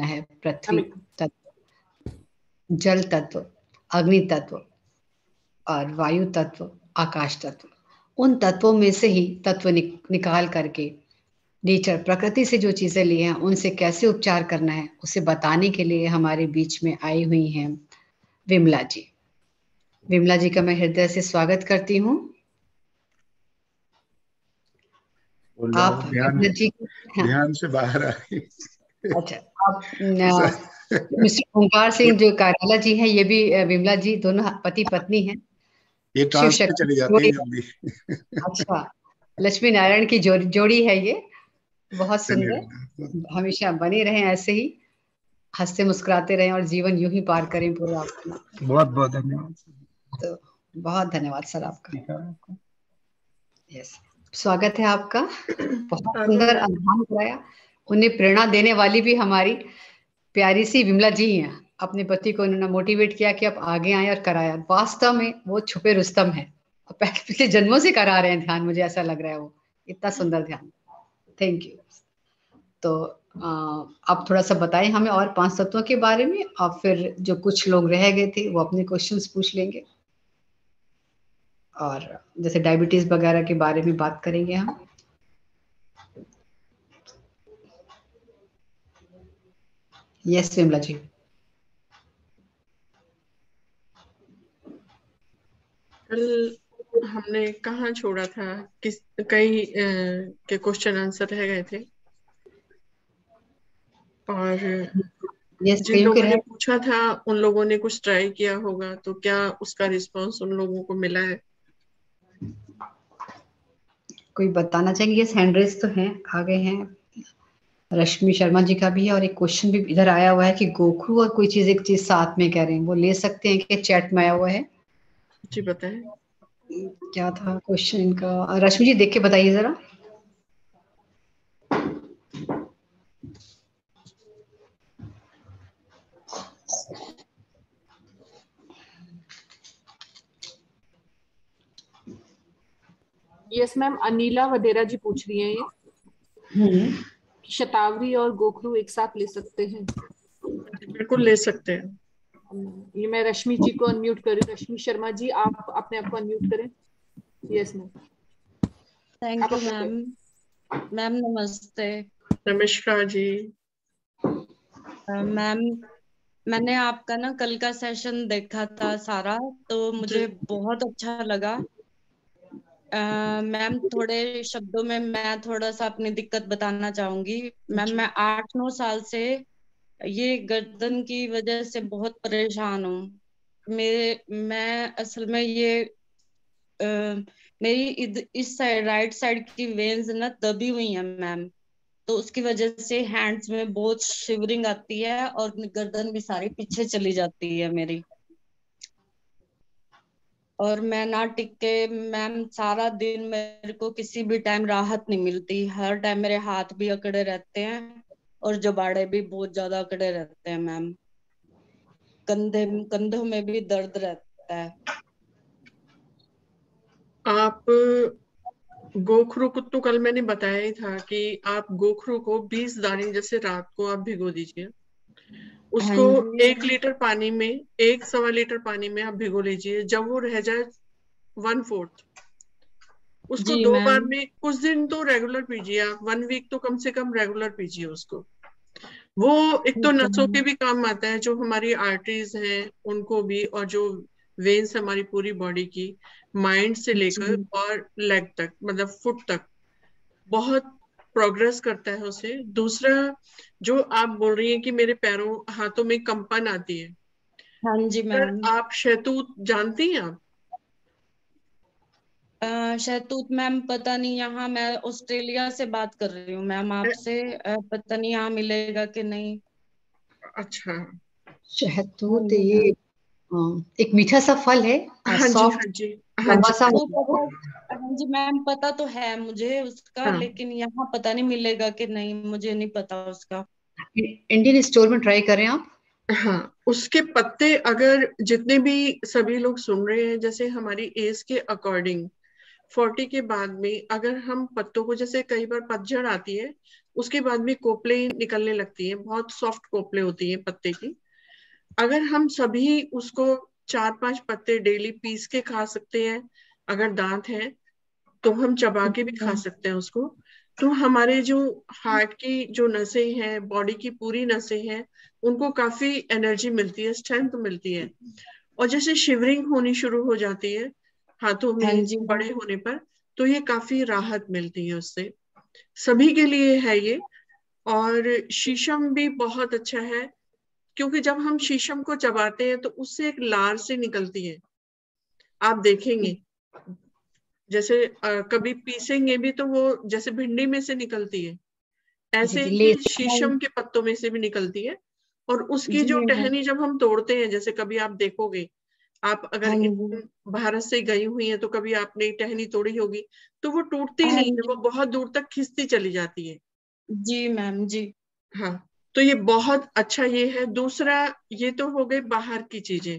है पृथ्वी तत्व, जल तत्व, अग्नि तत्व और वायु तत्व, आकाश तत्व। उन तत्वों में से ही तत्व निकाल करके नेचर, प्रकृति से जो चीजें ली हैं उनसे कैसे उपचार करना है उसे बताने के लिए हमारे बीच में आई हुई हैं विमला जी। विमला जी का मैं हृदय से स्वागत करती हूँ। आप विमला जी, हाँ, ध्यान से बाहर आई। अच्छा, आप मिस्टर ओंकार सिंह जो कार्यालय जी हैं, ये भी विमला जी, दोनों पति पत्नी हैं। ये शिव ट्रांसफर शक्ति चली की जाती जोड़ी है जल्दी। अच्छा, लक्ष्मी नारायण की जोड़ी है ये, बहुत चलिए, सुंदर। हमेशा बने रहें ऐसे ही, हंसते मुस्कुराते रहें और जीवन यूं ही पार करें पूरा अपना। बहुत बहुत धन्यवाद। तो बहुत धन्यवाद सर आपका। ठीक है आपको। यस, स्वागत है आपका। बहुत आ सुंदर जाइए। अनुभव कराया। उन्हें प्रेरणा देने वाली भी हमारी प्यारी सी विमला जी हैं। अपने पति को उन्होंने मोटिवेट किया कि आप आगे आए और कराया। वास्तव में वो छुपे रुस्तम है और पिछले जन्मों से करा रहे हैं ध्यान, मुझे ऐसा लग रहा है वो इतना सुंदर ध्यान। Thank you. तो आप थोड़ा सा बताएं हमें और 5 तत्वों के बारे में, और फिर जो कुछ लोग रह गए थे वो अपने क्वेश्चंस पूछ लेंगे, और जैसे डायबिटीज वगैरह के बारे में बात करेंगे हम। यस विमला जी। कल हमने कहाँ छोड़ा था, किस कई के क्वेश्चन आंसर रह गए थे, और यस, जिन कईयों के लोगों ने रह, पूछा था उन लोगों ने कुछ ट्राई किया होगा, तो क्या उसका रिस्पांस उन लोगों को मिला है? कोई बताना चाहेंगे? यस, हैंड रेस तो हैं, आ गए हैं। रश्मि शर्मा जी का भी है, और एक क्वेश्चन भी इधर आया हुआ है कि गोखरू और कोई चीज, एक चीज साथ में कह रहे हैं, वो ले सकते हैं कि चैट में आया हुआ है। जी बताएं। क्या था क्वेश्चन इनका? रश्मि जी देख के बताइए जरा। यस मैम, अनीला वडेरा जी पूछ रही हैं ये शतावरी और गोखरू एक साथ ले सकते हैं? बिल्कुल ले सकते हैं। ये मैं रश्मि जी को अनम्यूट कर रही हूँ। रश्मि शर्मा जी, आप अपने आप को अनम्यूट करें। Yes ma'am. Thank you ma'am. Ma'am नमस्ते। नमस्कार जी। मैम, मैंने आपका ना कल का सेशन देखा था सारा, तो मुझे बहुत अच्छा लगा। मैम थोड़े शब्दों में मैं थोड़ा सा अपनी दिक्कत बताना चाहूंगी। मैम मैं 8-9 साल से ये गर्दन की वजह से बहुत परेशान हूँ। मैं असल में ये मेरी इस साइड, राइट साइड की वेन्स ना दबी हुई हैं मैम, तो उसकी वजह से हैंड्स में बहुत शिवरिंग आती है और गर्दन भी सारी पीछे चली जाती है मेरी। और मैं ना टिक के मैम सारा दिन मेरे को किसी भी टाइम राहत नहीं मिलती। हर टाइम मेरे हाथ भी अकड़े रहते हैं और जबाड़े भी बहुत ज्यादा अकड़े रहते हैं मैम। कंधों में भी दर्द रहता है। आप गोखरू को तो कल मैंने बताया ही था कि आप गोखरू को 20 दाने जैसे रात को आप भिगो दीजिए। उसको 1 लीटर पानी में, 1-1.25 लीटर पानी में आप भिगो लीजिए। जब वो रह जाए 1/4, उसको 2 बार में कुछ दिन तो रेगुलर पीजिए आप। 1 वीक तो कम से कम रेगुलर पीजिए उसको। वो एक तो नसों के भी काम आता है, जो हमारी आर्टरीज हैं उनको भी, और जो वेन्स हमारी पूरी बॉडी की, माइंड से लेकर और लेग तक, मतलब फुट तक, बहुत प्रोग्रेस करता है उसे। दूसरा, जो आप बोल रही हैं कि मेरे पैरों हाथों में कंपन आती है, हाँ जी मैम। आप शहतूत जानती हैं आप? शहतूत मैम पता नहीं, यहाँ मैं ऑस्ट्रेलिया से बात कर रही हूँ मैम आपसे। पता नहीं यहाँ मिलेगा कि नहीं। अच्छा, शहतूत ये एक मीठा सा फल है, हाँ जी, सॉफ्ट हाँ जी, हाँ लंबा जी, सा। हाँ जी मैम, पता तो है मुझे उसका, हाँ। लेकिन यहाँ पता नहीं मिलेगा कि नहीं, मुझे नहीं पता उसका। इंडियन स्टोर में ट्राई करें आप। हाँ, उसके पत्ते अगर जितने भी सभी लोग सुन रहे हैं, जैसे हमारी एज के अकॉर्डिंग 40 के बाद में अगर हम पत्तों को, जैसे कई बार पतझड़ आती है उसके बाद में कोपले निकलने लगती है, बहुत सॉफ्ट कोपले होती है पत्ते की। अगर हम सभी उसको 4-5 पत्ते डेली पीस के खा सकते हैं, अगर दांत है तो हम चबा के भी खा सकते हैं उसको, तो हमारे जो हार्ट की जो नसें हैं, बॉडी की पूरी नसें हैं, उनको काफी एनर्जी मिलती है, स्ट्रेंथ मिलती है। और जैसे शिवरिंग होनी शुरू हो जाती है हाथों में बड़े होने पर, तो ये काफी राहत मिलती है उससे। सभी के लिए है ये। और शीशम भी बहुत अच्छा है, क्योंकि जब हम शीशम को चबाते हैं तो उससे एक लार से निकलती है, आप देखेंगे। जैसे कभी पीसेंगे भी तो वो जैसे भिंडी में से निकलती है, ऐसे ही शीशम के पत्तों में से भी निकलती है। और उसकी जो टहनी जब हम तोड़ते हैं, जैसे कभी आप देखोगे, आप अगर भारत से गई हुई है तो कभी आपने टहनी तोड़ी होगी, तो वो टूटती नहीं है, वो बहुत दूर तक खिंचती चली जाती है। जी मैम जी। हाँ, तो ये बहुत अच्छा ये है। दूसरा, ये तो हो गई बाहर की चीजें।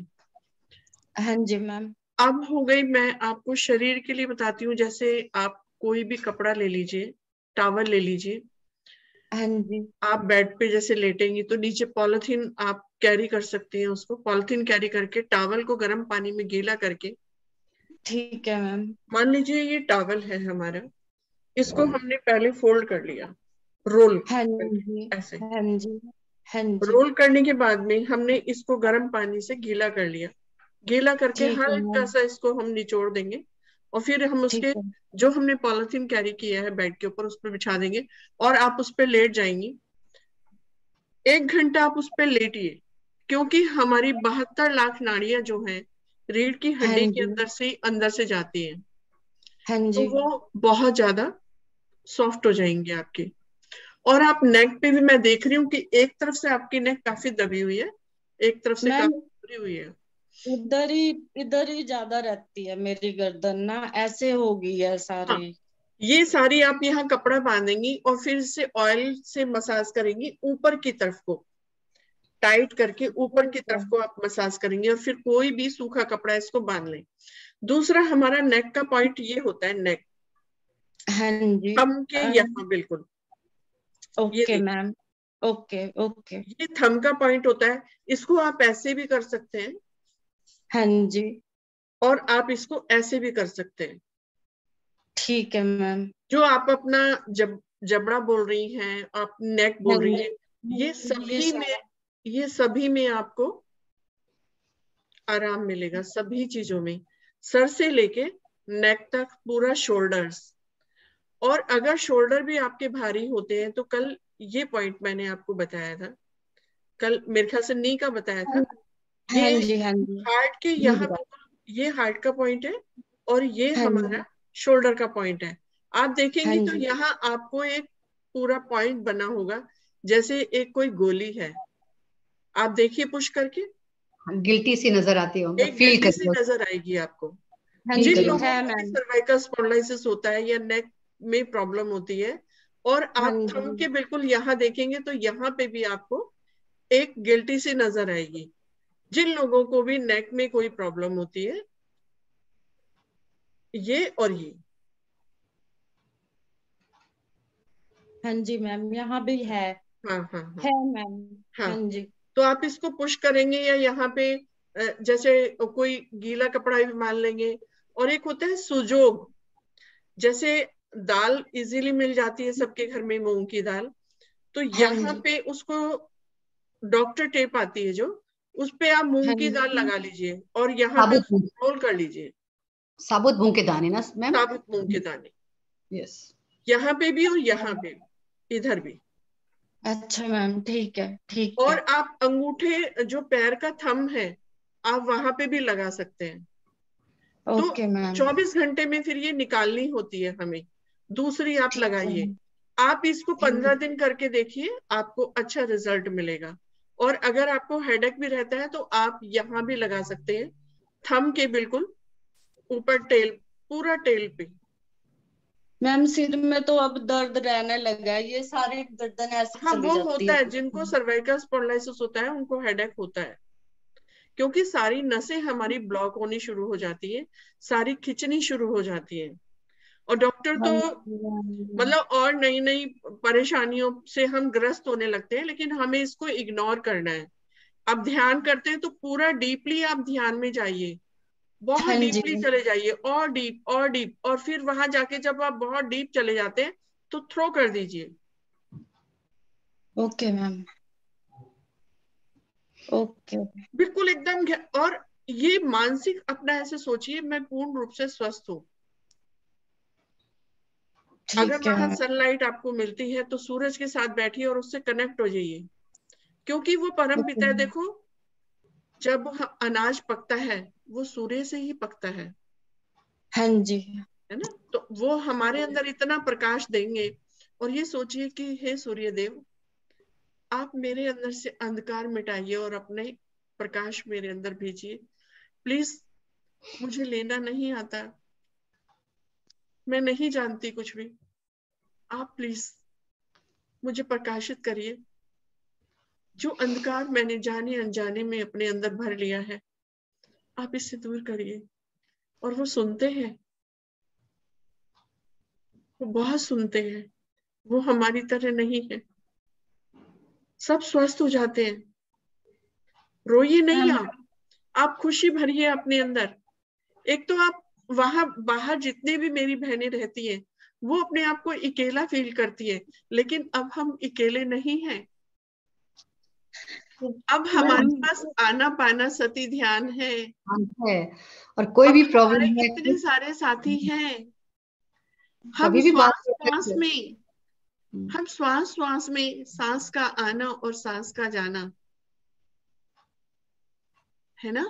हाँ जी मैम। अब हो गई, मैं आपको शरीर के लिए बताती हूँ। जैसे आप कोई भी कपड़ा ले लीजिए, टॉवल ले लीजिए, हाँ जी। आप बेड पे जैसे लेटेंगी तो नीचे पॉलिथीन आप कैरी कर सकती हैं। उसको पॉलिथीन कैरी करके टॉवल को गर्म पानी में गीला करके, ठीक है मैम। मान लीजिए ये टॉवल है हमारा, इसको हमने पहले फोल्ड कर लिया, रोल हाँ जी। ऐसे। हाँ जी। हाँ जी। रोल करने के बाद में हमने इसको गर्म पानी से गीला कर लिया। गीला करके ठीक है हल्का मैम। सा इसको हम निचोड़ देंगे, और फिर हम ठीक उसके है। जो हमने पॉलिथीन कैरी किया है बेड के ऊपर, उस पर बिछा देंगे और आप उस पर लेट जाएंगी। 1 घंटा आप उस पर लेटिए, क्योंकि हमारी 72 लाख नाड़ियां जो हैं रीढ़ की हाँ हड्डी के जी। अंदर से जाती हैं, हाँ तो जी। वो बहुत ज्यादा सॉफ्ट हो जाएंगे आपके। और आप नेक पे भी, मैं देख रही हूँ कि एक तरफ से आपकी नेक काफी दबी हुई है, एक तरफ से मैम काफी खुली हुई है। इधर ही ज्यादा रहती है मेरी गर्दन ना, ऐसे हो गई है हाँ, सारी। ये सारी आप यहाँ कपड़ा बांधेंगी और फिर से ऑयल से मसाज करेंगी, ऊपर की तरफ को टाइट करके ऊपर की तरफ को आप मसाज करेंगे, और फिर कोई भी सूखा कपड़ा इसको बांध लें। दूसरा, हमारा नेक का पॉइंट ये होता है, नेक हाँ जी। थंब के यहाँ बिल्कुल, ये ओके देखिए, मैम। Okay okay. ये थंब का पॉइंट होता है। इसको आप ऐसे भी कर सकते हैं हाँ जी। और आप इसको ऐसे भी कर सकते हैं। ठीक है मैम। जो आप अपना जबड़ा बोल रही हैं, आप नेक हाँ बोल रही जी। हैं, ये ये सभी में, सारा। ये सभी में आपको आराम मिलेगा, सभी चीजों में, सर से लेके नेक तक, पूरा शोल्डर्स। और अगर शोल्डर भी आपके भारी होते हैं तो कल ये पॉइंट मैंने आपको बताया था, कल मेरे ख्याल से नी का बताया था, हाँ ये जी। हाँ जी। हार्ट के यहाँ बिल्कुल, ये हार्ट का पॉइंट है और ये हाँ हमारा जी। शोल्डर का पॉइंट है। आप हाँ देखेंगी तो जी। यहाँ आपको एक पूरा पॉइंट बना होगा, जैसे एक कोई गोली है। आप देखिए पुश करके, गिल्टी सी नजर आती हो, एक फील गिल्टी सी करो। नजर आएगी आपको। हाँ जिन जी। लोगों है को भी मैम। सर्वाइकल स्पॉन्डिलोसिस होता है या नेक में प्रॉब्लम होती है, और हाँ आप थंब जी। के बिल्कुल यहाँ देखेंगे तो यहाँ पे भी आपको एक गिल्टी सी नजर आएगी। जिन लोगों को भी नेक में कोई प्रॉब्लम होती है, ये और ये, हाँ जी मैम, यहाँ भी है। हाँ हाँ हाँ है मैम। हाँ, हाँ जी। तो आप इसको पुश करेंगे या यहाँ पे जैसे कोई गीला कपड़ा भी मान लेंगे। और एक होता है सुजोग, जैसे दाल इजीली मिल जाती है सबके घर में, मूंग की दाल, तो हाँ यहाँ जी। पे उसको डॉक्टर टेप आती है जो, उस पे आप हाँ मूंग की दाल जी। लगा लीजिए और यहाँ पे साबुत उसको मूंग, रोल कर लीजिए। साबुत मूंग के दाने ना मैम? साबुत मूंग के दाने, यस। यहाँ पे भी और यहाँ पे भी, इधर भी। अच्छा मैम, ठीक है ठीक और है। आप अंगूठे, जो पैर का थंब है, आप वहां पे भी लगा सकते हैं। तो ओके मैम। 24 घंटे में फिर ये निकालनी होती है हमें, दूसरी आप ठीक है। लगाइए। आप इसको 15 दिन करके देखिए, आपको अच्छा रिजल्ट मिलेगा। और अगर आपको हेडेक भी रहता है तो आप यहाँ भी लगा सकते हैं, थंब के बिल्कुल ऊपर, टेल, पूरा टेल पे। मैम सिर में तो अब दर्द रहने लगा है, ये सारी गर्दन ऐसे हाँ, चली वो जाती होता है। है, जिनको सर्वाइकल स्पॉन्डिलोसिस होता है उनको हेडेक होता है, क्योंकि सारी नसें हमारी ब्लॉक होनी शुरू हो जाती है, सारी खिंचनी शुरू हो जाती है। और डॉक्टर तो मतलब और नई नई परेशानियों से हम ग्रस्त होने लगते हैं, लेकिन हमें इसको इग्नोर करना है। आप ध्यान करते हैं तो पूरा डीपली आप ध्यान में जाइए, बहुत हाँ जी। डीपली चले जाइए, और डीप और डीप, और फिर वहां जाके जब आप बहुत डीप चले जाते हैं तो थ्रो कर दीजिए। Okay ma'am, okay. बिल्कुल एकदम और ये मानसिक अपना ऐसे सोचिए, मैं पूर्ण रूप से स्वस्थ हूँ। अगर ठीक है वहां मैम। सनलाइट आपको मिलती है तो सूरज के साथ बैठिए और उससे कनेक्ट हो जाइए, क्योंकि वो परम ओके पिता है। मैम। देखो, जब अनाज पकता है वो सूर्य से ही पकता हाँ जी। है ना? तो वो हमारे अंदर इतना प्रकाश देंगे। और ये सोचिए कि हे सूर्य देव, आप मेरे अंदर से अंधकार मिटाइए और अपने प्रकाश मेरे अंदर भेजिए। प्लीज, मुझे लेना नहीं आता, मैं नहीं जानती कुछ भी, आप प्लीज मुझे प्रकाशित करिए। जो अंधकार मैंने जाने अनजाने में अपने अंदर भर लिया है, आप इससे दूर करिए। और वो सुनते हैं, वो बहुत सुनते हैं, वो हमारी तरह नहीं है। सब स्वस्थ हो जाते हैं। रोइए नहीं, मैम, आप खुशी भरिए अपने अंदर। एक तो आप वहां बाहर जितने भी मेरी बहनें रहती हैं वो अपने आप को अकेला फील करती है, लेकिन अब हम अकेले नहीं हैं। अब हमारे मैम, पास आना पाना सती ध्यान है। है। और कोई अब भी हमारे प्रॉब्लम है इतने सारे साथी हैं। हम कभी भी बात श्वास कर श्वास सकते हैं। में हम श्वास श्वास में सांस का आना और सांस का जाना, है ना?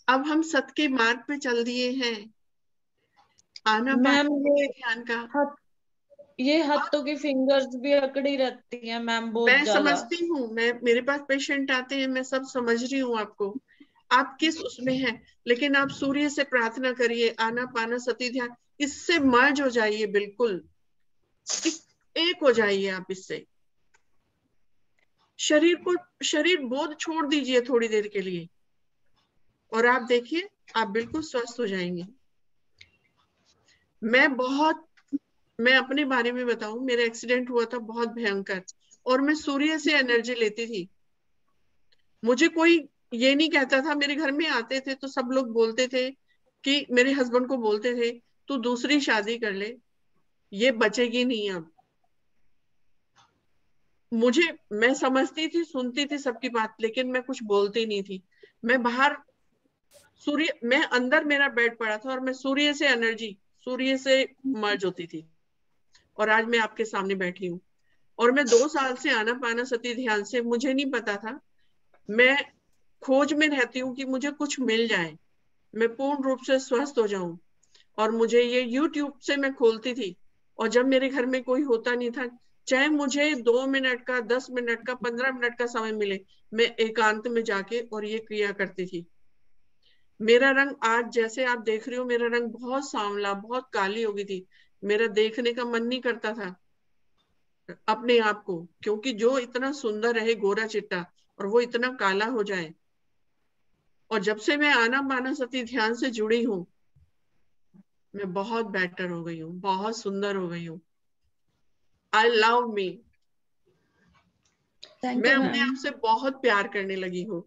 अब हम सत के मार्ग पे चल दिए हैं, आना मैम पाना ये ध्यान का। हाथ, ये हाथों की फिंगर्स भी अकड़ी रहती हैं मैम, बहुत मैं ज्यादा। समझती हूँ, मैं मेरे पास पेशेंट आते हैं, मैं सब समझ रही हूँ आपको, आप किस उसमें हैं। लेकिन आप सूर्य से प्रार्थना करिए, आना पाना सती ध्यान, इससे मर्ज हो जाइए, बिल्कुल एक हो जाइए आप इससे। शरीर बोध छोड़ दीजिए थोड़ी देर के लिए, और आप देखिए आप बिल्कुल स्वस्थ हो जाएंगे। मैं अपने बारे में बताऊं, मेरा एक्सीडेंट हुआ था बहुत भयंकर, और मैं सूर्य से एनर्जी लेती थी। मुझे कोई ये नहीं कहता था, मेरे घर में आते थे तो सब लोग बोलते थे कि मेरे हस्बैंड को बोलते थे, तू दूसरी शादी कर ले, ये बचेगी नहीं अब। मुझे, मैं समझती थी, सुनती थी सबकी बात, लेकिन मैं कुछ बोलती नहीं थी। मैं बाहर मैं अंदर मेरा बेड पड़ा था और मैं सूर्य से एनर्जी, सूर्य से मर्ज होती थी। और आज मैं आपके सामने बैठी हूँ, और मैं 2 साल से आना पाना सती ध्यान से, मुझे नहीं पता था, मैं खोज में रहती हूँ कि मुझे कुछ मिल जाए, मैं पूर्ण रूप से स्वस्थ हो जाऊं। और मुझे ये यूट्यूब से मैं खोलती थी, और जब मेरे घर में कोई होता नहीं था, चाहे मुझे 2 मिनट का, 10 मिनट का, 15 मिनट का समय मिले, मैं एकांत में जाके और ये क्रिया करती थी। मेरा रंग आज जैसे आप देख रहे हो, मेरा रंग बहुत सांवला, बहुत काली हो गई थी। मेरा देखने का मन नहीं करता था अपने आप को, क्योंकि जो इतना सुंदर है गोरा चिट्टा, और वो इतना काला हो जाए। और जब से मैं आना माना सती ध्यान से जुड़ी हूँ, मैं बहुत बेटर हो गई हूँ, बहुत सुंदर हो गई हूँ। I love me. थैंक मैं यू अपने मैम। आप से बहुत प्यार करने लगी हूँ।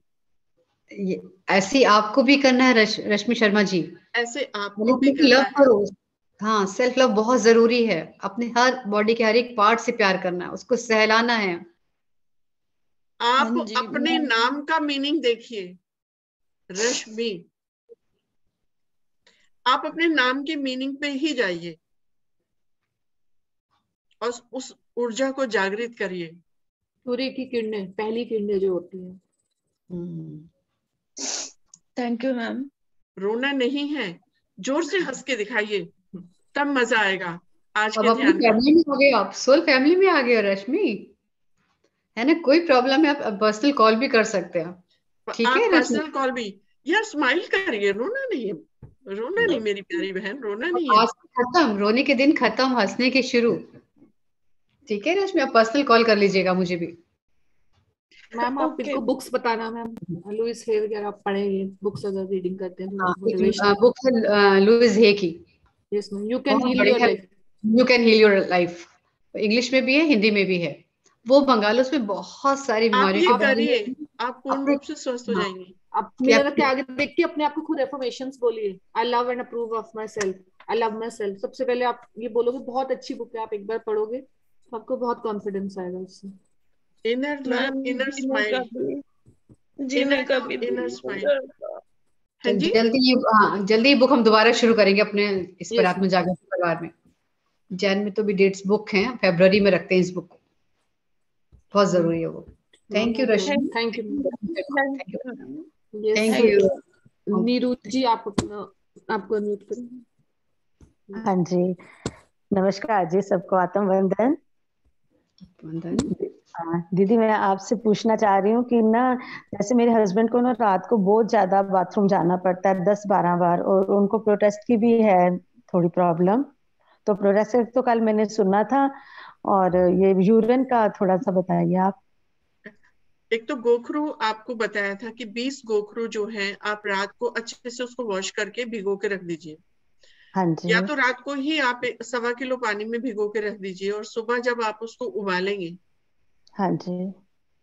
ये ऐसे ही आपको भी करना है रश्मि शर्मा जी। ऐसे आपको भी लव करना है। करो। हाँ, सेल्फ लव बहुत जरूरी है। अपने हर बॉडी के हर एक पार्ट से प्यार करना है, उसको सहलाना है। हाँ आप जी अपने मैम। नाम का मीनिंग देखिए, रश्मि। आप अपने नाम के मीनिंग पे ही जाइए और उस ऊर्जा को जागृत करिए। सूर्य की किरणें, पहली किरणें जो होती है। Thank you ma'am. रोना नहीं है, जोर से हंस के दिखाइए, तब मजा आएगा आज अब के अपनी ध्यान का। फैमिली में आ गए, आप सोल फैमिली में आ गए हो रश्मि, है ना? कोई प्रॉब्लम है आप पर्सनल कॉल भी कर सकते हैं। ठीक आप है रश्मि? पर्सनल कॉल भी, यार स्माइल करिए, रोना नहीं है, रोना नहीं मेरी प्यारी बहन, रोना अब नहीं है। आज से खत्म, रोने के दिन खत्म, हंसने के शुरू। ठीक है रश्मि, आप पर्सनल कॉल कर लीजिएगा मुझे भी। मैम आप ओके। इनको बुक्स बताना मैम, लुइस हेल वगैरह आप पढ़ेंगे बुक्स अगर रीडिंग करते हैं हाँ, तो एक मोटिवेशनल। बुक है लुइस हे की, यस मैम, यू कैन बहुत हील योर बढ़िया। Life. You can heal your life, English में भी है, हिंदी में भी है। वो मंगा लो, उसमें बहुत सारी आप बीमारियों ये के बारे करिए, में आप पूर्ण अपने, रूप से स्वस्थ हो हाँ, जाएंगे। आप कि मिरर आप के आगे देख के अपने आप को खुद एफर्मेशंस बोलिए। I love and approve of my self, I love my self. सबसे पहले आप ये बोलोगे, बहुत अच्छी बुक है, आप एक बार पढ़ोगे तो आपको बहुत कॉन्फिडेंस आएगा उससे। इनर लव, मैम इनर जी मैं स्माइल, कभी जी इनर मैं लव, कभी इनर नहीं स्माइल। करता। हाँ जी, जल्दी ही, हाँ, जल्दी ही बुक हम दोबारा शुरू करेंगे अपने इस पर यस आत्म जागृति परिवार में। जैन में तो भी डेट्स बुक हैं, फरवरी में रखते हैं इस बुक को, बहुत जरूरी है वो। Thank you Rashmi, thank you. Thank you, yes, thank you. Neeru ji आप आपको अनम्यूट करेंगे। हाँ जी, नमस्कार जी सबको, आत्म वंदन। वंदन। दीदी मैं आपसे पूछना चाह रही हूँ कि ना, जैसे मेरे हस्बैंड को ना रात को बहुत ज्यादा बाथरूम जाना पड़ता है, 10-12 बार, और उनको प्रोटेस्ट की भी है थोड़ी प्रॉब्लम। तो प्रोटेस्ट तो कल मैंने सुना था, और ये यूरिन का थोड़ा सा बताइए आप। एक तो गोखरू आपको बताया था कि 20 गोखरू जो है आप रात को अच्छे से उसको वॉश करके भिगो के रख दीजिए। हाँ जी। या तो रात को ही आप 1.25 किलो पानी में भिगो के रख दीजिए, और सुबह जब आप उसको उबालेंगे, हाँ जी।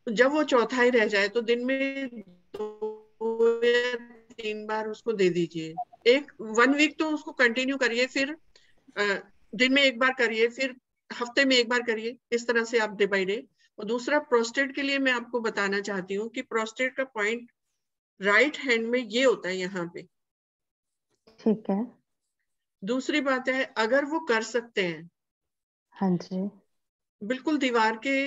तो जब वो चौथाई रह जाए तो दिन में 2 या 3 बार उसको दे दीजिए। 1 वीक तो उसको कंटिन्यू करिए, फिर दिन में 1 बार करिए, फिर हफ्ते में 1 बार करिए, इस तरह से आप डे बाई डे। और दूसरा, प्रोस्टेट के लिए मैं आपको बताना चाहती हूँ कि प्रोस्टेट का पॉइंट राइट हैंड में ये होता है, यहाँ पे। ठीक है। दूसरी बात है, अगर वो कर सकते हैं, हाँ जी। बिल्कुल दीवार के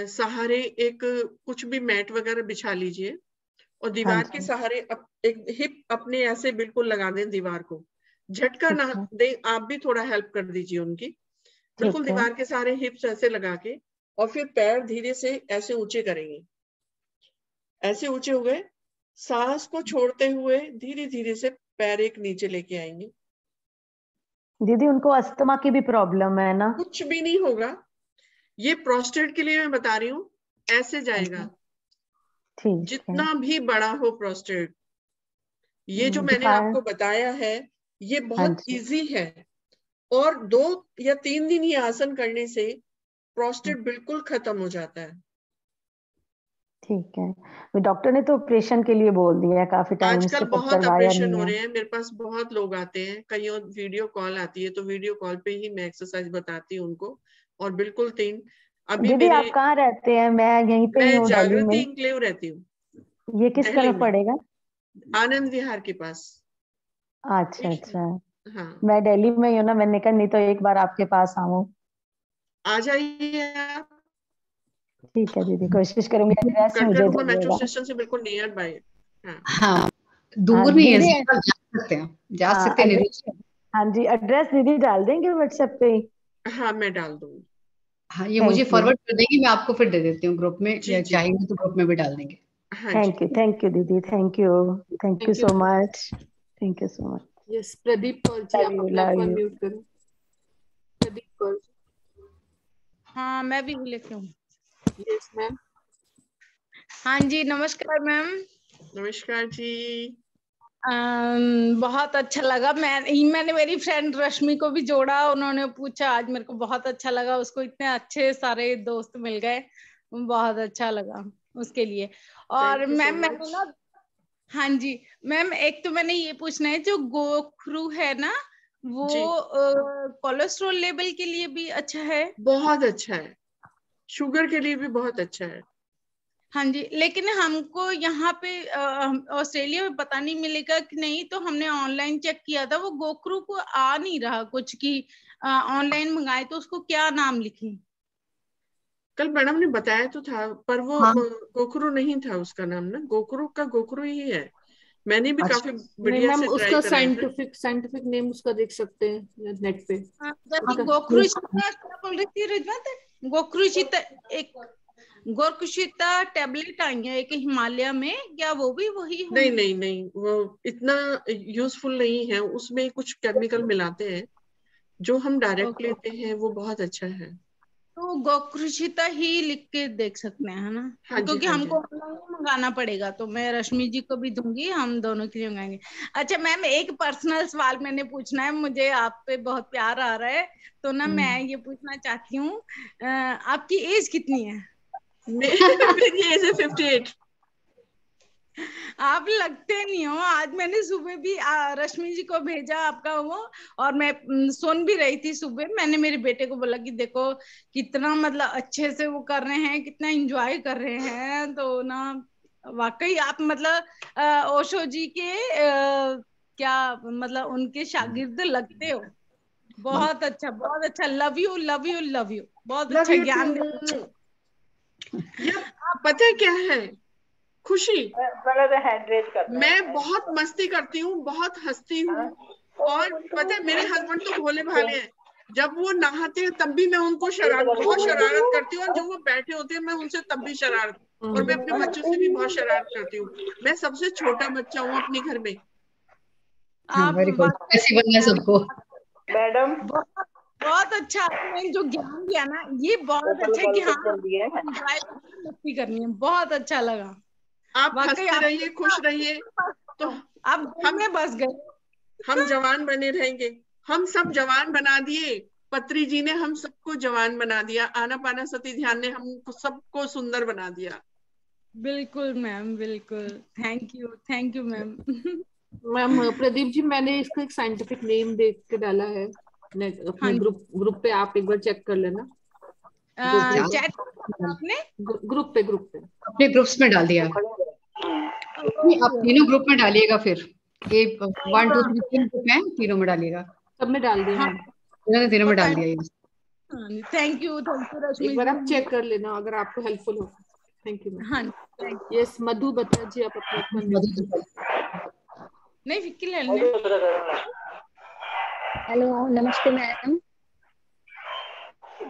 सहारे एक कुछ भी मैट वगैरह बिछा लीजिए, और हाँ दीवार के जी। सहारे एक हिप अपने ऐसे बिल्कुल लगा दें दीवार को, झटका ना ठीक है। दे, आप भी थोड़ा हेल्प कर दीजिए उनकी। बिल्कुल ठीक है। दीवार के सहारे हिप्स ऐसे लगा के, और फिर पैर धीरे से ऐसे ऊंचे करेंगे। ऐसे ऊंचे हुए, सांस को छोड़ते हुए धीरे धीरे से पैर एक नीचे लेके आएंगे। दीदी उनको अस्थमा की भी प्रॉब्लम है ना? कुछ भी नहीं होगा, ये प्रोस्टेट के लिए मैं बता रही हूँ, ऐसे जाएगा। ठीक है। जितना भी बड़ा हो प्रोस्टेट, ये जो मैंने दिखाए। आपको बताया है ये हाँ बहुत जी। इजी है, और 2 या 3 दिन ही आसन करने से प्रोस्टेट बिल्कुल खत्म हो जाता है। ठीक है, डॉक्टर ने तो ऑपरेशन के लिए बोल दिया है काफी टाइम आजकल से, पर बहुत करवाया ऑपरेशन नहीं हो है। रहे हैं, मेरे पास बहुत लोग आते हैं, कई वीडियो कॉल आती है, तो वीडियो कॉल पे ही मैं एक्सरसाइज बताती हूँ उनको, और बिल्कुल 3 अभी दीदी मेरे, आप कहाँ रहते हैं? मैं यहीं पे ही मैं हूँ, दिल्ली जागृति में। इंक्लेव रहती हूँ, ये किस दिल्ली तरफ में, पड़ेगा? आनंद विहार के पास। अच्छा अच्छा। हाँ, मैं दिल्ली में ही हूँ ना, मैंने कहा नहीं तो एक बार आपके पास आऊँ। आ जाइए आप। ठीक है दीदी, कोशिश करूंगी, एड्रेस मुझे कटघर मेट्रो दीजिएगा। स्टेशन से बिल्कुल नियर बाय। हाँ हाँ, हाँ दूर नहीं है, दीदी। जा सकते हैं, जा हाँ सकते हैं नीरू जी। हाँ जी, एड्रेस दीदी डाल देंगे व्हाट्सएप पे ही? हाँ, मैं डाल दूंगी। हाँ, ये मुझे थैंक यू। फॉरवर्ड कर देंगी, मैं आपको फिर दे देती हूँ ग्रुप में, जी या जी, चाहेंगे तो ग्रुप में भी डाल देंगे। हाँ जी। थैंक यू दीदी, thank you. Thank you thank you. So much. Thank you so much. Yes, Pradeep Kaur ji आप अपने आप लव को यू। अनम्यूट करें। प्रदीप कौर जी। हाँ मैं भी लेती हूँ। Yes ma'am. हाँ जी नमस्कार मैम। नमस्कार जी। बहुत अच्छा लगा। मैंने मेरी फ्रेंड रश्मि को भी जोड़ा, उन्होंने पूछा, आज मेरे को बहुत अच्छा लगा, उसको इतने अच्छे सारे दोस्त मिल गए, बहुत अच्छा लगा उसके लिए। और Thank you so मैम मैंने much. ना, हाँ जी मैम, एक तो मैंने ये पूछना है, जो गोखरू है ना वो जी, कोलेस्ट्रॉल लेवल के लिए भी अच्छा है? बहुत अच्छा है, शुगर के लिए भी बहुत अच्छा है। हाँ जी, लेकिन हमको यहाँ पे ऑस्ट्रेलिया में पता नहीं मिलेगा कि नहीं, तो हमने ऑनलाइन चेक किया था, वो गोखरू को आ नहीं रहा कुछ की, ऑनलाइन मंगाए तो उसको क्या नाम लिखें? कल मैडम ने बताया तो था, पर वो हाँ, गोखरू नहीं था उसका नाम ना, गोखरू का गोखरू ही है। मैंने भी अच्छा। काफी नहीं बढ़िया मैम, से ट्राई उसका कराया था। साइंटिफिक नेम उसका देख सकते हैं नेट पे। जैसे उसका गोखरूशिता क्या बोल रही थी रिजवात? गोखरूशिता, एक गोखरूशिता टैबलेट आई है एक हिमालय में, क्या वो भी वही नहीं होंगी? नहीं नहीं, वो इतना यूजफुल नहीं है, उसमें कुछ केमिकल मिलाते हैं, जो हम डायरेक्ट ओके, लेते हैं वो बहुत अच्छा है। तो गोखरूशिता ही लिख के देख सकते हैं, है ना? हाँ जी, क्योंकि हाँ जी, हमको ऑनलाइन मंगाना पड़ेगा, तो मैं रश्मि जी को भी दूंगी, हम दोनों के लिए मंगाएंगे। अच्छा मैम, एक पर्सनल सवाल मैंने पूछना है, मुझे आप पे बहुत प्यार आ रहा है, तो ना मैं ये पूछना चाहती हूँ, आपकी एज कितनी है? मेरी एज है 58। आप लगते नहीं हो। आज मैंने सुबह भी रश्मि जी को भेजा आपका वो, और मैं सुन भी रही थी सुबह। मैंने मेरे बेटे को बोला कि देखो कितना मतलब अच्छे से वो कर रहे हैं, कितना एंजॉय कर रहे हैं। तो ना वाकई आप मतलब ओशो जी के क्या मतलब उनके शागिर्द लगते हो। बहुत अच्छा, बहुत अच्छा। Love you love you love you. बहुत अच्छा ज्ञान देते हो। पता है क्या है खुशी, मैं बहुत मस्ती करती हूँ, बहुत हंसती हूँ, और पता है मेरे हस्बैंड तो भोले भाले हैं। जब वो नहाते हैं तब भी मैं उनको बहुत शरारत करती हूँ, और जब वो बैठे होते हैं मैं उनसे तब भी शरारत, और मैं अपने बच्चों से भी बहुत शरारत करती हूँ। मैं सबसे छोटा बच्चा हूँ अपने घर में। आप ऐसी बनना सबको। मैडम बहुत अच्छा आपने जो ज्ञान दिया ना, ये बहुत अच्छा है कि हाँ मस्ती करनी है। बहुत अच्छा लगा। आप हंसते रहिए, खुश रहिए, तो आप हम में बस गए। हम जवान बने रहेंगे। हम सब जवान बना दिए, पत्री जी ने हम सबको जवान बना दिया, आनापाना सती ध्यान ने हम सबको सुंदर बना दिया। बिल्कुल मैम, बिल्कुल। Thank you ma'am. Ma'am Pradeep ji, मैंने इसको एक साइंटिफिक नेम देख के डाला है अपने ग्रुप पे, आप एक बार चेक कर लेना। चैट आपने ग्रुप पे अपने ग्रुप्स में डाल दिया। आप तीनों ग्रुप में डालिएगा, फिर 1 2 3 3 ग्रुप हैं, तीनों में डालिएगा। सब में डाल दिया। तीनों में डाल दिया। थैंक यू रश्मि। एक बार आप चेक कर लेना अगर आपको हेल्पफुल हो। Thank you ma'am. यस मधु बता जी, आप अपना नहीं फिक्की ले। हेलो नमस्ते मैम।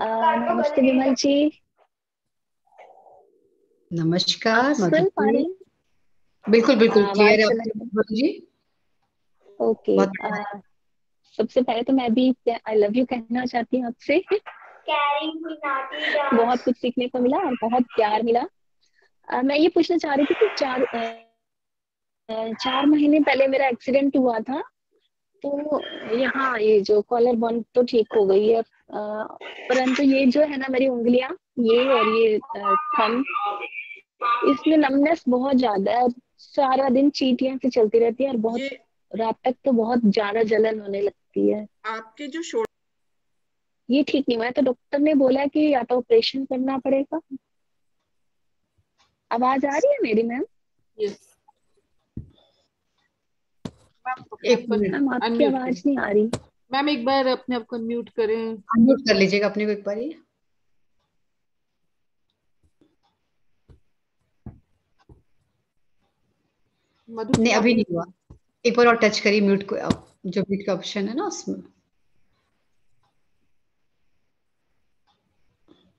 नमस्ते विमल जी। नमस्कार सुन पा रही? बिल्कुल क्लियर है जी। ओके। सबसे पहले तो मैं भी आई लव यू कहना चाहती हूँ आपसे। बहुत कुछ सीखने को मिला और बहुत प्यार मिला। मैं ये पूछना चाह रही थी कि 4 महीने पहले मेरा एक्सीडेंट हुआ था, तो यहाँ ये जो कॉलर बोन तो ठीक हो गई है, परंतु ये जो है ना मेरी उंगलियां, ये और ये थंब, इसमें नमनेस बहुत ज्यादा है। सारा दिन चींटियां से चलती रहती है और बहुत रात तक तो बहुत ज्यादा जलन होने लगती है। आपके जो ये ठीक नहीं हुआ है, तो डॉक्टर ने बोला कि या तो ऑपरेशन करना पड़ेगा। आवाज आ रही है मेरी मैम? यस मैम आपकी आवाज नहीं आ रही। मैम एक बार अपने आप को म्यूट करें। अनम्यूट कर लीजिएगा अपने को एक बार ही। नहीं अभी नहीं हुआ, एक बार और टच करिए म्यूट को, जो म्यूट का ऑप्शन है ना उसमें।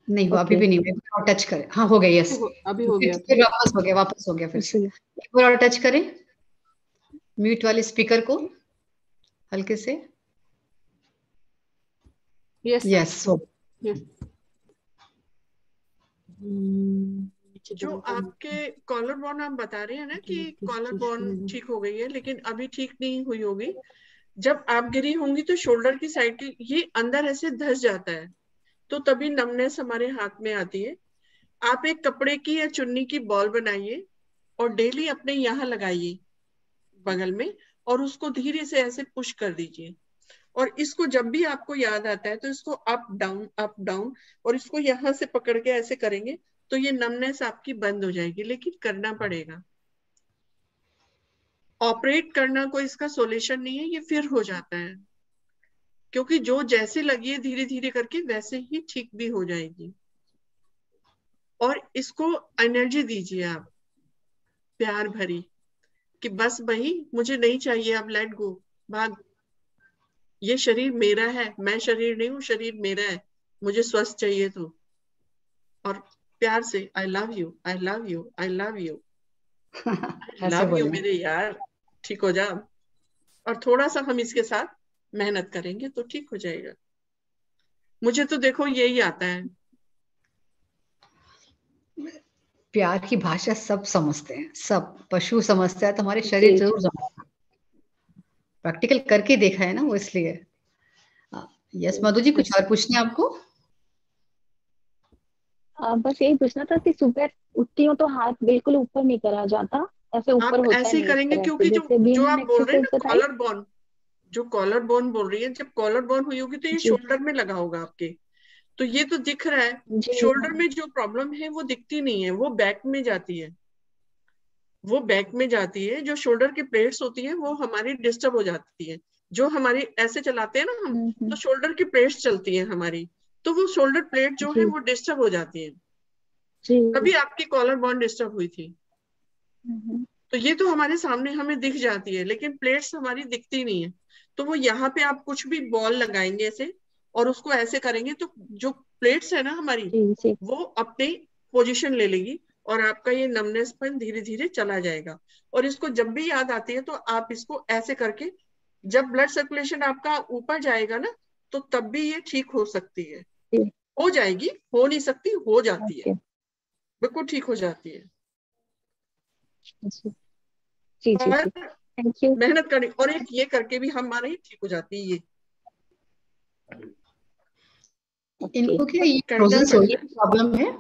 नहीं हुआ अभी भी नहीं हुआ, और टच करें। हाँ हो गया, यस अभी हो गया, फिर वापस हो गया फिर से। एक बार और टच करें म्यूट वाले स्पीकर को हल्के से। यस हो। जो आपके कॉलर बोन आप बता रहे हैं ना कि कॉलर बोन ठीक हो गई है, लेकिन अभी ठीक नहीं हुई होगी। जब आप गिरी होंगी तो शोल्डर की साइड की ये अंदर ऐसे धस जाता है, तो तभी नमनेस हमारे हाथ में आती है। आप एक कपड़े की या चुन्नी की बॉल बनाइए और डेली अपने यहाँ लगाइए बगल में, और उसको धीरे से ऐसे पुश कर दीजिए। और इसको जब भी आपको याद आता है तो इसको अप डाउन, और इसको यहाँ से पकड़ के ऐसे करेंगे तो ये नमनेस आपकी बंद हो जाएगी। लेकिन करना पड़ेगा, ऑपरेट करना कोई इसका सॉल्यूशन नहीं है, ये फिर हो जाता है, क्योंकि जो जैसे लगी है धीरे धीरे करके वैसे ही ठीक भी हो जाएगी। और इसको एनर्जी दीजिए आप प्यार भरी, कि बस भाई मुझे नहीं चाहिए, अब लेट गो, भाग, ये शरीर मेरा है, मैं शरीर नहीं हूँ, शरीर मेरा है, मुझे स्वस्थ चाहिए तो। और प्यार से I love you, I love you, I love you, love you मेरे यार, ठीक हो जा। और थोड़ा सा हम इसके साथ मेहनत करेंगे तो ठीक हो जाएगा। मुझे तो देखो यही आता है। प्यार की भाषा सब समझते हैं, सब पशु समझता है तो हमारे शरीर जरूर समझता है। प्रैक्टिकल करके देखा है ना वो, इसलिए। यस मधु जी, कुछ और पूछना है आपको? बस यही पूछना था कि सुबह उठती हूँ तो हाथ बिल्कुल ऊपर नहीं करा जाता, ऐसे ऊपर आप होता ऐसे ही नहीं एक करेंगे तरह क्योंकि से, जो जैसे भी जो इन्होंने आप बोल रहे हैं एक्सरसाइज ना बताई। कॉलर बोन, जो कॉलर बोन बोल रही है, जब कॉलर बोन हुई होगी तो ये जी शोल्डर में लगा होगा आपके, तो ये तो दिख रहा है। जी शोल्डर में जो प्रॉब्लम है वो दिखती नहीं है, वो बैक में जाती है, वो बैक में जाती है। जो शोल्डर की प्लेट्स होती है वो हमारी डिस्टर्ब हो जाती है। जो हमारी ऐसे चलाते हैं ना हम, तो शोल्डर की प्लेट्स चलती है हमारी, तो वो शोल्डर प्लेट जो है जी वो डिस्टर्ब हो जाती है, जी तभी आपकी कॉलर बोन डिस्टर्ब हुई थी। हम्म, तो ये तो हमारे सामने हमें दिख जाती है, लेकिन प्लेट्स हमारी दिखती नहीं है। तो वो यहाँ पे आप कुछ भी बॉल लगाएंगे ऐसे और उसको ऐसे करेंगे तो जो प्लेट्स है ना हमारी, जी जी वो अपनी पोजीशन ले लेगी और आपका ये नमनेसपन धीरे धीरे चला जाएगा। और इसको जब भी याद आती है तो आप इसको ऐसे करके, जब ब्लड सर्कुलेशन आपका ऊपर जाएगा ना, तो तब भी ये ठीक हो सकती है। जी हो जाएगी, हो नहीं सकती, हो जाती है, ओके बिल्कुल ठीक हो जाती है। जी जी जी और जी थैंक यू। मेहनत करनी, और एक ये करके भी हमारी ठीक हो जाती है ये। ओके इनको क्या ये करना फ्रोजन पड़ता शोल्डर है। प्रॉब्लम है?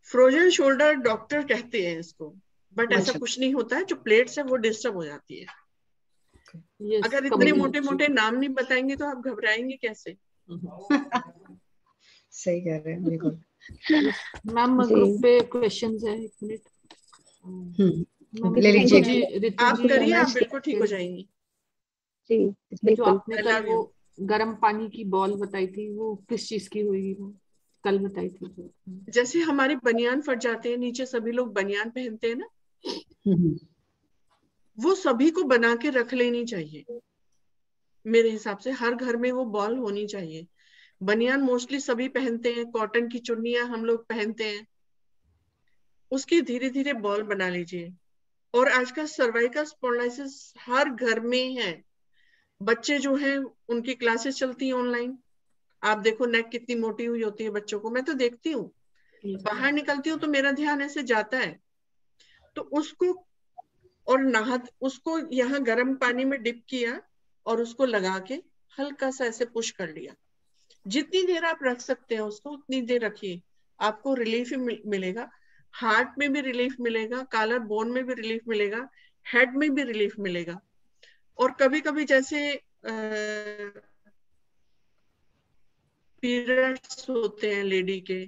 फ्रोजन शोल्डर डॉक्टर कहते हैं इसको, बट ऐसा अच्छा। कुछ नहीं होता है। जो प्लेट्स है वो डिस्टर्ब हो जाती है। यस अगर इतने कमला मोटे जी। मोटे नाम नहीं बताएंगे तो आप घबराएंगे कैसे? सही कह रहे हैं, बिल्कुल। यस मैम, जी ग्रुप पे क्वेश्चंस है, एक मिनट। मैम ले थैंक रितु यू लीजिए। जी, रितु आप जी करिए, आप नमस्ते। बिल्कुल ठीक हो जाएंगी। जी ये जो बिल्कुल आपने आई कल लव वो यू। गर्म पानी की बॉल बताई थी, वो किस चीज की हुई वो कल बताई थी जो? जैसे हमारे बनियान फट जाते हैं नीचे, सभी लोग बनियान पहनते हैं ना, वो सभी को बना के रख लेनी चाहिए। मेरे हिसाब से हर घर में वो बॉल होनी चाहिए। बनियान मोस्टली सभी पहनते हैं, कॉटन की चुन्नियां हम लोग पहनते हैं, उसकी धीरे धीरे बॉल बना लीजिए। और आजकल सर्वाइकल स्पॉन्डिलोसिस हर घर में है। बच्चे जो हैं उनकी क्लासेस चलती हैं ऑनलाइन, आप देखो नेक कितनी मोटी हुई होती है बच्चों को, मैं तो देखती हूँ, बाहर निकलती हूँ तो मेरा ध्यान ऐसे जाता है। तो उसको, और नहा, उसको यहाँ गर्म पानी में डिप किया और उसको लगा के हल्का सा ऐसे पुश कर लिया। जितनी देर आप रख सकते हैं उसको उतनी देर रखिए, आपको रिलीफ मिलेगा। हार्ट में भी रिलीफ मिलेगा, कॉलर बोन में भी रिलीफ मिलेगा, हेड में भी रिलीफ मिलेगा। और कभी कभी जैसे पीरियड्स होते हैं लेडी के,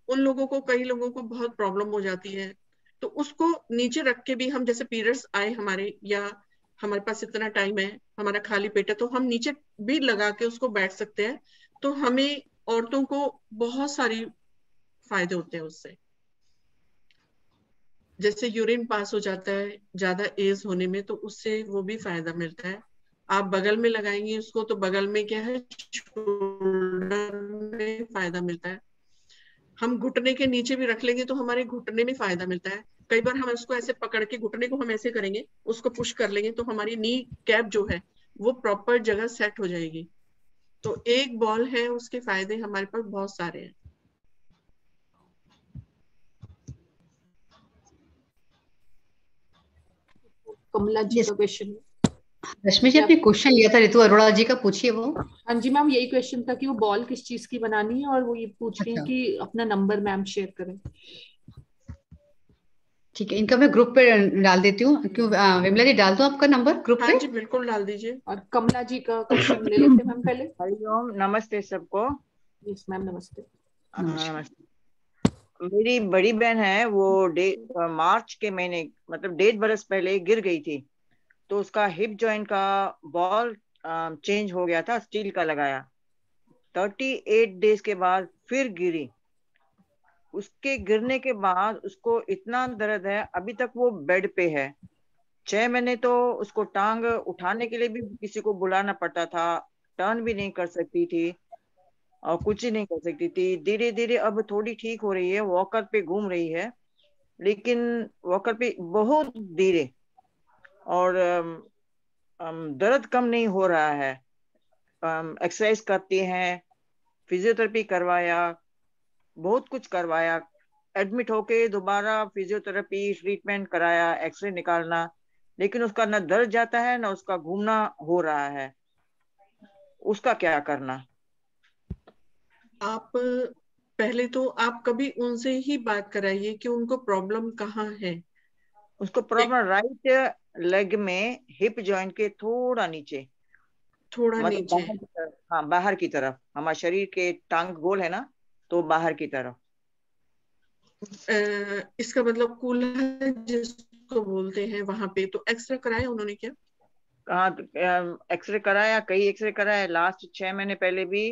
उन लोगों को, कई लोगों को बहुत प्रॉब्लम हो जाती है, तो उसको नीचे रख के भी हम, जैसे पीरियड्स आए हमारे, या हमारे पास इतना टाइम है, हमारा खाली पेट है, तो हम नीचे भी लगा के उसको बैठ सकते हैं। तो हमें औरतों को बहुत सारी फायदे होते हैं उससे। जैसे यूरिन पास हो जाता है ज्यादा एज होने में, तो उससे वो भी फायदा मिलता है। आप बगल में लगाएंगे उसको तो बगल में क्या है, शोल्डर में फायदा मिलता है। हम घुटने के नीचे भी रख लेंगे तो हमारे घुटने में फायदा मिलता है। कई बार हम उसको ऐसे पकड़ के, घुटने को हम ऐसे करेंगे, उसको पुश कर लेंगे तो हमारी नी कैप जो है वो प्रॉपर जगह सेट हो जाएगी। तो एक बॉल है, उसके फायदे हमारे पास बहुत सारे हैं। कमला जी Yes, का क्वेश्चन। रश्मि जी, आपने क्वेश्चन लिया था ऋतु अरोड़ा जी का, पूछिए वो। हाँ जी मैम, यही क्वेश्चन था कि वो बॉल किस चीज की बनानी है, और वो ये पूछ रही हैं अच्छा, कि अपना नंबर मैम शेयर करें। ठीक है, इनका मैं ग्रुप पे डाल देती हूँ। क्यों विमला जी, डाल दूं आपका नंबर ग्रुप हाँ पे? जी, बिल्कुल डाल दीजिए। और कमला जी का क्वेश्चन ले लेते हैं मैम पहले। हरिओम, नमस्ते सबको। यस मैम, नमस्ते। नमस्कार। नमस्ते। मेरी बड़ी बहन है, वो मार्च के महीने, मतलब 1.5 बरस पहले गिर गई थी। तो उसका हिप जॉइंट का बॉल चेंज हो गया था, स्टील का लगाया। 38 डेज के बाद फिर गिरी। उसके गिरने के बाद उसको इतना दर्द है, अभी तक वो बेड पे है। 6 महीने तो उसको टांग उठाने के लिए भी किसी को बुलाना पड़ता था, टर्न भी नहीं कर सकती थी और कुछ ही नहीं कर सकती थी। धीरे धीरे अब थोड़ी ठीक हो रही है, वॉकर पे घूम रही है, लेकिन वॉकर पे बहुत धीरे। और दर्द कम नहीं हो रहा है। एक्सरसाइज करती हैं, फिजियोथेरेपी करवाया, बहुत कुछ करवाया, एडमिट होके दोबारा फिजियोथेरेपी ट्रीटमेंट कराया, एक्सरे निकालना, लेकिन उसका न दर्द जाता है न उसका घूमना हो रहा है। उसका क्या करना? आप पहले तो आप कभी उनसे ही बात कराइए कि उनको प्रॉब्लम कहाँ है। उसको प्रॉब्लम राइट लेग में हिप जॉइंट के थोड़ा नीचे, थोड़ा मतलब नीचे। बाहर की तरफ। हाँ, बाहर की तरफ, हमारे शरीर के टांग गोल है ना, तो बाहर की तरफ। इसका मतलब कूल्हा जिसको बोलते हैं वहां पे, तो एक्सरे कराया उन्होंने क्या? हाँ, एक्सरे कराया, कई एक्सरे कराया। लास्ट 6 महीने पहले भी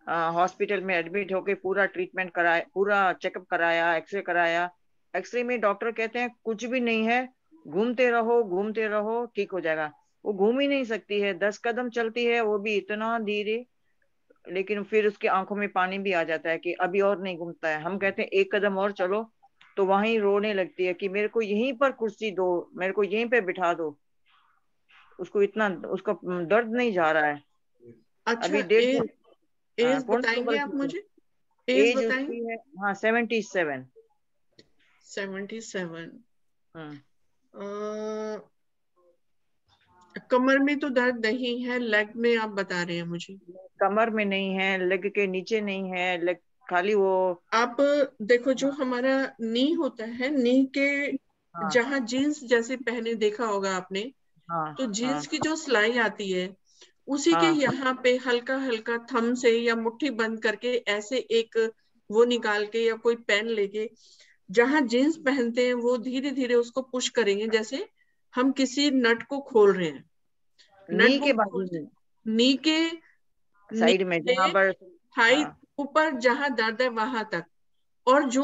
हॉस्पिटल में एडमिट होके पूरा ट्रीटमेंट कराया, पूरा चेकअप कराया, एक्सरे कराया। एक्सरे में डॉक्टर कहते हैं कुछ भी नहीं है, घूमते रहो ठीक हो जाएगा। वो घूम ही नहीं सकती है, 10 कदम चलती है, वो भी इतना धीरे। लेकिन फिर उसकी आंखों में पानी भी आ जाता है कि अभी और नहीं घूमता है। हम कहते हैं 1 कदम और चलो, तो वहीं रोने लगती है कि मेरे को यहीं पर कुर्सी दो, मेरे को यहीं पे बिठा दो। उसको इतना, उसका दर्द नहीं जा रहा है। अच्छा, अभी 1.5, एज कौन सी बताएंगे उम्र आप की है? मुझे? एज एज बताएंगे। उसकी है, हाँ, 77। 77। हम्म। कमर में तो दर्द नहीं है, लेग में आप बता रहे हैं मुझे? कमर में नहीं है, लेग के नीचे नहीं है, लेग खाली वो। आप देखो, जो हमारा नी होता है, नी के हाँ जहाँ जीन्स जैसे पहने देखा होगा आपने, हाँ तो हाँ जीन्स की जो सिलाई आती है, उसी के हाँ यहाँ पे हल्का हल्का थंब से या मुट्ठी बंद करके ऐसे एक वो निकाल के या कोई पेन लेके जहाँ जीन्स पहनते हैं वो धीरे धीरे उसको पुश करेंगे, जैसे हम किसी नट को खोल रहे हैं। नट नी के बोल्ट बाजू खोलते में, नी के साइड में जहाँ नीचे पर। थाई हाँ ऊपर जहां दर्द है वहां तक। और जो,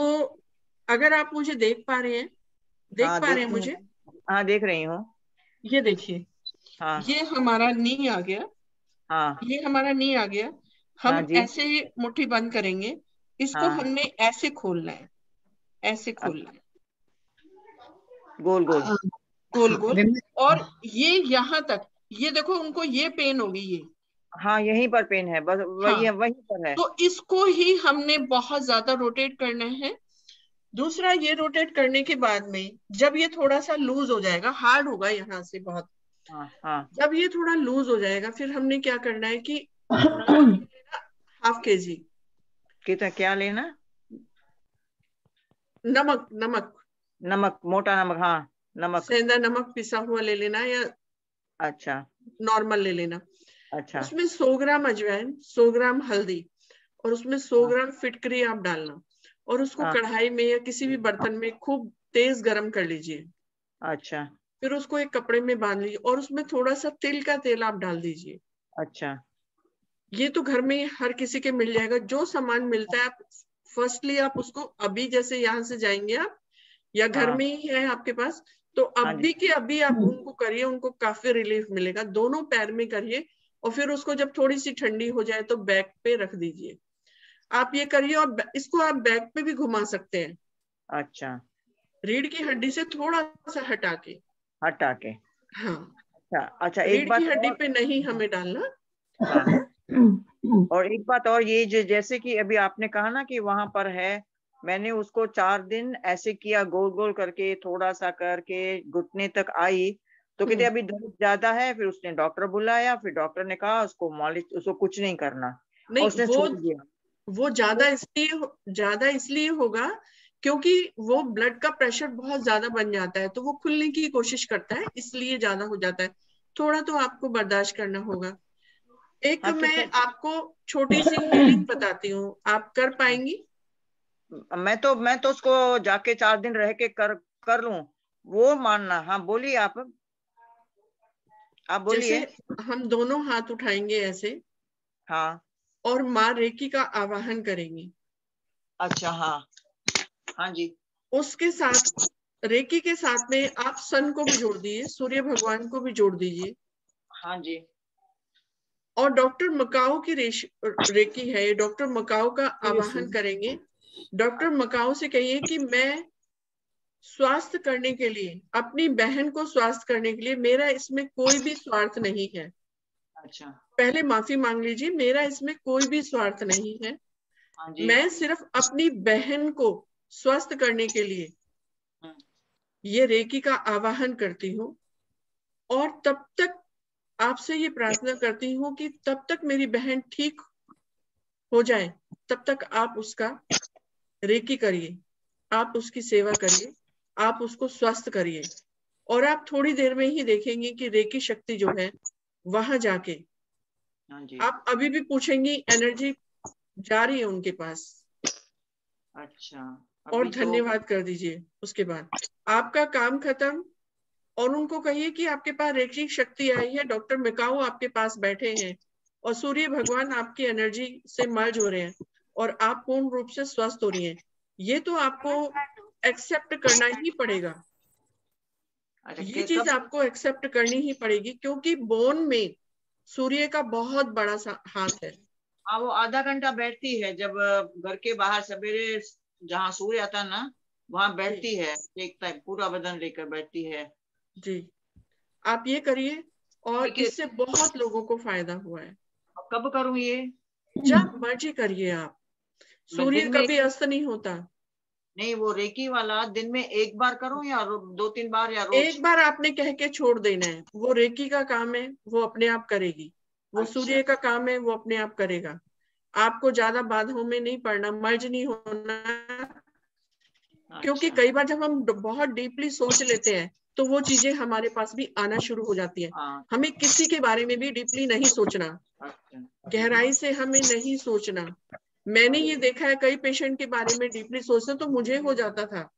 अगर आप मुझे देख पा रहे हैं, देख हाँ, पा रहे हैं देखती हूँ। मुझे, हाँ, देख रही हूँ। ये देखिए, हाँ ये हमारा नी आ गया, हाँ ये हमारा नी आ गया। हाँ हम जी। ऐसे मुट्ठी बंद करेंगे, इसको हाँ, हमने ऐसे खोलना है, ऐसे खोलना है, गोल गोल। गोल गोल। विमला, और ये यहाँ तक, ये देखो उनको ये पेन होगी ये। हाँ, यहीं पर पेन है, बस वही हाँ, है, वहीं पर है। तो इसको ही हमने बहुत ज्यादा रोटेट करना है। दूसरा, ये रोटेट करने के बाद में जब ये थोड़ा सा लूज हो जाएगा, हार्ड होगा यहाँ से बहुत, हाँ हाँ। जब ये थोड़ा लूज हो जाएगा, फिर हमने क्या करना है कि नमक लेना, ½ kg कितना क्या लेना? नमक, नमक नमक, मोटा नमक, हाँ, नमक। सेंधा नमक पिसा हुआ ले लेना या अच्छा नॉर्मल ले लेना। अच्छा। उसमें 100 ग्राम अजवाइन, 100 ग्राम हल्दी, और उसमें 100 हाँ ग्राम फिटकरी आप डालना, और उसको हाँ। कढ़ाई में या किसी भी बर्तन में खूब तेज गरम कर लीजिए। अच्छा फिर उसको एक कपड़े में बांध लीजिए और उसमें थोड़ा सा तिल का तेल आप डाल दीजिए। अच्छा। ये तो घर में हर किसी के मिल जाएगा, जो सामान मिलता है आप फर्स्टली आप उसको, अभी जैसे यहाँ से जाएंगे आप या घर हाँ में ही है आपके पास, तो हाँ जी। अभी के अभी आप उनको करिए, उनको काफी रिलीफ मिलेगा। दोनों पैर में करिए, और फिर उसको जब थोड़ी सी ठंडी हो जाए तो बैक पे रख दीजिए। आप ये करिए, और इसको आप बैक पे भी घुमा सकते हैं, अच्छा, रीढ़ की हड्डी से थोड़ा सा हटा के। हटा के। हाँ, अच्छा अच्छा, एक रीढ़ की बात हड्डी और। पे नहीं हमें डालना। हाँ, और एक बात और, ये जैसे कि अभी आपने कहा ना कि वहां पर है, मैंने उसको 4 दिन ऐसे किया, गोल गोल करके, थोड़ा सा करके घुटने तक आई, तो कहते अभी दर्द ज्यादा है। फिर उसने डॉक्टर बुलाया, फिर डॉक्टर ने कहा उसको मालिश, उसको कुछ नहीं करना, और नहीं, उसने छोड़ दिया। वो ज्यादा इसलिए होगा क्योंकि वो ब्लड का प्रेशर बहुत ज्यादा बन जाता है, तो वो खुलने की कोशिश करता है, इसलिए ज्यादा हो जाता है। थोड़ा तो आपको बर्दाश्त करना होगा। एक हाँ, मैं आपको छोटी सी हीलिंग बताती हूँ, आप कर पाएंगी? मैं तो उसको जाके 4 दिन रह के कर लूं, वो मानना। हाँ, बोलिए आप जैसे बोलिए। हम दोनों हाथ उठाएंगे ऐसे, हाँ। और माँ रेकी का आवाहन करेंगे। अच्छा। हाँ हाँ जी। उसके साथ, रेकी के साथ में आप सन को भी जोड़ दीजिए, सूर्य भगवान को भी जोड़ दीजिए। हाँ जी। और डॉक्टर मकाओ की रेकी है, डॉक्टर मकाओ का आवाहन करेंगे। डॉक्टर मकाओ से कहिए कि मैं स्वास्थ्य करने के लिए, अपनी बहन को स्वास्थ्य करने के लिए, मेरा इसमें कोई भी स्वार्थ नहीं है। अच्छा। पहले माफी मांग लीजिए, मेरा इसमें कोई भी स्वार्थ नहीं है। हाँ जी। मैं सिर्फ अपनी बहन को स्वस्थ करने के लिए ये रेकी का आवाहन करती हूँ, और तब तक आपसे ये प्रार्थना करती हूँ कि तब तक मेरी बहन ठीक हो जाए, तब तक आप उसका रेकी करिए, आप उसकी सेवा करिए, आप उसको स्वस्थ करिए, और आप थोड़ी देर में ही देखेंगे कि रेकी शक्ति जो है वहां जाके आप अभी भी पूछेंगी, एनर्जी जा रही है उनके पास। अच्छा, और धन्यवाद कर दीजिए। उसके बाद आपका काम खत्म, और उनको कहिए कि आपके पास रेकी शक्ति आई है, डॉक्टर मिकाओ आपके पास बैठे हैं, और सूर्य भगवान आपकी एनर्जी से मर्ज हो रहे हैं, और आप पूर्ण रूप से स्वस्थ हो रही हैं। ये तो आपको एक्सेप्ट करना ही पड़ेगा, ये चीज आपको एक्सेप्ट करनी ही पड़ेगी, क्योंकि बोन में सूर्य का बहुत बड़ा हाथ है। हाँ, वो आधा घंटा बैठती है, जब घर के बाहर सवेरे जहाँ सूर्य आता ना वहां बैठती है, देखता है, पूरा बदन लेकर बैठती है। जी, आप ये करिए, और इससे बहुत लोगों को फायदा हुआ है। कब करूं ये? जब मर्जी करिए आप, सूर्य कभी अस्त नहीं होता। नहीं, वो रेकी वाला दिन में एक बार करूं या 2-3 बार या रोज? एक बार आपने कह के छोड़ देना है, वो रेकी का काम है, वो अपने आप करेगी। वो सूर्य का काम है, वो अपने आप करेगा। आपको ज्यादा बाधाओं में नहीं पड़ना, मर्ज नहीं होना, क्योंकि कई बार जब हम बहुत डीपली सोच लेते हैं तो वो चीजें हमारे पास भी आना शुरू हो जाती है। हमें किसी के बारे में भी डीपली नहीं सोचना, गहराई से हमें नहीं सोचना। मैंने ये देखा है, कई पेशेंट के बारे में डीपली सोचते तो मुझे हो जाता था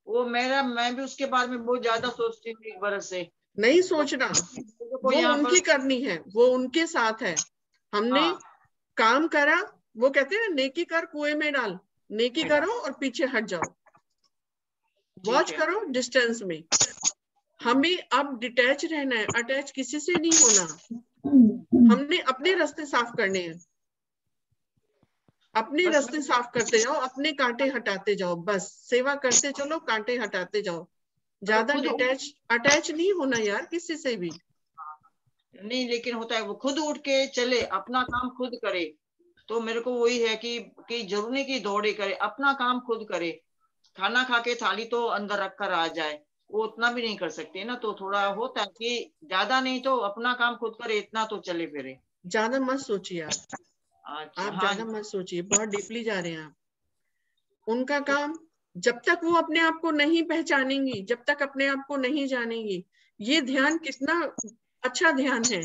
वो मैं भी उसके बारे में बहुत ज्यादा सोचती थी एक बरस से। नहीं सोचना, वो उनकी करनी है, वो उनके साथ है। हमने काम करा, वो कहते हैं नेकी कर कुएं में डाल, नेकी करो और पीछे हट जाओ, वॉच करो डिस्टेंस में। हमें अब डिटैच रहना है, अटैच किसी से नहीं होना। हमने अपने रास्ते साफ करने हैं, अपने रास्ते साफ करते जाओ, अपने कांटे हटाते जाओ, बस सेवा करते चलो, कांटे हटाते जाओ। ज्यादा अटैच नहीं होना यार किसी से भी नहीं, लेकिन होता है वो खुद उठ के चले, अपना काम खुद करे। तो मेरे को वही है कि जरूरी नहीं कि दौड़े करे, अपना काम खुद करे। खाना खा के थाली तो अंदर रख कर आ जाए, वो उतना भी नहीं कर सकते ना, तो थोड़ा होता है कि ज्यादा नहीं तो अपना काम खुद करे, इतना तो चले फिरे। ज्यादा मत सोचिए आप ज्यादा मत सोचिए, बहुत डीपली जा रहे हैं आप। उनका काम, जब तक वो अपने आप को नहीं पहचानेंगी, जब तक अपने आप को नहीं जानेंगी, ये ध्यान कितना अच्छा ध्यान है,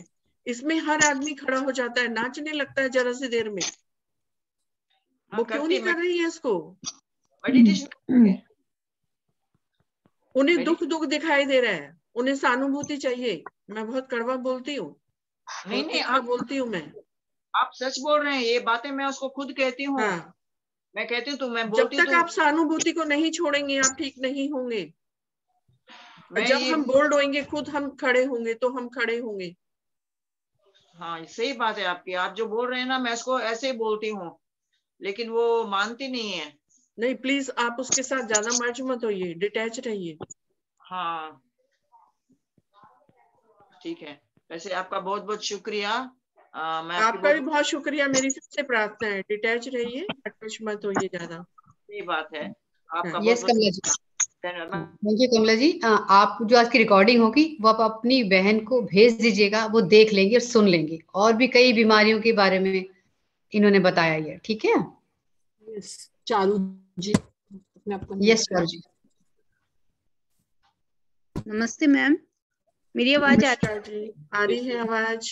इसमें हर आदमी खड़ा हो जाता है, नाचने लगता है जरा सी देर में। वो क्यों नहीं कर रही है इसको? उन्हें दुख दिखाई दे रहा है, उन्हें सहानुभूति चाहिए। मैं बहुत कड़वा बोलती हूँ, नहीं आप बोलती हूँ मैं। आप सच बोल रहे हैं, ये बातें मैं उसको खुद कहती हूँ। हाँ। मैं कहती हूँ तो मैं बोलती हूँ। जब तक आप सहानुभूति को नहीं छोड़ेंगे आप ठीक नहीं होंगे। जब हम बोल्ड होंगे, खुद हम खड़े होंगे, तो हम खड़े होंगे। हाँ, सही बात है आपकी। आप जो बोल रहे हैं ना, मैं इसको ऐसे ही बोलती हूँ, लेकिन वो मानती नहीं है। नहीं, प्लीज आप उसके साथ ज्यादा मर्ज मत होइए, डिटैच रहिए। हाँ ठीक है। वैसे आपका बहुत बहुत शुक्रिया। आपका भी बहुत शुक्रिया। मेरी सबसे प्रार्थना है, डिटैच रहिए, अटैच मत होइए ज्यादा। सही बात है आपका। Yes Kamala ji, thank you Kamala ji. आप जो आज की रिकॉर्डिंग होगी वो आप अपनी बहन को भेज दीजिएगा, वो देख लेंगे और सुन लेंगे। और भी कई बीमारियों के बारे में इन्होंने बताया ये, ठीक है? यस चारू जी, यस चारू जी। नमस्ते मैम, मेरी आवाज आ रही है? आवाज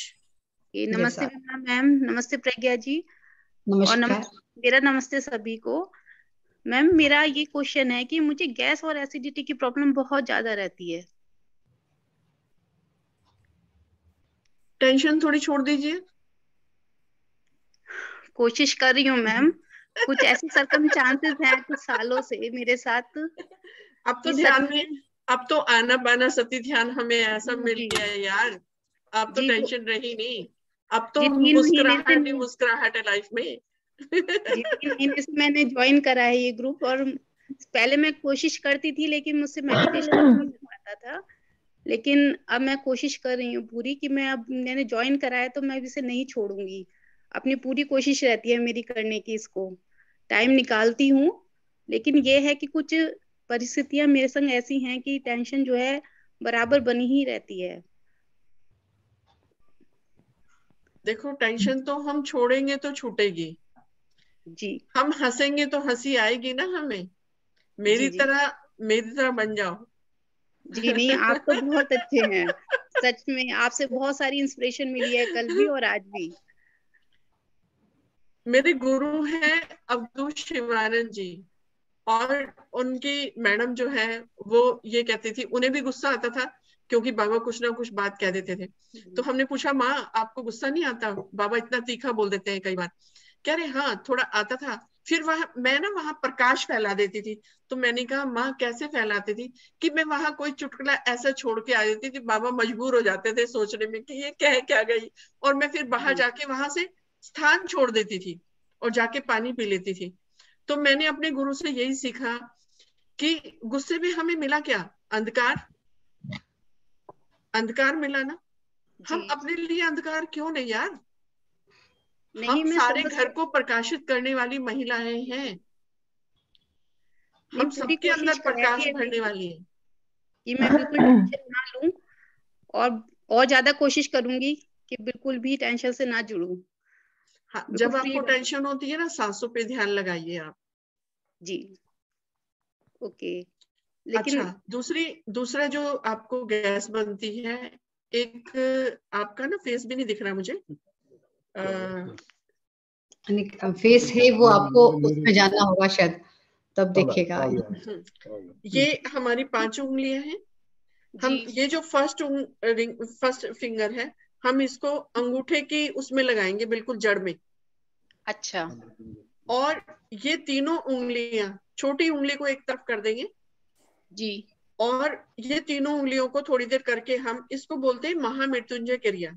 नमस्ते मैम, नमस्ते प्रज्ञा जी, और मेरा नमस्ते सभी को। मैम मेरा ये क्वेश्चन है कि मुझे गैस और एसिडिटी की प्रॉब्लम बहुत ज्यादा रहती है। टेंशन थोड़ी छोड़ दीजिए। कोशिश कर रही हूँ मैम, कुछ ऐसे सर्कमस्टांसेस हैं कुछ सालों से मेरे साथ। अब तो ध्यान में, अब तो आना बाना सती ध्यान हमें ऐसा मिल गया है यार, अब तो टेंशन रही नहीं, अब तो मुस्कुराहट है लाइफ में। 3 महीने से मैंने ज्वाइन करा है ये ग्रुप, और पहले मैं कोशिश करती थी लेकिन मुझसे मेडिटेशन नहीं हो पाता था, लेकिन अब मैं कोशिश कर रही हूँ पूरी कि मैंने ज्वाइन करा है तो मैं इसे नहीं छोड़ूंगी। अपनी पूरी कोशिश रहती है मेरी करने की, इसको टाइम निकालती हूँ लेकिन ये है कि कुछ परिस्थितियां मेरे संग ऐसी हैं कि टेंशन जो है बराबर बनी ही रहती है। देखो टेंशन तो हम छोड़ेंगे तो छूटेगी जी। हम हंसेंगे तो हंसी आएगी ना हमें। जी जी मेरी तरह बन जाओ। जी। नहीं, आप तो बहुत अच्छे हैं, सच में आपसे बहुत सारी इंस्पिरेशन मिली है कल भी और आज भी। मेरे गुरु हैं अब्दुल शिवानंद जी, और उनकी मैडम जो है वो ये कहती थी, उन्हें भी गुस्सा आता था क्योंकि बाबा कुछ ना कुछ बात कह देते थे। तो हमने पूछा, माँ आपको गुस्सा नहीं आता, बाबा इतना तीखा बोल देते हैं कई बार। कह रहे हाँ थोड़ा आता था। फिर वहां प्रकाश फैला देती थी। तो मैंने कहा माँ कैसे फैलाती थी? कि मैं वहां कोई चुटकुला ऐसा छोड़ के आ जाती थी, बाबा मजबूर हो जाते थे सोचने में कि ये कह क्या गई, और मैं फिर बाहर जाके वहां से स्थान छोड़ देती थी और जाके पानी पी लेती थी। तो मैंने अपने गुरु से यही सीखा कि गुस्से में हमें मिला क्या? अंधकार। अंधकार मिला ना। हम अपने लिए अंधकार क्यों नहीं यार? नहीं, हम मैं सारे समझ घर को प्रकाशित करने वाली महिलाएं हैं। हम पूरी सबके अंदर कोशिश है प्रकाश कि भरने वाली है। मैं बिल्कुल टेंशन ना लूं, और ज्यादा कोशिश करूंगी कि बिल्कुल भी टेंशन से ना जुड़ूं। हाँ, बिल्कुल जब फ्री आपको टेंशन होती है ना, सांसों पे ध्यान लगाइए आप। जी। ओके। लेकिन अच्छा, दूसरा जो आपको गैस बनती है, एक आपका ना फेस भी नहीं दिख रहा मुझे। फेस है वो, आपको उसमें जाना होगा शायद, तब देखेगा। ये हमारी 5 उंगलियां हैं। हम ये जो फर्स्ट फिंगर है, हम इसको अंगूठे की उसमें लगाएंगे, बिल्कुल जड़ में। अच्छा। और ये तीनों उंगलियां, छोटी उंगली को एक तरफ कर देंगे जी। और ये तीनों उंगलियों को थोड़ी देर करके हम इसको बोलते हैं महामृत्युंजय क्रिया।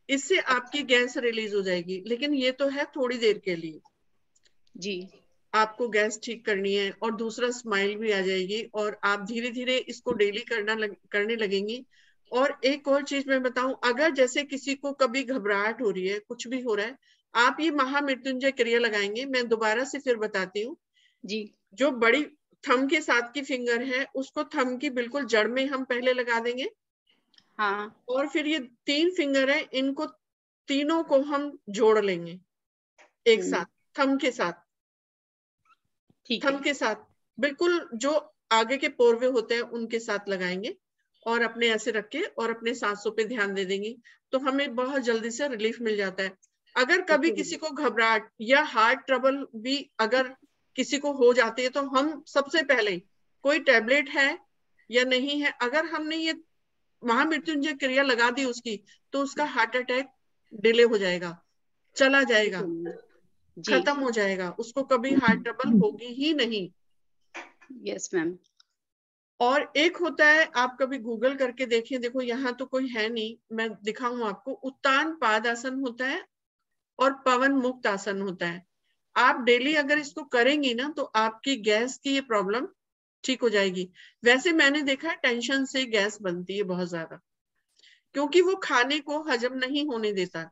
इससे आपकी गैस रिलीज हो जाएगी, लेकिन ये तो है थोड़ी देर के लिए। जी। आपको गैस ठीक करनी है और दूसरा स्माइल भी आ जाएगी, और आप धीरे धीरे इसको डेली करने लगेंगी। और एक और चीज मैं बताऊं, अगर जैसे किसी को कभी घबराहट हो रही है, कुछ भी हो रहा है, आप ये महामृत्युंजय क्रिया लगाएंगे। मैं दोबारा से फिर बताती हूँ। जी। जो बड़ी थंब के साथ की फिंगर है, उसको थंब की बिल्कुल जड़ में हम पहले लगा देंगे। हाँ। और फिर ये 3 फिंगर है, इनको तीनों को हम जोड़ लेंगे एक साथ, थंब के साथ। थंब के साथ बिल्कुल जो आगे के पोरवे होते हैं उनके साथ लगाएंगे, और अपने ऐसे रख के और अपने सांसों पे ध्यान दे देंगे, तो हमें बहुत जल्दी से रिलीफ मिल जाता है। अगर कभी किसी को घबराहट या हार्ट ट्रबल भी अगर किसी को हो जाती है, तो हम सबसे पहले कोई टैबलेट है या नहीं है, अगर हमने ये महामृत्युंजय क्रिया लगा दी उसकी, तो उसका हार्ट अटैक डिले हो जाएगा, चला जाएगा, खत्म हो जाएगा, उसको कभी हार्ट ट्रबल होगी ही नहीं। Yes ma'am. और एक होता है, आप कभी गूगल करके देखें, देखो यहाँ तो कोई है नहीं, मैं दिखाऊं आपको। उत्तान पाद आसन होता है और पवन मुक्त आसन होता है। आप डेली अगर इसको करेंगी ना, तो आपकी गैस की ये प्रॉब्लम ठीक हो जाएगी। वैसे मैंने देखा है टेंशन से गैस बनती है बहुत ज्यादा, क्योंकि वो खाने को हजम नहीं होने देता,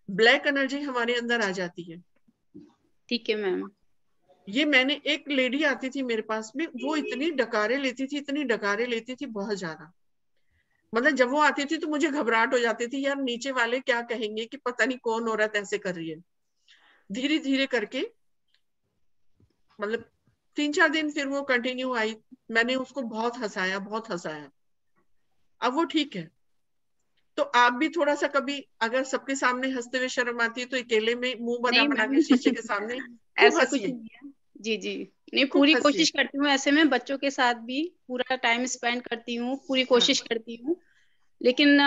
ब्लैक एनर्जी हमारे अंदर आ जाती है। ठीक है मैम। ये मैंने, एक लेडी आती थी मेरे पास में, वो इतनी डकारे लेती थी, इतनी डकारे लेती थी, बहुत ज्यादा। मतलब जब वो आती थी तो मुझे घबराहट हो जाती थी, यार नीचे वाले क्या कहेंगे कि पता नहीं कौन औरत ऐसे कर रही है। धीरे धीरे करके मतलब 3-4 दिन फिर वो कंटिन्यू आई, मैंने उसको बहुत हंसाया, बहुत हंसाया, अब वो ठीक है। तो आप भी थोड़ा सा कभी, अगर सबके सामने हंसते हुए शर्म आती है, तो अकेले में मुंह बना बना के शीशे के सामने खूब ऐसा कुछ हंसिए। नहीं है। जी जी। नहीं, पूरी कोशिश करती हूँ, ऐसे में बच्चों के साथ भी पूरा टाइम स्पेंड करती हूँ, पूरी कोशिश करती हूँ। लेकिन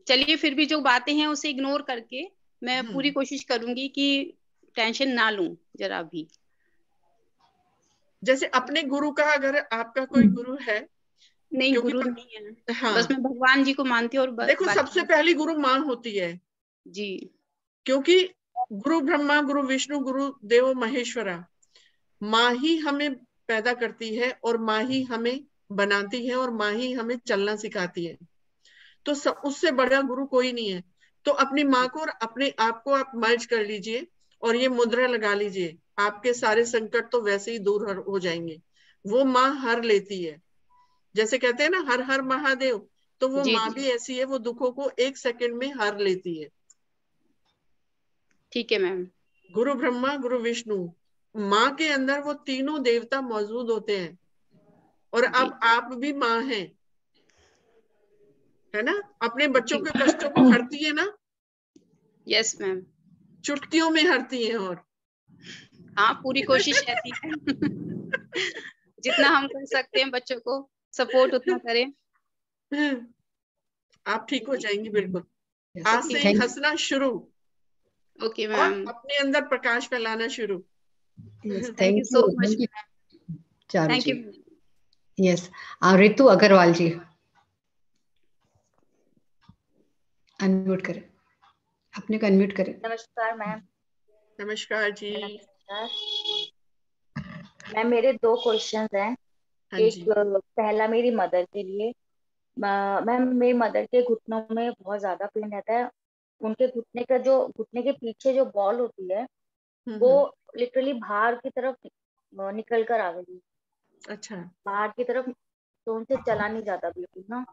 चलिए, फिर भी जो बातें हैं उसे इग्नोर करके मैं पूरी कोशिश करूंगी कि टेंशन ना लूं जरा भी। जैसे अपने गुरु का, अगर आपका कोई गुरु है? नहीं, गुरु नहीं है। हाँ, बस मैं भगवान जी को मानती हूँ। और देखो सबसे पहली गुरु माँ होती है जी, क्योंकि गुरु ब्रह्मा, गुरु विष्णु, गुरु देवो महेश्वरा। माँ ही हमें पैदा करती है और माँ ही हमें बनाती है और माँ ही हमें चलना सिखाती है। तो उससे बड़ा गुरु कोई नहीं है। तो अपनी माँ को और अपने आप को आप मर्ज कर लीजिए और ये मुद्रा लगा लीजिए, आपके सारे संकट तो वैसे ही दूर हो जाएंगे। वो माँ हर लेती है, जैसे कहते हैं ना हर हर महादेव, तो वो जी माँ जी भी ऐसी है, वो दुखों को 1 सेकंड में हर लेती है। ठीक है मैम। गुरु ब्रह्मा गुरु विष्णु, माँ के अंदर वो तीनों देवता मौजूद होते हैं। और जी अब आप भी माँ हैं, है ना? अपने बच्चों जी के कष्टों को हरती है ना, यस मैम। चुटकियों में हरती है। और हाँ पूरी कोशिश रहती है जितना हम कर सकते हैं बच्चों को सपोर्ट उतना करें। आप ठीक हो जाएंगी बिल्कुल। आज से ही थैंक हंसना शुरू ओके और मैम। अपने अंदर प्रकाश फैलाना शुरू। Thank you so much ma'am. Charu thank जी। You. Yes, Ritu Agarwal ji unmute करें, अपने को अनम्यूट करें। नमस्कार मैम। नमस्कार जी। नमस्कार मैम, मेरे 2 क्वेश्चंस हैं। हाँ एक जी। पहला मेरी मदर के लिए। मैम, मेरी मदर के घुटनों में बहुत ज्यादा पेन रहता है। उनके घुटने के पीछे जो बॉल होती है वो हम्म। लिटरली बाहर की तरफ निकल कर आ गई, अच्छा बाहर की तरफ। तो उनसे चला नहीं जाता बिल्कुल ना।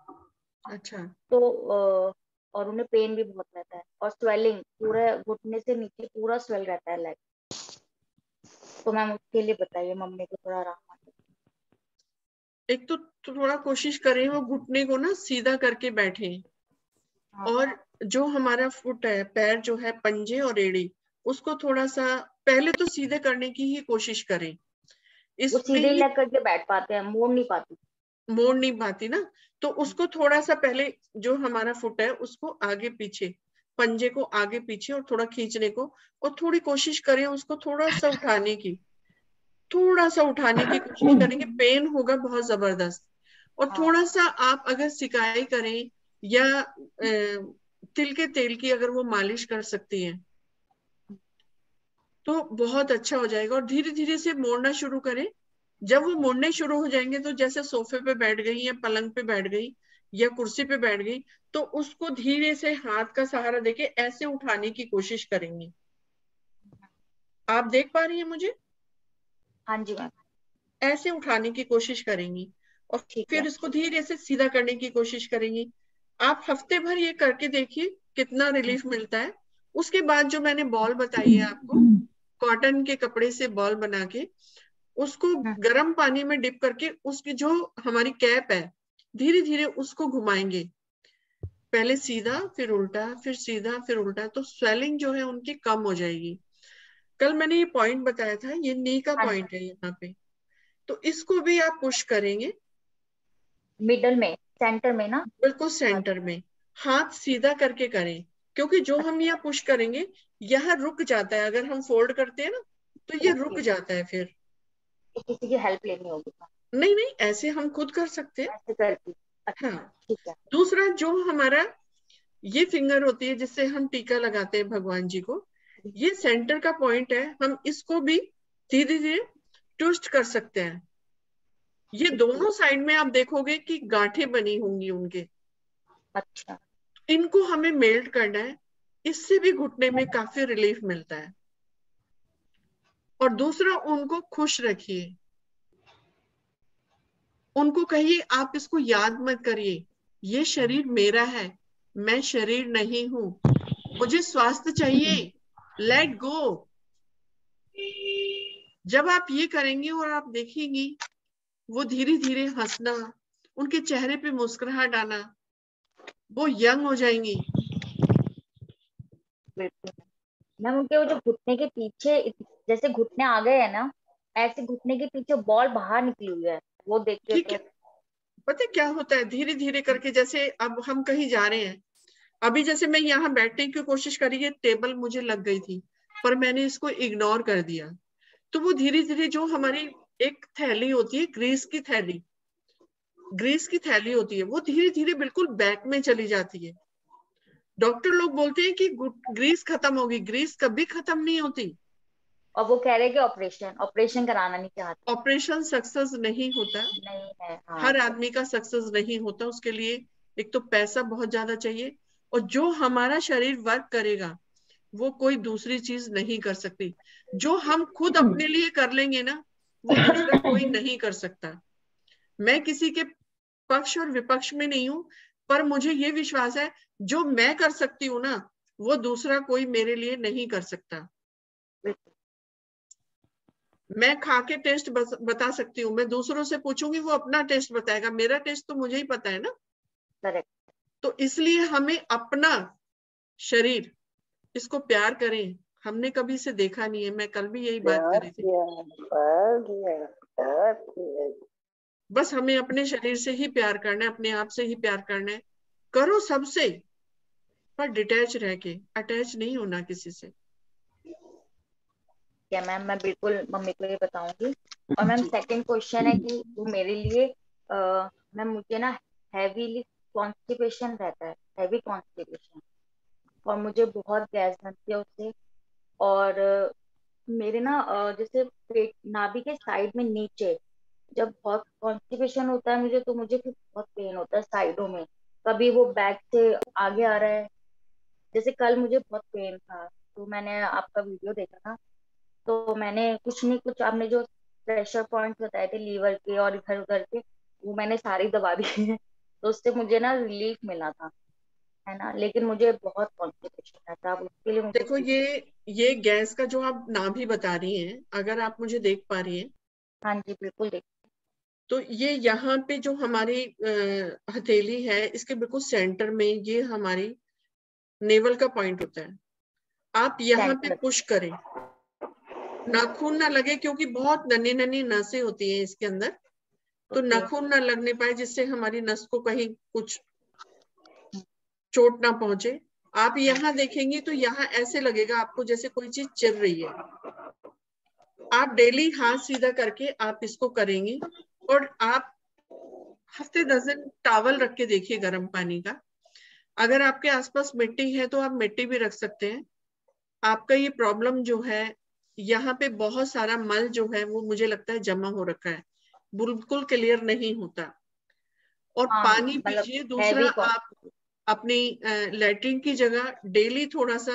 अच्छा। तो और उन्हें पेन भी बहुत रहता है और स्वेलिंग पूरे घुटने से नीचे पूरा स्वेल रहता है लेग। तो मैम उसके लिए बताइए, मम्मी को थोड़ा आराम आ जाए। एक तो थोड़ा कोशिश करें वो घुटने को ना सीधा करके बैठे, हाँ, और जो हमारा फुट है, पैर जो है, पंजे और एड़ी, उसको थोड़ा सा पहले तो सीधे करने की ही कोशिश करें। वो इसमें सीधे ही ही लेग करके बैठ पाते हैं, मोड़ नहीं पाती। मोड़ नहीं पाती ना, तो उसको थोड़ा सा पहले जो हमारा फुट है उसको आगे पीछे, पंजे को आगे पीछे और थोड़ा खींचने को, और थोड़ी कोशिश करें उसको थोड़ा सा उठाने की, थोड़ा सा उठाने की कोशिश करेंगे। पेन होगा बहुत जबरदस्त। और हाँ, थोड़ा सा आप अगर सिकाई करें या तिल के तेल की अगर वो मालिश कर सकती हैं तो बहुत अच्छा हो जाएगा। और धीरे धीरे से मोड़ना शुरू करें। जब वो मुड़ने शुरू हो जाएंगे तो जैसे सोफे पे बैठ गई या पलंग पे बैठ गई या कुर्सी पे बैठ गई, तो उसको धीरे से हाथ का सहारा देके ऐसे उठाने की कोशिश करेंगी। आप देख पा रही हैं मुझे? हाँ जी मैम। ऐसे उठाने की कोशिश करेंगी और ठीक है। फिर इसको धीरे से सीधा करने की कोशिश करेंगी। आप हफ्ते भर ये करके देखिए कितना रिलीफ मिलता है। उसके बाद जो मैंने बॉल बताई है आपको, कॉटन के कपड़े से बॉल बना के उसको गर्म पानी में डिप करके उसकी जो हमारी कैप है धीरे धीरे उसको घुमाएंगे, पहले सीधा फिर उल्टा फिर सीधा फिर उल्टा, तो स्वेलिंग जो है उनकी कम हो जाएगी। कल मैंने ये पॉइंट बताया था, ये नी का हाँ, पॉइंट है यहाँ पे, तो इसको भी आप पुश करेंगे मिडल में, सेंटर में ना। बिल्कुल सेंटर में। हाथ सीधा करके करें, क्योंकि जो हम यहाँ पुश करेंगे यहाँ रुक जाता है, अगर हम फोल्ड करते हैं ना तो ये रुक ओके, जाता है फिर। तो किसी की हेल्प लेनी होगी। नहीं नहीं, ऐसे हम खुद कर सकते हैं। ऐसे करती। हाँ। अच्छा, ठीक है। दूसरा जो हमारा ये फिंगर होती है जिससे हम टीका लगाते हैं भगवान जी को, ये सेंटर का पॉइंट है, हम इसको भी धीरे धीरे ट्विस्ट कर सकते हैं। ये दोनों साइड में आप देखोगे कि गांठें बनी होंगी उनके, अच्छा, इनको हमें मेल्ट करना है। इससे भी घुटने में काफी रिलीफ मिलता है। और दूसरा, उनको खुश रखिए, उनको कहिए, आप इसको याद मत करिए, ये शरीर मेरा है, मैं शरीर नहीं हूं, मुझे स्वास्थ्य चाहिए, लेट गो। जब आप ये करेंगे और आप देखेंगी वो धीरे धीरे हंसना, उनके चेहरे पे मुस्कुराहट आना, वो यंग हो जाएंगी। बिल्कुल मैम। उनके वो जो घुटने के पीछे जैसे घुटने आ गए हैं ना, ऐसे घुटने के पीछे बॉल बाहर निकली हुई है, वो देख के ठीक तो। है, पता है क्या होता है, धीरे धीरे करके, जैसे अब हम कहीं जा रहे हैं, अभी जैसे मैं यहाँ बैठने की कोशिश करी है, टेबल मुझे लग गई थी पर मैंने इसको इग्नोर कर दिया, तो वो धीरे धीरे जो हमारी एक थैली होती है, ग्रीस की थैली होती है, वो धीरे धीरे बिल्कुल बैक में चली जाती है। डॉक्टर लोग बोलते हैं कि ग्रीस खत्म होगी, ग्रीस कभी खत्म नहीं होती। और वो कह रहे हैं कि ऑपरेशन कराना नहीं चाहते। ऑपरेशन सक्सेस नहीं होता, नहीं है, हाँ। हर आदमी का सक्सेस नहीं होता, उसके लिए एक तो पैसा बहुत ज्यादा चाहिए, और जो हमारा शरीर वर्क करेगा वो कोई दूसरी चीज नहीं कर सकती। जो हम खुद अपने लिए कर लेंगे ना, वो दूसरा कोई नहीं कर सकता। मैं किसी के पक्ष और विपक्ष में नहीं हूं, पर मुझे ये विश्वास है जो मैं कर सकती हूँ ना, वो दूसरा कोई मेरे लिए नहीं कर सकता। मैं खा के टेस्ट बता सकती हूँ, मैं दूसरों से पूछूंगी वो अपना टेस्ट बताएगा, मेरा टेस्ट तो मुझे ही पता है ना। करेक्ट। तो इसलिए हमें अपना शरीर, इसको प्यार करें। हमने कभी इसे देखा नहीं है, मैं कल भी यही बात कर रही थी। बस हमें अपने शरीर से ही प्यार करना है, अपने आप से ही प्यार करना है। करो सबसे, पर डिटैच रह के, अटैच नहीं होना किसी से। क्या मैम, मैं बिल्कुल मम्मी को ये बताऊंगी। और मैम सेकंड क्वेश्चन है कि वो मेरे लिए मैम मुझे ना हैवीली कॉन्स्टिपेशन रहता है, हैवी कॉन्स्टिपेशन, और मुझे बहुत गैस बनती है उससे। और मेरे ना जैसे पेट नाभि के साइड में नीचे जब बहुत कॉन्स्टिपेशन होता है मुझे, तो मुझे फिर बहुत पेन होता है साइडों में। कभी वो बैक से आगे आ रहा है, जैसे कल मुझे बहुत पेन था, तो मैंने आपका वीडियो देखा था, तो मैंने कुछ नहीं कुछ आपने जो प्रेशर पॉइंट बताए थे लीवर के और इधर उधर के, वो मैंने सारी दबा दी तो उससे मुझे ना रिलीफ मिला था, है ना। लेकिन मुझे बहुत कॉन्स्टिपेशन था, अब उसके लिए मुझे देखो ये गैस का जो आप नाभि बता रही हैं, अगर आप मुझे देख पा रही हैं। हाँ जी बिल्कुल देख। तो ये यहाँ पे जो हमारी हथेली है, इसके बिल्कुल सेंटर में ये हमारी नेवल का पॉइंट होता है। आप यहाँ पे पुश करें, नाखून ना लगे, क्योंकि बहुत नन्ही नन्ही नसें होती हैं इसके अंदर, तो नाखून ना लगने पाए, जिससे हमारी नस को कहीं कुछ चोट ना पहुंचे। आप यहाँ देखेंगे तो यहाँ ऐसे लगेगा आपको जैसे कोई चीज चिर रही है। आप डेली हाथ सीधा करके आप इसको करेंगी, और आप हफ्ते 10 दिन टॉवल रख के देखिए गर्म पानी का। अगर आपके आसपास मिट्टी है तो आप मिट्टी भी रख सकते हैं। आपका ये प्रॉब्लम जो है, यहाँ पे बहुत सारा मल जो है वो मुझे लगता है जमा हो रखा है, बिल्कुल क्लियर नहीं होता। और पानी पीजिए। दूसरा, आप अपनी लैट्रिन की जगह डेली थोड़ा सा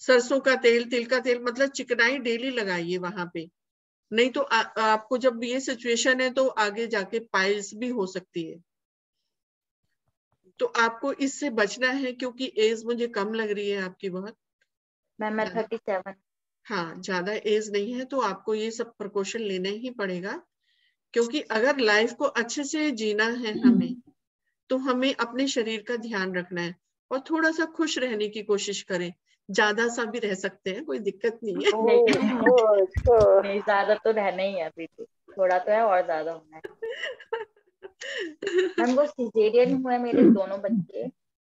सरसों का तेल, तिल का तेल, मतलब चिकनाई डेली लगाइए वहां पे। नहीं तो आपको जब ये सिचुएशन है तो आगे जाके पाइल्स भी हो सकती है। तो आपको इससे बचना है, क्योंकि एज मुझे कम लग रही है आपकी बहुत। मैं 37। हाँ, ज्यादा एज नहीं है, तो आपको ये सब प्रिकॉशन लेना ही पड़ेगा। क्योंकि अगर लाइफ को अच्छे से जीना है हमें, तो हमें अपने शरीर का ध्यान रखना है, और थोड़ा सा खुश रहने की कोशिश करें। ज्यादा सा भी रह सकते हैं, कोई दिक्कत नहीं है। नहीं, ज्यादा तो रहना ही है अभी, तो थोड़ा तो है और ज्यादा होना है। मैम वो सिजेरियन हुए मेरे दोनों बच्चे,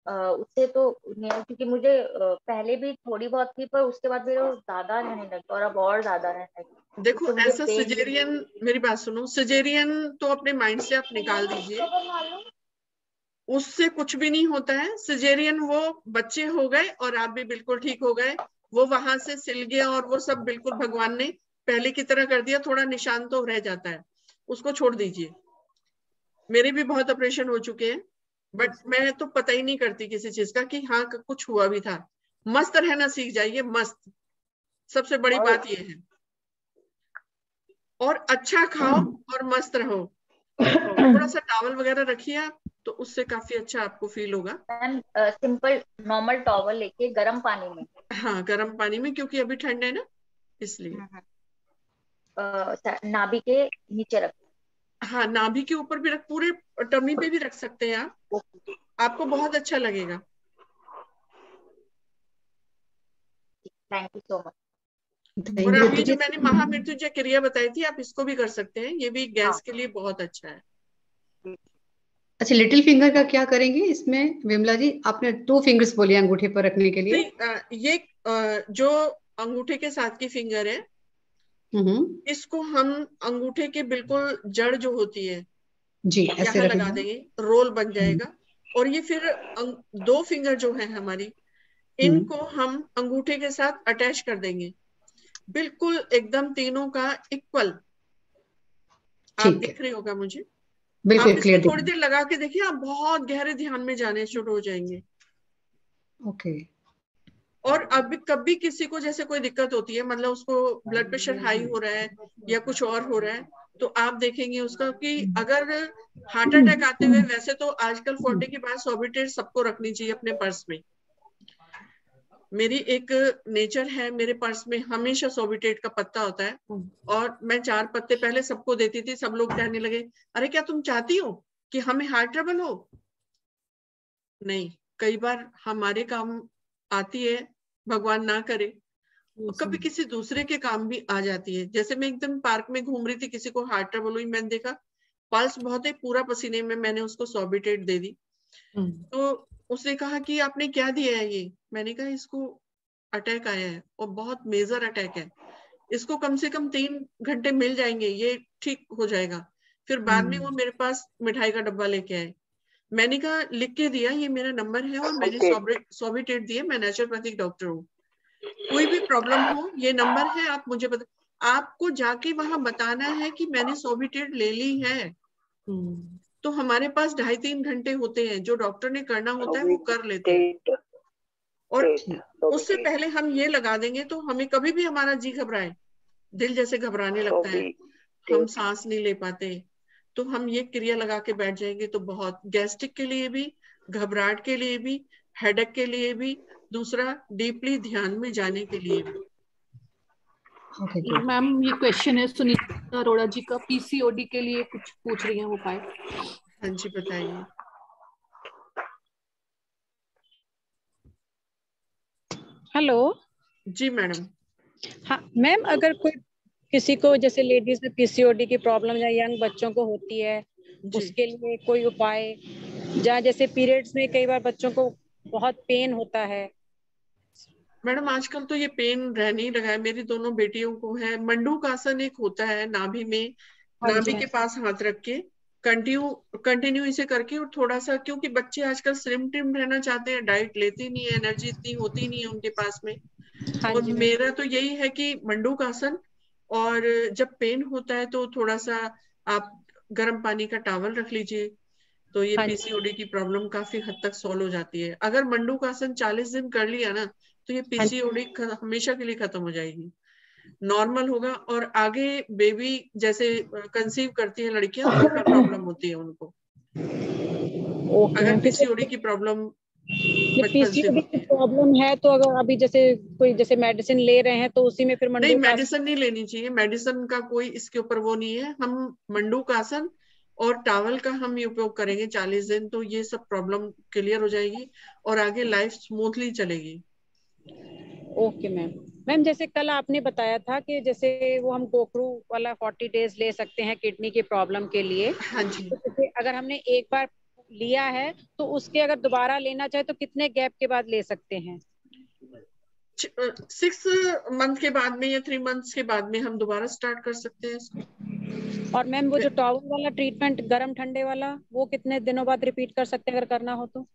उससे तो नहीं, क्योंकि मुझे पहले भी थोड़ी बहुत थी, पर उसके बाद मेरे ज्यादा रहने लगी, और अब और ज्यादा रहने लगी। देखो ऐसा सिजेरियन, मेरी बात सुनो, सिजेरियन तो अपने माइंड से आप निकाल दीजिए, उससे कुछ भी नहीं होता है। सिजेरियन वो बच्चे हो गए और आप भी बिल्कुल ठीक हो गए, वो वहां से सिल गया और वो सब बिल्कुल भगवान ने पहले की तरह कर दिया। थोड़ा निशान तो रह जाता है, उसको छोड़ दीजिए। मेरे भी बहुत ऑपरेशन हो चुके हैं, बट मैं तो पता ही नहीं करती किसी चीज का कि हाँ कुछ हुआ भी था। मस्त रहना सीख जाइए, मस्त, सबसे बड़ी बात ये है। और अच्छा खाओ और मस्त रहो। थोड़ा सा टॉवल वगैरह रखिए आप, तो उससे काफी अच्छा आपको फील होगा। मैम सिंपल नॉर्मल टॉवल लेके गर्म पानी में। हाँ, गर्म पानी में, क्योंकि अभी ठंड है ना, इसलिए। नाभि के नीचे रख। हाँ, नाभि के ऊपर भी रख, पूरे टमी पे भी रख सकते हैं आप, आपको बहुत अच्छा लगेगा। Thank you so much. और अभी जो मैंने महामृत्युंजय क्रिया बताई थी, आप इसको भी कर सकते हैं, ये भी गैस के लिए बहुत अच्छा है। अच्छा, लिटिल फिंगर का क्या करेंगे इसमें विमला जी? आपने 2 फिंगर्स बोली अंगूठे पर रखने के लिए। ये जो अंगूठे के साथ की फिंगर है, इसको हम अंगूठे के बिल्कुल जड़ जो होती है जी, ऐसे यहाँ लगा देंगे, रोल बन जाएगा। और ये फिर 2 फिंगर जो है हमारी, इनको हम अंगूठे के साथ अटैच कर देंगे, बिल्कुल एकदम तीनों का इक्वल। आप दिख रही होगा मुझे, बिल्कुल आप क्लियर। इसको थोड़ी देर लगा के देखिए, आप बहुत गहरे ध्यान में जाने शुरू हो जाएंगे। ओके। और अब कभी किसी को जैसे कोई दिक्कत होती है, मतलब उसको ब्लड प्रेशर हाई हो रहा है या कुछ और हो रहा है, तो आप देखेंगे उसका कि अगर हार्ट अटैक आते हुए, वैसे तो आजकल 40 के बाद सॉर्बिटेट सबको रखनी चाहिए अपने पर्स में। मेरी एक नेचर है, मेरे पर्स में हमेशा सॉर्बिटेट का पत्ता होता है, और मैं 4 पत्ते पहले सबको देती थी। सब लोग कहने लगे, अरे क्या तुम चाहती हो कि हमें हार्ट ट्रबल हो? नहीं, कई बार हमारे काम आती है, भगवान ना करे, कभी किसी दूसरे के काम भी आ जाती है। जैसे मैं एकदम पार्क में घूम रही थी, किसी को हार्ट ट्रबल हुई, मैंने देखा पल्स बहुत है, पूरा पसीने में, मैंने उसको सॉर्बिटेट दे दी। तो उसने कहा कि आपने क्या दिया है ये? मैंने कहा इसको अटैक आया है और बहुत मेजर अटैक है, इसको कम से कम 3 घंटे मिल जाएंगे, ये ठीक हो जाएगा। फिर बाद में वो मेरे पास मिठाई का डब्बा लेके आए। मैंने कहा लिख के दिया, ये मेरा नंबर है और मैंने सॉर्बिटेट दिए, मैं नेचुरोपैथिक डॉक्टर हूँ, कोई भी प्रॉब्लम हो ये नंबर है, आप मुझे बता। आपको जाके वहां बताना है कि मैंने सॉर्बिटेट ले ली है। तो हमारे पास 2.5-3 घंटे होते हैं, जो डॉक्टर ने करना होता है वो कर लेते हैं। और उससे पहले हम ये लगा देंगे तो हमें कभी भी हमारा जी घबराए, दिल जैसे घबराने लगता है, हम सांस नहीं ले पाते, तो हम ये क्रिया लगा के बैठ जाएंगे तो बहुत, गैस्ट्रिक के लिए भी, घबराहट के लिए भी, हेडेक के लिए भी, दूसरा डीपली ध्यान में जाने के लिए भी। मैम ये क्वेश्चन है सुनीता अरोड़ा जी का, पीसीओडी के लिए कुछ पूछ रही हैं वो उपाय। हाँ जी बताइए। हेलो जी मैडम। हाँ मैम, अगर कोई किसी को जैसे लेडीज में पीसीओडी की प्रॉब्लम या यंग बच्चों को होती है, उसके लिए कोई उपाय, जहाँ जैसे पीरियड्स में कई बार बच्चों को बहुत पेन होता है। मैडम आजकल तो ये पेन रहने ही लगा है, मेरी दोनों बेटियों को है। मंडूकासन एक होता है, नाभि में, नाभि के पास हाथ रख के कंटिन्यू इसे करके, और थोड़ा सा, क्योंकि बच्चे आजकल स्लिम ट्रिम रहना चाहते हैं, डाइट लेते नहीं है, एनर्जी इतनी होती नहीं है उनके पास में। और मेरा तो यही है कि मंडूकासन, और जब पेन होता है तो थोड़ा सा आप गर्म पानी का टॉवल रख लीजिए, तो ये पीसीओडी की प्रॉब्लम काफी हद तक सॉल्व हो जाती है। अगर मंडूकासन 40 दिन कर लिया ना, तो ये पीसीओडी हमेशा के लिए खत्म हो जाएगी, नॉर्मल होगा। और आगे बेबी जैसे कंसीव करती है लड़कियां, तो क्या प्रॉब्लम होती है उनको, अगर पीसीओडी की प्रॉब्लम पीसीओडी की प्रॉब्लम है तो अगर अभी जैसे कोई जैसे मेडिसिन ले रहे हैं तो उसी में फिर नहीं, मेडिसिन नहीं लेनी चाहिए, मेडिसिन का कोई इसके ऊपर वो नहीं है। हम मंडूकासन और टावल का हम ये उपयोग करेंगे 40 दिन, तो ये सब प्रॉब्लम क्लियर हो जाएगी और आगे लाइफ स्मूथली चलेगी। Okay ma'am. मैम जैसे कल आपने बताया था कि जैसे वो हम गोखरू वाला 40 डेज ले सकते हैं किडनी की प्रॉब्लम के लिए। हाँ जी। तो अगर हमने एक बार लिया है तो उसके अगर दोबारा लेना चाहे तो कितने गैप के बाद ले सकते हैं? 6 मंथ के बाद में या 3 मंथ्स के बाद में हम दोबारा स्टार्ट कर सकते हैं इसको। और मैम वो जो टॉवल वाला ट्रीटमेंट गरम ठंडे वाला, वो कितने दिनों बाद रिपीट कर सकते हैं अगर करना हो तो?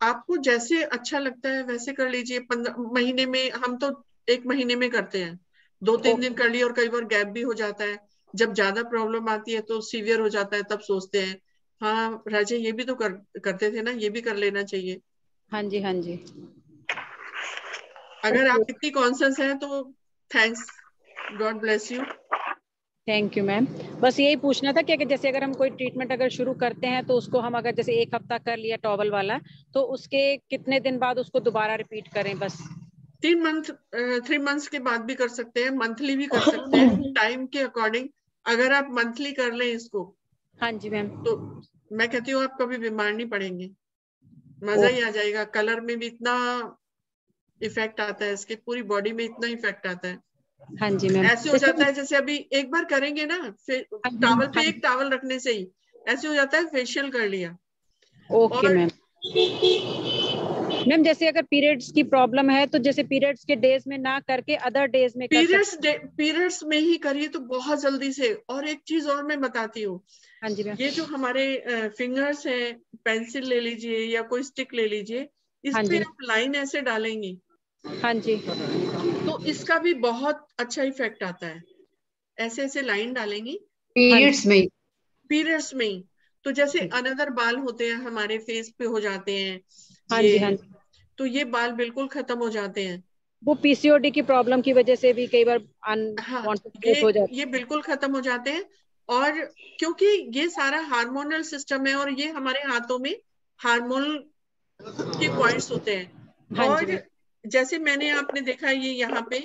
आपको जैसे अच्छा लगता है वैसे कर लीजिए। 15 महीने में, हम तो 1 महीने में करते हैं, 2-3 दिन कर लिए, और कई बार गैप भी हो जाता है। जब ज्यादा प्रॉब्लम आती है तो सीवियर हो जाता है, तब सोचते हैं हाँ राजे ये भी तो करते थे ना, ये भी कर लेना चाहिए। हाँ जी हाँ जी। अगर आप इतनी कॉन्शियस हैं तो thanks, God bless you. Thank you ma'am. बस यही पूछना था कि जैसे अगर हम कोई ट्रीटमेंट अगर शुरू करते हैं तो उसको हम अगर जैसे 1 हफ्ता कर लिया टॉवल वाला, तो उसके कितने दिन बाद उसको दोबारा रिपीट करें? बस 3 मंथ्स के बाद भी कर सकते हैं, मंथली भी कर सकते हैं, टाइम के अकॉर्डिंग। अगर आप मंथली कर लें इसको, हाँ जी मैम, तो मैं कहती हूँ आप कभी बीमार नहीं पड़ेंगे, मजा ही आ जाएगा। कलर में भी इतना इफेक्ट आता है, इसके पूरी बॉडी में इतना इफेक्ट आता है। हाँ जी मैम। ऐसे हो जाता है जैसे अभी एक बार करेंगे ना, फिर टॉवल पे एक टॉवल रखने से ही ऐसे हो जाता है फेशियल कर लिया। Okay ma'am. मैम जैसे अगर पीरियड्स की प्रॉब्लम है तो जैसे पीरियड्स के डेज में ना करके अदर डेज में पीरियड्स में ही करिए तो बहुत जल्दी से। और एक चीज और मैं बताती हूँ, हाँ जी मैम, ये जो हमारे फिंगर्स है, पेंसिल ले लीजिए या कोई स्टिक ले लीजिए, इस पे आप लाइन ऐसे डालेंगी, हाँ जी, तो इसका भी बहुत अच्छा इफेक्ट आता है। ऐसे ऐसे लाइन डालेंगी पीरियड्स में ही। तो जैसे अनदर बाल होते हैं हमारे फेस पे हो जाते हैं, हाँ जी हाँ जी, तो ये बाल बिल्कुल खत्म हो जाते हैं। वो पीसीओडी की प्रॉब्लम की वजह से भी कई बार हाँ, अनवांटेड ग्रोथ हो जाती ये बिल्कुल खत्म हो जाते हैं। और क्योंकि ये सारा हार्मोनल सिस्टम है और ये हमारे हाथों में हार्मोन के पॉइंट्स होते हैं। हाँ और जी। जैसे मैंने आपने देखा ये यहाँ पे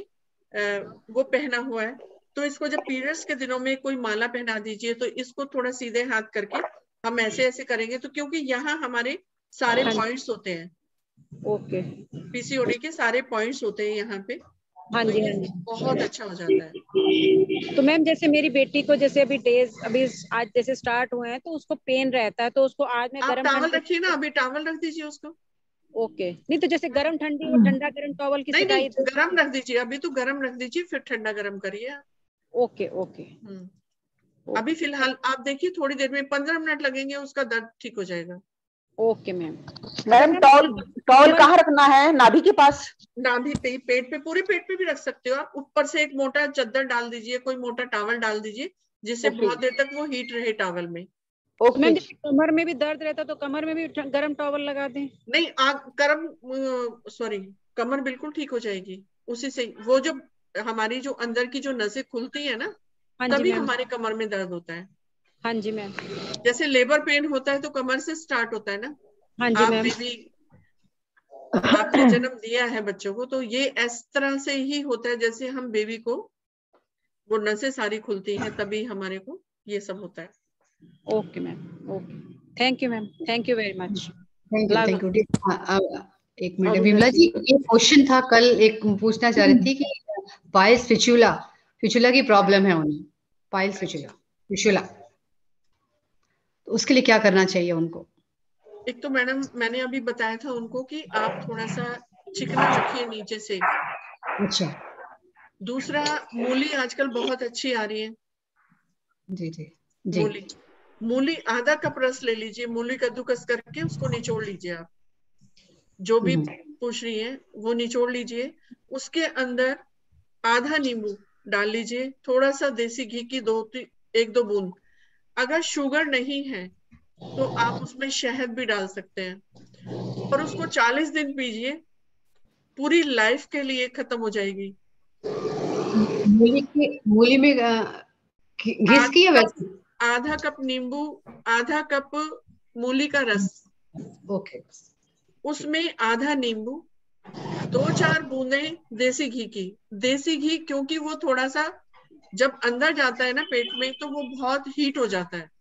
वो पहना हुआ है, तो इसको जब पीरियड्स के दिनों में कोई माला पहना दीजिए, तो इसको थोड़ा सीधे हाथ करके हम ऐसे ऐसे करेंगे, तो क्योंकि यहाँ हमारे सारे पॉइंट्स होते हैं, ओके, पीसीओडी के सारे पॉइंट्स होते हैं यहाँ पे। हाँ तो जी, ये हाँ जी। बहुत अच्छा हो जाता है। तो मैम जैसे मेरी बेटी को जैसे अभी डेज अभी आज जैसे स्टार्ट हुए हैं, तो उसको पेन रहता है, तो उसको आज मैं आप गर्म टॉवल ठंडी रखिए ना, अभी टॉवल रख दीजिए उसको। ओके, नहीं तो जैसे गर्म ठंडी और ठंडा गर्म टॉवल की नहीं सिकाई नहीं, गरम रख दीजिए, अभी तो गरम रख दीजिए, फिर ठंडा गरम करिए। Okay okay. अभी फिलहाल आप देखिए, थोड़ी देर में 15 मिनट लगेंगे, उसका दर्द ठीक हो जाएगा। Okay ma'am. मैम टॉवल कहाँ रखना है? नाभि के पास? नाभि पे, पेट पे, पूरे पेट पे भी रख सकते हो आप। ऊपर से एक मोटा चादर डाल दीजिए, कोई मोटा टॉवल डाल दीजिए, जिससे बहुत देर तक वो हीट रहे टॉवल में। मैम जैसे कमर में भी दर्द रहता तो कमर में भी गर्म टॉवल लगा दें? नहीं, सॉरी, कमर बिल्कुल ठीक हो जाएगी उसी से। वो जो हमारी जो अंदर की जो नसें खुलती है ना, तभी हमारे कमर में दर्द होता है। हाँ जी मैम। जैसे लेबर पेन होता है तो कमर से स्टार्ट होता है ना। हाँ जी मैम। आपने जन्म दिया है बच्चों को, तो ये इस तरह से ही होता है, जैसे हम बेबी को वो नसें सारी खुलती हैं, तभी हमारे को ये सब होता है। Okay ma'am, okay, thank you ma'am, thank you very much. Thank you. एक मिनट विमला जी, ये क्वेश्चन था कल, एक पूछना चाह रही थी कि पाइल्स फिचुला की प्रॉब्लम है उन्हें, पाइल्स फिचुला, तो उसके लिए क्या करना चाहिए उनको? एक तो मैडम मैंने अभी बताया था उनको कि आप थोड़ा सा चिकना रखिए नीचे से। अच्छा। दूसरा, मूली आजकल बहुत अच्छी आ रही है। जी जी जी। मूली आधा कप रस ले लीजिए, मूली कद्दूकस करके उसको निचोड़ लीजिए। आप जो भी पूछ रही है वो निचोड़ लीजिए। उसके अंदर आधा नींबू डाल लीजिए, थोड़ा सा देसी घी की 1-2 बूंद। अगर शुगर नहीं है तो आप उसमें शहद भी डाल सकते हैं, और उसको 40 दिन पीजिए, पूरी लाइफ के लिए खत्म हो जाएगी। मूली में घिस की है वैसे? आधा कप नींबू, आधा कप मूली का रस, ओके, उसमें आधा नींबू, 2-4 बूंदे देसी घी की। देसी घी क्योंकि वो थोड़ा सा जब अंदर जाता है ना पेट में, तो वो बहुत हीट हो जाता है।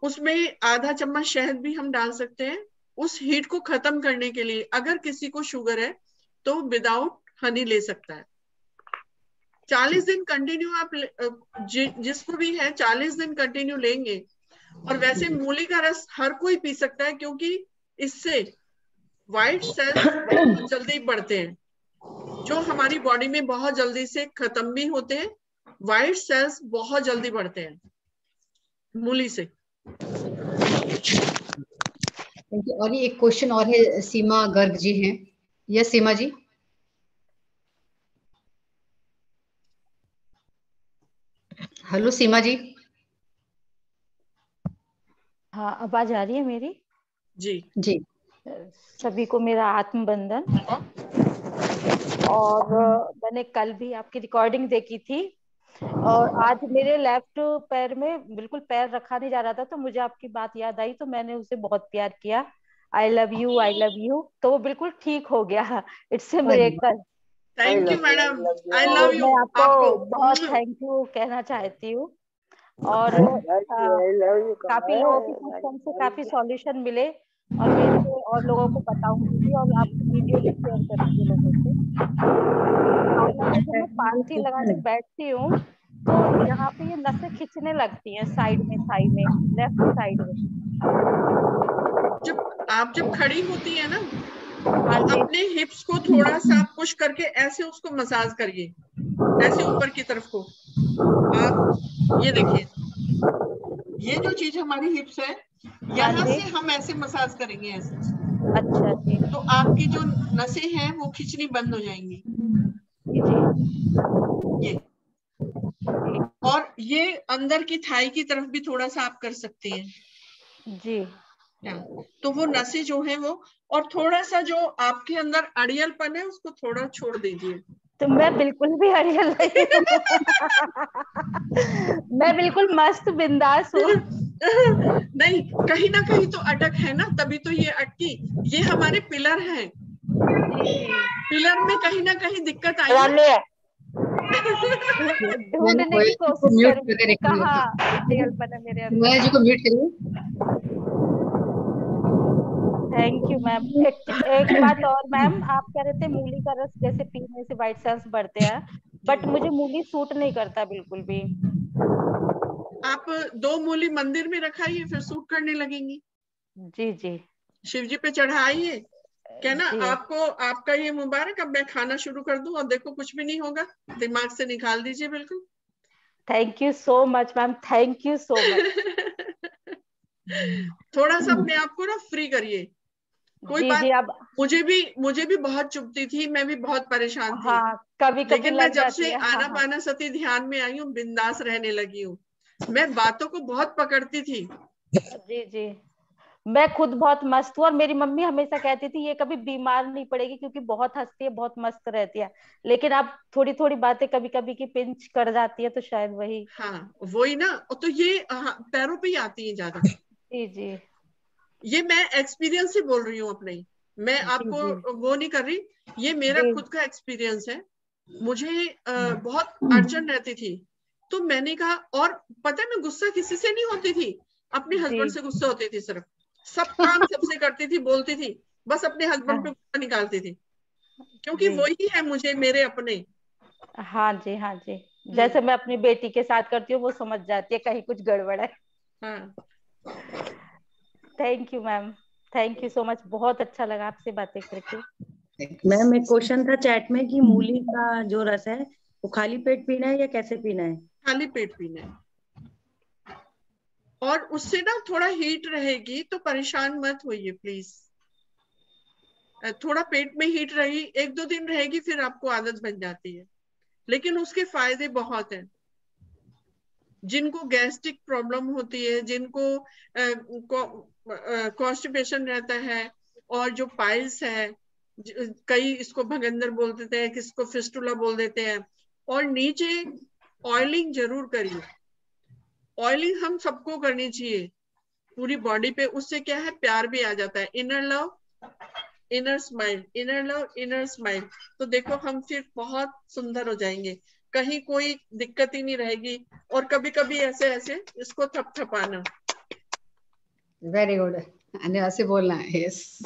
उसमें आधा चम्मच शहद भी हम डाल सकते हैं, उस हीट को खत्म करने के लिए। अगर किसी को शुगर है तो विदाउट हनी ले सकता है। 40 दिन कंटिन्यू आप जिसको भी है 40 दिन कंटिन्यू लेंगे। और वैसे मूली का रस हर कोई पी सकता है, क्योंकि इससे व्हाइट सेल्स बहुत जल्दी बढ़ते हैं, जो हमारी बॉडी में बहुत जल्दी से खत्म भी होते हैं। व्हाइट सेल्स बहुत जल्दी बढ़ते हैं मूली से। और ये एक क्वेश्चन और है, सीमा गर्ग जी हैं। यस सीमा जी। हेलो सीमा जी। हाँ, आवाज आ रही है मेरी? जी जी। सभी को मेरा आत्मबंधन। और मैंने कल भी आपकी रिकॉर्डिंग देखी थी, और आज मेरे लेफ्ट पैर में बिल्कुल पैर रखा नहीं जा रहा था, तो मुझे आपकी बात याद आई, तो मैंने उसे बहुत प्यार किया, I love you I love you, तो वो बिल्कुल ठीक हो गया। It's a miracle. Thank you madam, I love you. मैं आपको बहुत थैंक यू कहना चाहती हूँ। और काफी लोगों के क्वेश्चन से काफी सॉल्यूशन मिले, और मैं इसे और लोगों को बताऊंगी भी, और आपकी वीडियो भी शेयर करूंगी लोगों से। जब मैं पालथी लगा के बैठती हूँ तो यहाँ पे ये नसें खिंचने लगती हैं साइड में लेफ्ट साइड में। जब खड़ी होती है ना, तो अपने हिप्स को थोड़ा सा पुश करके ऐसे उसको मसाज करिए, ऐसे ऊपर की तरफ को। आप ये देखिए, ये जो चीज हमारी हिप्स है, यहाँ से हम ऐसे मसाज करेंगे ऐसे। अच्छा जी। तो आपकी जो नसें हैं वो खिंचनी बंद हो जाएंगी। ये और ये अंदर की थाई की तरफ भी थोड़ा सा आप कर सकती हैं। जी। तो वो नसें जो है वो, और थोड़ा सा जो आपके अंदर अड़ियलपन है उसको थोड़ा छोड़ दीजिए। तो मैं बिल्कुल भी अड़ियल नहीं हूँ। मैं बिल्कुल मस्त बिंदास हूँ। नहीं, कहीं ना कहीं तो अटक है ना, तभी तो ये अटकी। ये हमारे पिलर हैं, पिलर में कहीं ना कहीं दिक्कत आई है। ढूंढने की कोशिश करूंगी कहाँ अड़ियलपन है मेरे अंदर। जी को म्यूट करिए। Thank you ma'am. एक बात और मैम, आप कह रहे थे मूली का रस जैसे पीने से व्हाइट सेल्स बढ़ते हैं, बट मुझे मूली सूट नहीं करता बिल्कुल भी। आप 2 मूली मंदिर में रखाइए, फिर सूट करने लगेंगी। जी जी। शिव जी पे चढ़ाइए, कहना आपको, आपका ये मुबारक, अब मैं खाना शुरू कर दूं और देखो कुछ भी नहीं होगा, दिमाग से निकाल दीजिए बिल्कुल। Thank you so much ma'am, thank you so much. थोड़ा सा अपने आप को ना फ्री करिए। कोई जी, बात, जी, अब मुझे भी बहुत चुभती थी, मैं भी बहुत परेशान थी। हाँ, कभी कभी लेकिन मैं लग जब जाती से है। हाँ, आनापाना सती ध्यान में आई हूँ, बिंदास रहने लगी हूँ। मैं बातों को बहुत पकड़ती थी। जी जी। मैं खुद बहुत मस्त हूँ, और मेरी मम्मी हमेशा कहती थी ये कभी बीमार नहीं पड़ेगी क्योंकि बहुत हंसती है, बहुत मस्त रहती है। लेकिन अब थोड़ी थोड़ी बातें कभी कभी की पिंच कर जाती है, तो शायद वही। हाँ वही ना, तो ये पैरों पे ही आती है ज्यादा। जी जी। ये मैं एक्सपीरियंस से बोल रही हूँ अपने, मैं आपको वो नहीं कर रही, ये मेरा खुद का एक्सपीरियंस है। मुझे बहुत अड़चन रहती थी, तो मैंने कहा, और पता है मैं गुस्सा किसी से नहीं होती थी, अपने हस्बैंड से गुस्सा होती थी। सिर्फ सब काम सबसे करती थी, बोलती थी, बस अपने हस्बैंड पे गुस्सा निकालती थी, क्योंकि वही है मुझे मेरे अपने। हाँ जी, हाँ जी। जैसे मैं अपनी बेटी के साथ करती हूँ, वो समझ जाती है कहीं कुछ गड़बड़ है। हाँ। Thank you ma'am, thank you so much, बहुत अच्छा लगा आपसे बातें करके। मैम एक क्वेश्चन था चैट में कि मूली का जो रस है वो खाली पेट पीना है या कैसे पीना है? खाली पेट पीना है, और उससे ना थोड़ा हीट रहेगी, तो परेशान मत होइए प्लीज। थोड़ा पेट में हीट रही, 1-2 दिन रहेगी, फिर आपको आदत बन जाती है, लेकिन उसके फायदे बहुत हैं। जिनको गैस्ट्रिक प्रॉब्लम होती है, जिनको कॉन्स्टिपेशन रहता है, और जो पाइल्स है, कई इसको भगंदर बोल देते हैं, किसको फिस्टुला बोल देते हैं, और नीचे ऑयलिंग जरूर करिए। ऑयलिंग हम सबको करनी चाहिए पूरी बॉडी पे, उससे क्या है, प्यार भी आ जाता है। Inner love inner smile, inner love inner smile, तो देखो हम फिर बहुत सुंदर हो जाएंगे, कहीं कोई दिक्कत ही नहीं रहेगी। और कभी कभी ऐसे ऐसे इसको थपथपाना। वेरी गुड, ऐसे बोलना है। Yes.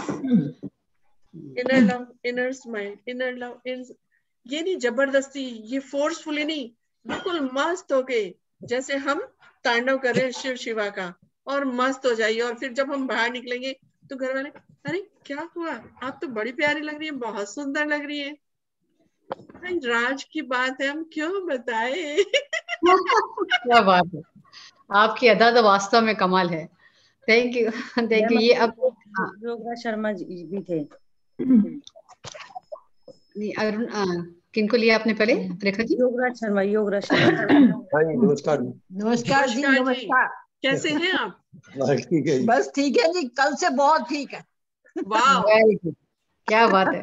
Inner love inner smile, inner love ये नहीं जबरदस्ती, ये फोर्सफुली नहीं, बिल्कुल मस्त होके, जैसे हम तांडव कर रहे हैं शिव शिवा का, और मस्त हो जाइए। और फिर जब हम बाहर निकलेंगे तो घर वाले, अरे क्या हुआ, आप तो बड़ी प्यारी लग रही है, बहुत सुंदर लग रही है। राज की बात है, हम क्यों बताए। क्या बात है, आपकी अदा तो वास्तव में कमाल है। Thank you, thank you. ये अब योगराज शर्मा जी भी थे। नहीं, अरुण, किनको लिया आपने पहले? रेखा जी। योगराज शर्मा, योगराज शर्मा। नमस्कार। नमस्कार जी, नमस्कार। कैसे हैं आप? ठीक है, बस ठीक है जी, कल से बहुत ठीक है। वाह, क्या बात है।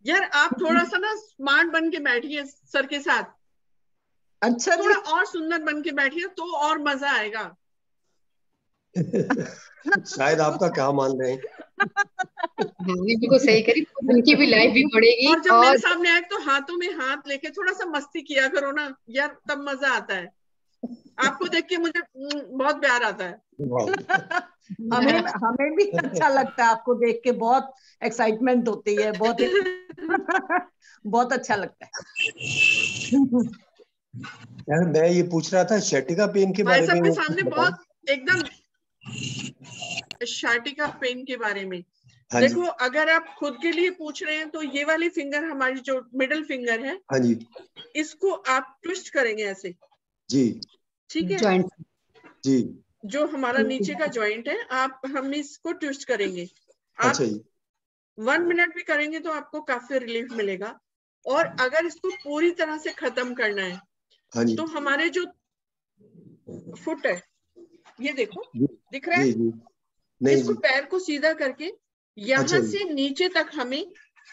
यार आप थोड़ा सा ना स्मार्ट बन के बैठिए सर के साथ। अच्छा, थोड़ा और सुंदर बन के बैठिए तो और मजा आएगा। शायद आपका क्या मान रहे हैं। बिल्कुल सही करी, उनकी भी लाइफ भी बढ़ेगी। और जब मेरे सामने आए तो हाथों में हाथ लेके थोड़ा सा मस्ती किया करो ना यार, तब मजा आता है। आपको देख के मुझे बहुत प्यार आता है। हमें भी अच्छा लगता है आपको देख के, बहुत एक्साइटमेंट होती है, बहुत बहुत अच्छा लगता है। यार मैं ये पूछ रहा था शर्टिका पेन के बारे में। के सामने बहुत एकदम शर्टिका पेन के बारे में। हाँ देखो, अगर आप खुद के लिए पूछ रहे हैं तो ये वाली फिंगर, हमारी जो मिडिल फिंगर है, हाँ जी, इसको आप ट्विस्ट करेंगे ऐसे जी, ठीक है जी। जो हमारा नीचे का जॉइंट है, हम इसको ट्विस्ट करेंगे। आप अच्छा 1 मिनट भी करेंगे तो आपको काफी रिलीफ मिलेगा। और अगर इसको पूरी तरह से खत्म करना है, हाँ जी, तो हमारे जो फुट है, ये देखो दिख रहा है, नहीं इसको जी। पैर को सीधा करके यहाँ अच्छा जी। से नीचे तक हमें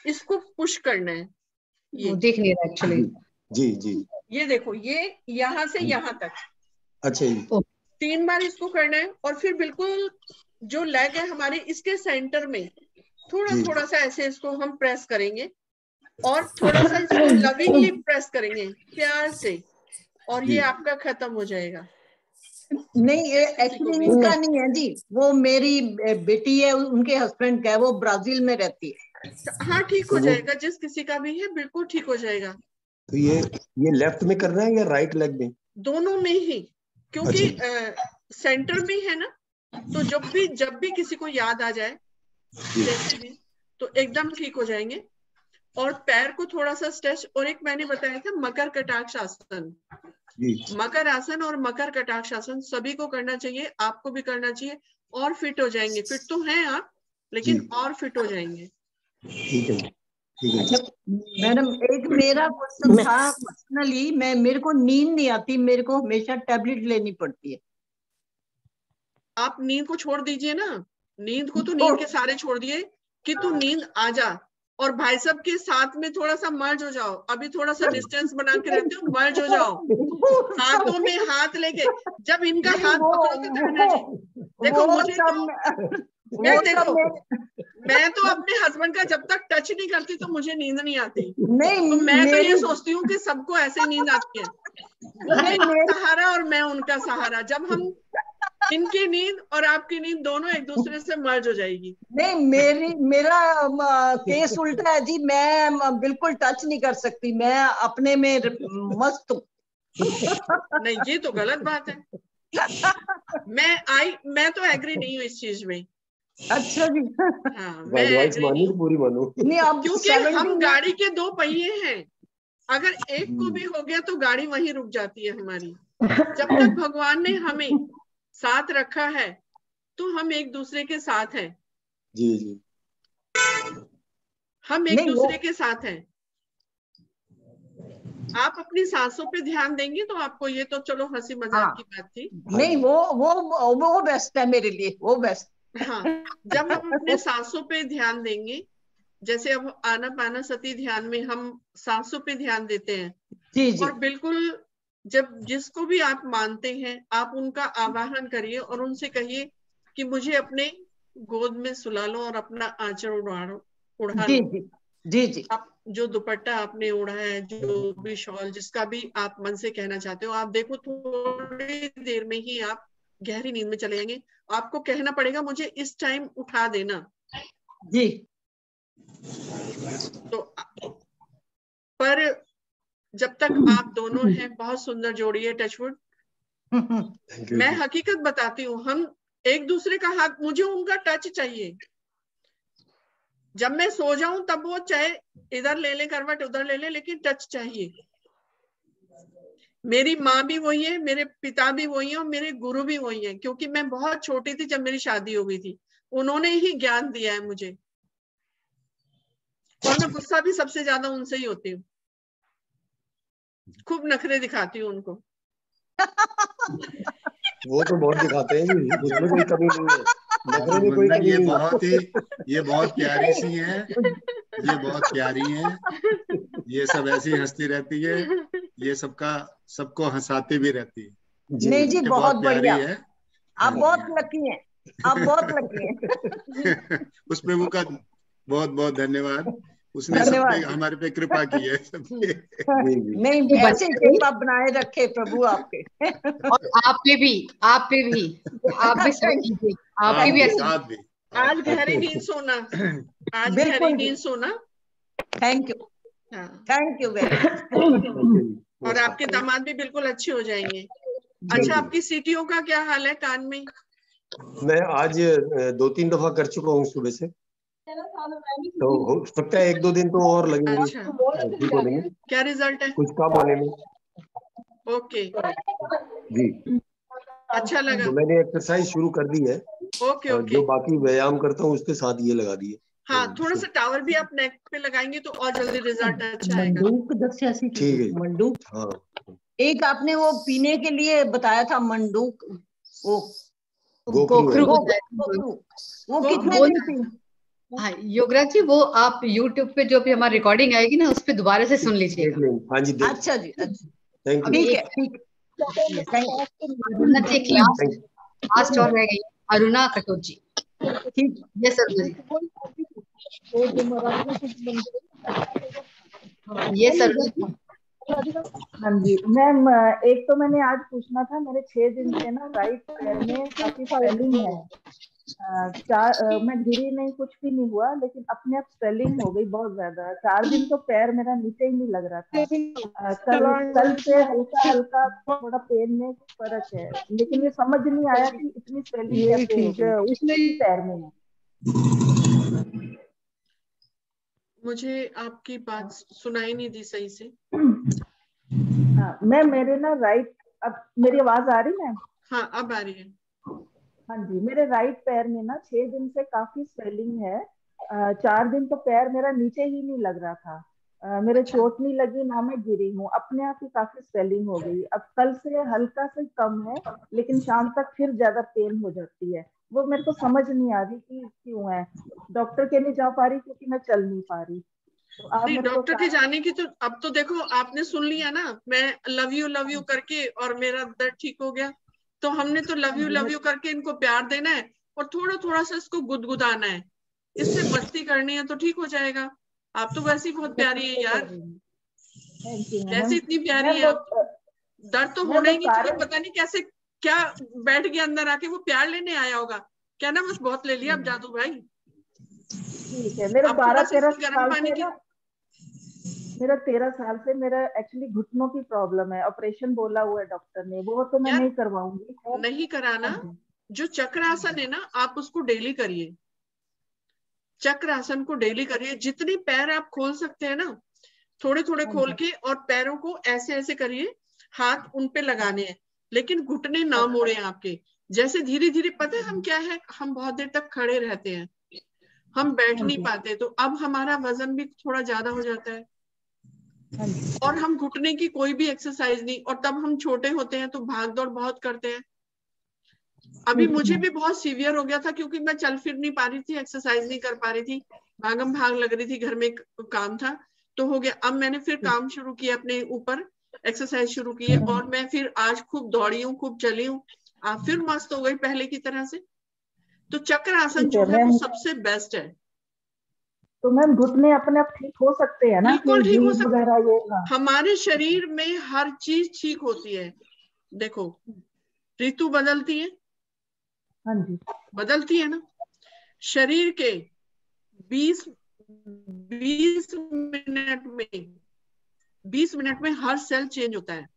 इसको पुश करना है। ये दिख नहीं रहा एक्चुअली। जी जी। ये देखो, ये यहाँ से यहाँ तक अच्छा जी। 3 बार इसको करना है। और फिर बिल्कुल जो लेग है हमारे, इसके सेंटर में थोड़ा जी। थोड़ा सा ऐसे इसको हम प्रेस करेंगे और थोड़ा सा इसको लविंगली प्रेस करेंगे, प्यार से, और ये आपका खत्म हो जाएगा। नहीं, ये एक्चुअली इनका नहीं है जी, वो मेरी बेटी है, उनके हस्बैंड का है, वो ब्राजील में रहती है। हाँ, ठीक हो जाएगा, जिस किसी का भी है बिल्कुल ठीक हो जाएगा। तो ये लेफ्ट में करना है या राइट लेग में? दोनों में ही, क्योंकि सेंटर में है ना, तो जब भी किसी को याद आ जाए जैसे भी, तो एकदम ठीक हो जाएंगे। और पैर को थोड़ा सा स्ट्रेच, और एक मैंने बताया था मकर कटाक्ष आसन। मकर आसन और मकर कटाक्ष आसन सभी को करना चाहिए, आपको भी करना चाहिए, और फिट हो जाएंगे। फिट तो हैं आप, लेकिन और फिट हो जाएंगे। ठीक है, ठीक है। अच्छा मैडम, एक मेरा क्वेश्चन था पर्सनली, मेरे को नींद नहीं आती, मेरे को हमेशा टैबलेट लेनी पड़ती है। आप नींद को छोड़ दीजिए ना, नींद को तो नींद के सारे छोड़ दिए कि तू नींद आ जा, और भाई साहब के साथ में थोड़ा सा मर्ज हो जाओ। अभी थोड़ा सा डिस्टेंस बना के रहते हो, मर्ज हो जाओ, हाथों में हाथ लेके। जब इनका हाथ पकड़ोगे तो कहना जी, देखो मुझे तो मैं तो अपने हस्बैंड का जब तक टच नहीं करती तो मुझे नींद नहीं आती। नहीं, तो मैं तो ये सोचती हूँ कि सबको ऐसे नींद आती है, वो मेरा सहारा और मैं उनका सहारा। जब हम इनकी नींद और आपकी नींद दोनों एक दूसरे से मर्ज हो जाएगी। नहीं, मेरा केस उल्टा है जी, मैं बिल्कुल टच नहीं कर सकती, मैं अपने में मस्त हूँ। नहीं, ये तो गलत बात है। मैं तो एग्री नहीं हूँ इस चीज में। अच्छा जी। हाँ, मैं एग्री नहीं हूँ, पूरी मानो। क्योंकि हम गाड़ी के 2 पहिए हैं, अगर एक को भी हो गया तो गाड़ी वहीं रुक जाती है हमारी। जब तक भगवान ने हमें साथ रखा है तो हम एक दूसरे के साथ हैं। जी जी, हम एक दूसरे के साथ हैं। आप अपनी सांसों पे ध्यान देंगे तो आपको, ये तो चलो हंसी मजाक की बात थी। नहीं, वो बेस्ट है मेरे लिए, वो बेस्ट। हाँ, जब हम अपने सांसों पे ध्यान देंगे, जैसे अब आनापानसति ध्यान में हम सांसों पे ध्यान देते हैं। जी जी। और बिल्कुल जब जिसको भी आप मानते हैं आप उनका आवाहन करिए और उनसे कहिए कि मुझे अपने गोद में सुला लो और अपना आंचल उड़ा लो। जी जी जी जी। आप जो दुपट्टा आपने ओढ़ा है, जो भी शॉल, जिसका भी आप मन से कहना चाहते हो, आप देखो थोड़ी देर में ही आप गहरी नींद में चले जाएंगे। आपको कहना पड़ेगा मुझे इस टाइम उठा देना जी। तो पर जब तक आप दोनों हैं, बहुत सुंदर जोड़ी है, टचवुड। मैं हकीकत बताती हूँ, हम एक दूसरे का हाथ, मुझे उनका टच चाहिए। जब मैं सो जाऊं तब वो चाहे इधर ले ले करवट, उधर ले ले, लेकिन टच चाहिए। मेरी माँ भी वही है, मेरे पिता भी वही है, और मेरे गुरु भी वही है, क्योंकि मैं बहुत छोटी थी जब मेरी शादी हो गई थी। उन्होंने ही ज्ञान दिया है मुझे, और मैं गुस्सा भी सबसे ज्यादा उनसे ही होती हूँ। खूब नखरे दिखाती हूँ उनको। वो तो बहुत दिखाते हैं जी, उसमें कोई कमी नहीं है, नखरे में कोई कमी नहीं है। ये बहुत प्यारी सी है, ये बहुत प्यारी है, ये सब ऐसी हंसती रहती है, ये सबको हंसाती भी रहती है। नहीं जी, बहुत बढ़िया है। आप बहुत लकी हैं, आप बहुत लकी हैं। उसमें वो का बहुत बहुत धन्यवाद, उसने सब पे, हमारे पे कृपा की है। नहीं, ऐसे कृपा बनाए रखे प्रभु आपके। और आप पे भी आप भी आज गहरी नींद सोना, आज गहरी नींद सोना। Thank you, thank you very. और आपके दामाद भी बिल्कुल अच्छे हो जाएंगे। अच्छा, आपकी सीटियों का क्या हाल है कान में? मैं आज 2-3 दफा कर चुका हूँ सुबह से, तो हो सकता है 1-2 दिन तो और लगेंगे। अच्छा, ठीक हो जाएंगे। क्या रिजल्ट है? कुछ काम आने में। ओके जी, अच्छा लगा। तो मैंने एक्सरसाइज शुरू कर दी है। Okay okay. जो बाकी व्यायाम करता हूँ उसके साथ ये लगा दिए। हाँ, थोड़ा सा टावल भी आप नेक पे लगाएंगे तो और जल्दी रिजल्ट अच्छा आएगा। मंडूक, ठीक है, मंडूक। हाँ। एक आपने वो पीने के लिए बताया था, मंडूक, वो गोखरू वो वो कितने दिन पी? हाँ योगराज जी, वो आप YouTube पे जो भी हमारी रिकॉर्डिंग आएगी ना, उस पे दोबारा से सुन लीजिएगा। हाँ जी, अच्छा जी, अच्छा, थैंक यू। ठीक है, ठीक है। अरुणा जी क्लास लास्ट और रह गई, अरुणा कटोच जी। ठीक, यस अरुणा जी, यस अरुणा जी। हाँ जी मैम, एक तो मैंने आज पूछना था, मेरे 6 दिन से ना राइट पैर में काफी स्वेलिंग है। मैं गिरी नहीं, कुछ भी नहीं हुआ, लेकिन अपने आप स्वेलिंग हो गई बहुत ज्यादा। 4 दिन तो पैर मेरा नीचे ही नहीं लग रहा था। कल से हल्का हल्का थोड़ा पेन में फर्क है, लेकिन ये समझ नहीं आया कि इतनी स्वेलिंग कैसे हो गई उसमें पैर में है। मुझे आपकी बात सुनाई नहीं दी सही से। हाँ मैम, मेरे ना राइट, अब मेरी आवाज आ रही है? हाँ अब आ रही है। हाँ जी, मेरे राइट पैर में ना 6 दिन से काफी स्वेलिंग है। 4 दिन तो पैर मेरा नीचे ही नहीं लग रहा था। मेरे चोट नहीं लगी, ना मैं गिरी हूँ, अपने आप ही काफी स्वेलिंग हो गई। अब कल से हल्का से कम है, लेकिन शाम तक फिर ज्यादा पेन हो जाती है। वो मेरे को समझ नहीं आ रही कि क्यों है। डॉक्टर के नहीं जा पा रही क्योंकि मैं चल नहीं पा रही। तो आप नहीं, मेरे को डॉक्टर के जाने की तो अब तो देखो, आपने सुन लिया ना, मैं लव यू करके और मेरा दर्द ठीक हो गया। तो हमने तो लव यू करके इनको प्यार देना है और थोड़ा थोड़ा सा इसको गुदगुदाना है, इससे मस्ती करनी है तो ठीक हो जाएगा। आप तो वैसे ही बहुत प्यारी है यार, जैसे इतनी प्यारी है आप। दर्द तो होना ही नहीं चाहिए, पता नहीं कैसे क्या बैठ गया अंदर आके, वो प्यार लेने आया होगा क्या ना, बस बहुत ले लिया अब जादू भाई। ठीक है, मेरा 12-13 साल से ना, मेरा 13 साल से मेरा एक्चुअली घुटनों की प्रॉब्लम है। ऑपरेशन बोला हुआ है डॉक्टर ने, वो तो मैं नहीं करवाऊंगी। नहीं कराना। जो चक्रासन है ना, आप उसको डेली करिए। चक्रासन को डेली करिए, जितनी पैर आप खोल सकते हैं ना, थोड़े थोड़े खोल के, और पैरों को ऐसे ऐसे करिए, हाथ उन पे लगाने हैं, लेकिन घुटने ना मोड़े आपके। जैसे धीरे धीरे, पता है हम क्या है, हम बहुत देर तक खड़े रहते हैं, हम बैठ नहीं पाते, तो अब हमारा वजन भी थोड़ा ज्यादा हो जाता है और हम घुटने की कोई भी एक्सरसाइज नहीं। और तब हम छोटे होते हैं तो भाग दौड़ बहुत करते हैं। अभी मुझे भी बहुत सीवियर हो गया था, क्योंकि मैं चल फिर नहीं पा रही थी, एक्सरसाइज नहीं कर पा रही थी, भागम भाग लग रही थी, घर में काम था तो हो गया। अब मैंने फिर काम शुरू किया, अपने ऊपर एक्सरसाइज शुरू की है, और मैं फिर आज खूब दौड़ी हूँ, खूब चली हूँ, आप फिर मस्त हो गई पहले की तरह से। तो चक्र आसन जो है वो सबसे बेस्ट है। तो मैम घुटने अपने आप ठीक हो सकते हैं ना? बिल्कुल ठीक हो सकते हैं। हमारे शरीर में हर चीज ठीक होती है। देखो, ऋतु बदलती है, हाँ जी, बदलती है ना। शरीर के 20 मिनट में हर सेल चेंज होता है।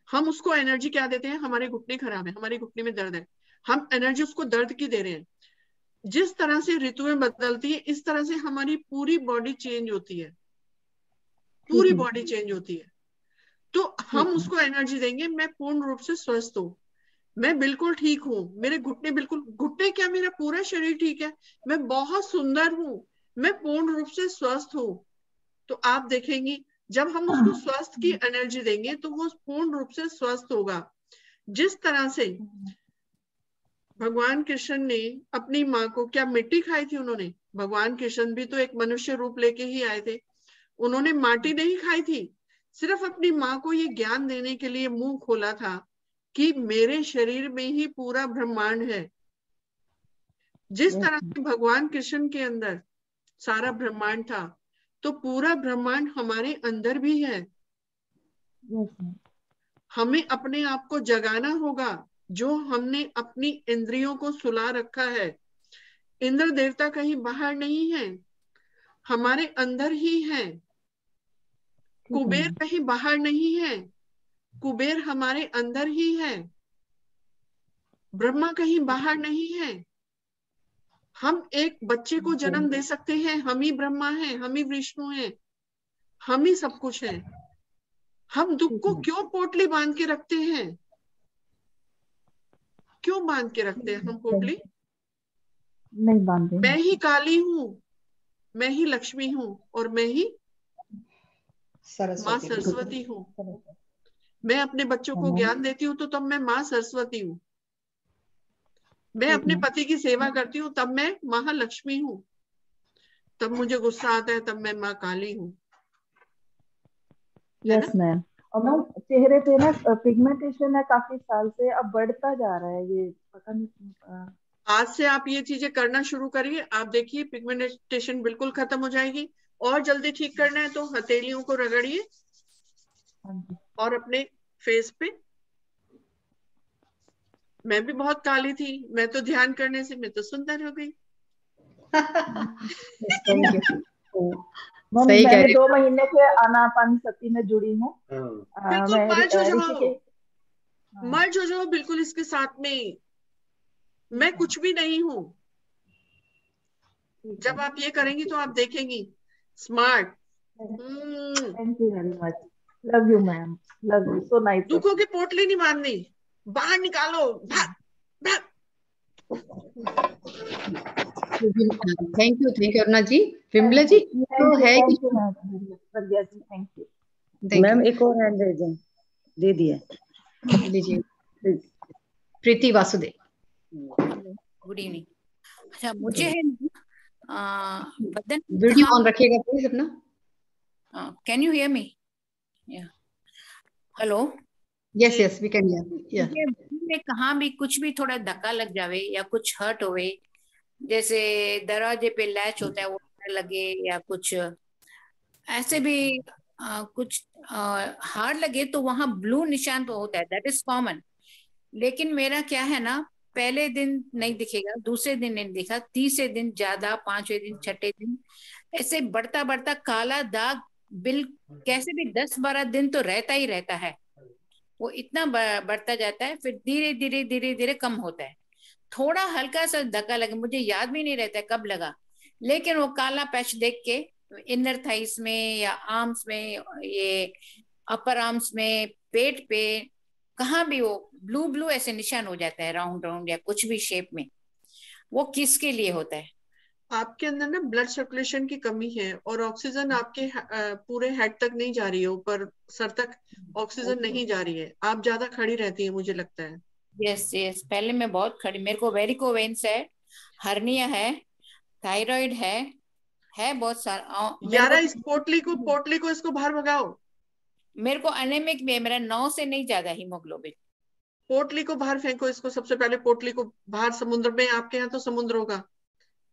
हम उसको एनर्जी क्या देते हैं? हमारे घुटने खराब है, हमारे घुटने में दर्द है, हम एनर्जी उसको दर्द की दे रहे हैं। जिस तरह से ऋतुएं बदलती है, इस तरह से हमारी पूरी बॉडी चेंज होती है, पूरी बॉडी चेंज होती है। तो हम उसको एनर्जी देंगे, मैं पूर्ण रूप से स्वस्थ हूँ, मैं बिल्कुल ठीक हूँ, मेरे घुटने बिल्कुल, घुटने क्या, मेरा पूरा शरीर ठीक है, मैं बहुत सुंदर हूँ, मैं पूर्ण रूप से स्वस्थ हूँ। तो आप देखेंगी, जब हम उसको स्वस्थ की एनर्जी देंगे तो वो पूर्ण रूप से स्वस्थ होगा। जिस तरह से भगवान कृष्ण ने अपनी माँ को, क्या मिट्टी खाई थी उन्होंने? भगवान कृष्ण भी तो एक मनुष्य रूप लेके ही आए थे, उन्होंने माटी नहीं खाई थी, सिर्फ अपनी माँ को ये ज्ञान देने के लिए मुंह खोला था कि मेरे शरीर में ही पूरा ब्रह्मांड है। जिस तरह से भगवान कृष्ण के अंदर सारा ब्रह्मांड था, तो पूरा ब्रह्मांड हमारे अंदर भी है। हमें अपने आप को जगाना होगा, जो हमने अपनी इंद्रियों को सुला रखा है। इंद्र देवता कहीं बाहर नहीं है, हमारे अंदर ही है। कुबेर कहीं बाहर नहीं है, कुबेर हमारे अंदर ही है। ब्रह्मा कहीं बाहर नहीं है। हम एक बच्चे को जन्म दे सकते हैं, हम ही ब्रह्मा हैं, हम ही विष्णु हैं, हम ही सब कुछ है। हम दुख को क्यों पोटली बांध के रखते हैं? क्यों बांध के रखते हैं हम पोटली? नहीं बांधे। मैं ही काली हूँ, मैं ही लक्ष्मी हूँ, और मैं ही माँ सरस्वती हूँ। मैं अपने बच्चों को ज्ञान देती हूँ तो तब मैं माँ सरस्वती हूँ। मैं अपने पति की सेवा करती हूँ तब मैं महालक्ष्मी हूँ, तब मुझे गुस्सा आता है तब मैं माँ काली हूँ। Yes ma'am. और मैम चेहरे पे ना पिगमेंटेशन है काफी साल से, अब बढ़ता जा रहा है, ये पता नहीं। आज से आप ये चीजें करना शुरू करिए, आप देखिए पिगमेंटेशन बिल्कुल खत्म हो जाएगी। और जल्दी ठीक करना है तो हथेलियों को रगड़िए और अपने फेस पे। मैं भी बहुत काली थी, मैं तो ध्यान करने से मैं तो सुंदर हो गई। मैंने 2 महीने से आनापानसती में जुड़ी हूँ। बिल्कुल मर्ज हो जाओ बिल्कुल इसके साथ में। मैं कुछ भी नहीं हूँ। जब आप ये करेंगी तो आप देखेंगी smart. Thank you very much. Love you ma'am, love you, so nice. दुखों की पोटली नहीं बांधनी, बाहर निकालो, भाग भाग। थैंक यू अरुणा जी। विमला जी तो है थैंक यू मैम। एक और हैंड रेजिंग दे दिया, लीजिए। प्रीति वासुदेव। Good evening. अच्छा मुझे है बदन वीडियो ऑन रखिएगा प्लीज अपना। Can you hear me? Hello. Yes yes we can hear. में कहाँ भी कुछ भी थोड़ा धक्का लग जावे या कुछ हर्ट होवे, जैसे दरवाजे पे लैच होता है वो लगे या कुछ ऐसे भी कुछ हार्ड लगे तो वहां ब्लू निशान तो होता है, दैट इज कॉमन। लेकिन मेरा क्या है ना, पहले दिन नहीं दिखेगा, दूसरे दिन नहीं दिखा, तीसरे दिन ज्यादा, पांचवें दिन, छठे दिन ऐसे बढ़ता बढ़ता काला दाग बिल कैसे भी 10-12 दिन तो रहता ही रहता है। वो इतना बढ़ता जाता है, फिर धीरे धीरे धीरे धीरे कम होता है। थोड़ा हल्का सा धक्का लगे, मुझे याद भी नहीं रहता कब लगा, लेकिन वो काला पैच देख के इनर थाइस में या आर्म्स में, ये अपर आर्म्स में, पेट पे, कहाँ भी वो ब्लू ब्लू ऐसे निशान हो जाता है, राउंड राउंड या कुछ भी शेप में। वो किसके लिए होता है? आपके अंदर ना ब्लड सर्कुलेशन की कमी है और ऑक्सीजन आपके पूरे हेड तक नहीं जा रही है, ऊपर सर तक ऑक्सीजन नहीं जा रही है। आप ज्यादा खड़ी रहती है मुझे लगता है। यस यस, पहले मैं बहुत खड़ी, मेरे को वेरिकोवेन्स है, हर्निया है, थायराइड है बहुत सारा। यारा इस पोटली को इसको बाहर भगाओ। मेरे को एनेमिक भी है, मेरा 9 से नहीं ज्यादा हीमोग्लोबिन। पोटली को बाहर फेंको इसको, सबसे पहले पोटली को बाहर, समुद्र में, आपके यहाँ तो समुद्र होगा,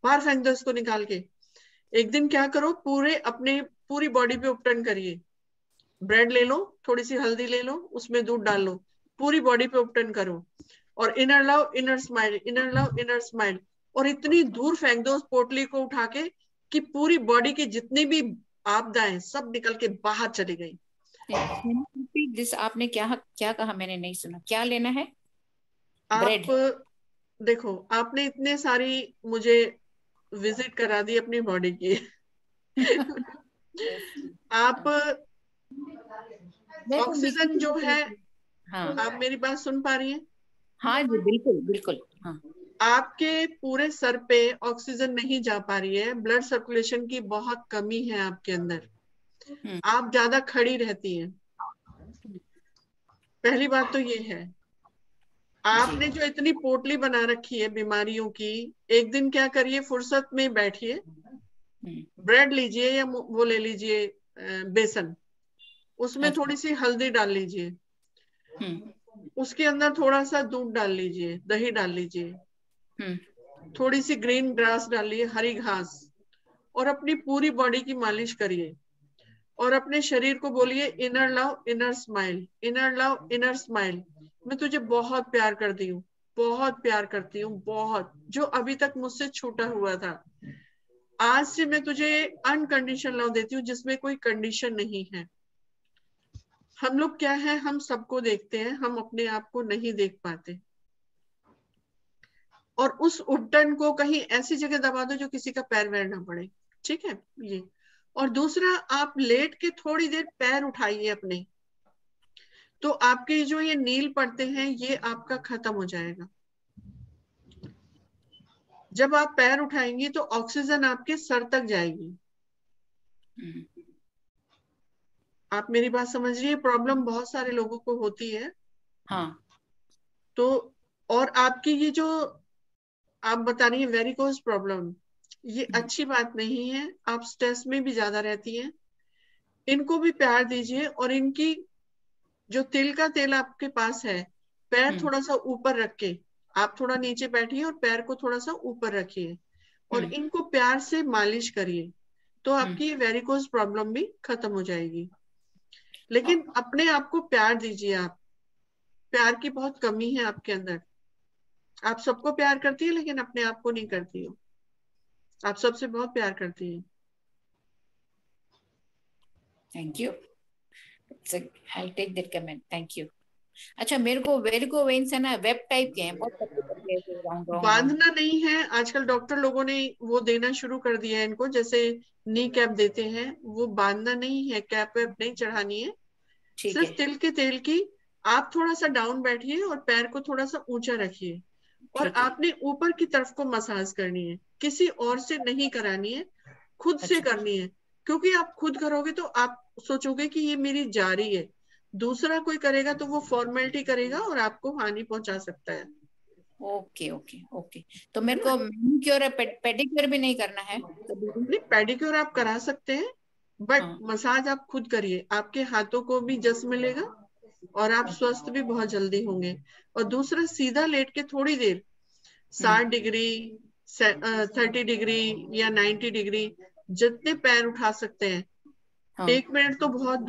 बाहर फेंक दो इसको निकाल के। एक दिन क्या करो, पूरी बॉडी पे उपटर्न करिए। ब्रेड ले लो, थोड़ी सी हल्दी ले लो, उसमें दूध डाल लो, पूरी बॉडी पे उपटर्न करो और इनर लाओ, इनर स्माइल, इनर लाओ, इनर स्माइल, और इतनी दूर फेंक दो उस पोटली को उठा के कि पूरी बॉडी की जितनी भी आपदाएं सब निकल के बाहर चली गई। जिस आपने क्या कहा, मैंने नहीं सुना, क्या लेना है? आप देखो, आपने इतने सारी मुझे विजिट करा दी अपनी बॉडी की। आप ऑक्सीजन जो है, हाँ, आप मेरी बात सुन पा रही हैं? हाँ जी बिल्कुल बिल्कुल। हाँ, आपके पूरे सर पे ऑक्सीजन नहीं जा पा रही है, ब्लड सर्कुलेशन की बहुत कमी है आपके अंदर, आप ज्यादा खड़ी रहती हैं। पहली बात तो ये है। आपने जो इतनी पोटली बना रखी है बीमारियों की, एक दिन क्या करिए, फुर्सत में बैठिए, ब्रेड लीजिए या वो ले लीजिए बेसन, उसमें थोड़ी सी हल्दी डाल लीजिए, उसके अंदर थोड़ा सा दूध डाल लीजिए, दही डाल लीजिए, थोड़ी सी ग्रीन ग्रास डालिए, हरी घास, और अपनी पूरी बॉडी की मालिश करिए और अपने शरीर को बोलिए inner love inner smile, inner love inner smile. मैं तुझे बहुत प्यार करती हूँ, बहुत प्यार करती हूँ, बहुत, जो अभी तक मुझसे छूटा हुआ था, आज से मैं तुझे अनकंडीशनल लव देती हूँ जिसमें कोई कंडीशन नहीं है। हम लोग क्या है, हम सबको देखते हैं, हम अपने आप को नहीं देख पाते, और उस उपटन को कहीं ऐसी जगह दबा दो जो किसी का पैर वैर ना पड़े, ठीक है ये। और दूसरा, आप लेट के थोड़ी देर पैर उठाइए अपने, तो आपके जो ये नील पड़ते हैं ये आपका खत्म हो जाएगा। जब आप पैर उठाएंगी तो ऑक्सीजन आपके सर तक जाएगी। आप मेरी बात समझ रही है? प्रॉब्लम बहुत सारे लोगों को होती है। हाँ। तो और आपकी ये जो आप बता रही हैं वेरिकोज प्रॉब्लम, ये अच्छी बात नहीं है। आप स्ट्रेस में भी ज्यादा रहती हैं। इनको भी प्यार दीजिए, और इनकी जो तिल का तेल आपके पास है, पैर थोड़ा सा ऊपर रख के, आप थोड़ा नीचे बैठिए और पैर को थोड़ा सा ऊपर रखिए और इनको प्यार से मालिश करिए, तो आपकी वेरिकोज प्रॉब्लम भी खत्म हो जाएगी। लेकिन अपने आप को प्यार दीजिए। आप प्यार की बहुत कमी है आपके अंदर। आप सबको प्यार करती है लेकिन अपने आप को नहीं करती हो। आप सबसे बहुत प्यार करती है। Thank you, I'll take that comment. Thank you. अच्छा, मेरे को वेरिको वेन्स है ना, वेब टाइप के हैं, बहुत पतले पतले, बांधना नहीं है। आजकल डॉक्टर लोगों ने वो देना शुरू कर दिया है इनको, जैसे नी कैप देते हैं, वो बांधना नहीं है, कैप वेप नहीं चढ़ानी है, सिर्फ तिल के तेल की। आप थोड़ा सा डाउन बैठिए और पैर को थोड़ा सा ऊंचा रखिए, और आपने ऊपर की तरफ को मसाज करनी है, किसी और से नहीं करानी है, खुद से करनी है। क्योंकि आप खुद करोगे तो आप सोचोगे कि ये मेरी जारी है, दूसरा कोई करेगा तो वो फॉर्मेलिटी करेगा और आपको हानि पहुंचा सकता है। Okay okay okay. तो मेरे को मैनिक्योर और पेडिक्योर भी नहीं करना है? नहीं, पेडिक्योर आप करा सकते हैं, बट मसाज आप खुद करिए, आपके हाथों को भी जस मिलेगा और आप स्वस्थ भी बहुत जल्दी होंगे। और दूसरा, सीधा लेट के थोड़ी देर 60 डिग्री 30 डिग्री या 90 डिग्री जितने पैर उठा सकते हैं, 1 मिनट तो बहुत,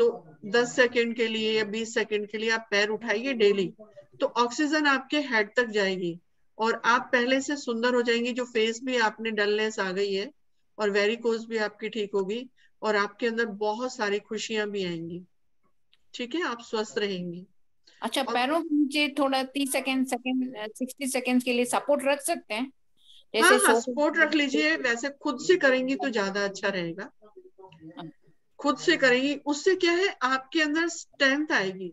10 सेकंड के लिए या 20 सेकंड के लिए आप पैर उठाइए डेली, तो ऑक्सीजन आपके हेड तक जाएगी और आप पहले से सुंदर हो जाएंगी। जो फेस भी आपने डलनेस आ गई है और वेरिकोज भी आपकी ठीक होगी और आपके अंदर बहुत सारी खुशियां भी आएंगी। ठीक है, आप स्वस्थ रहेंगी। अच्छा, पैरों के नीचे थोड़ा 30 सेकंड 60 सेकंड के लिए सपोर्ट रख सकते हैं? जैसे हाँ, सपोर्ट रख लीजिए। वैसे खुद से करेंगी तो ज्यादा अच्छा रहेगा। खुद से करेंगी, उससे क्या है, आपके अंदर स्ट्रेंथ आएगी।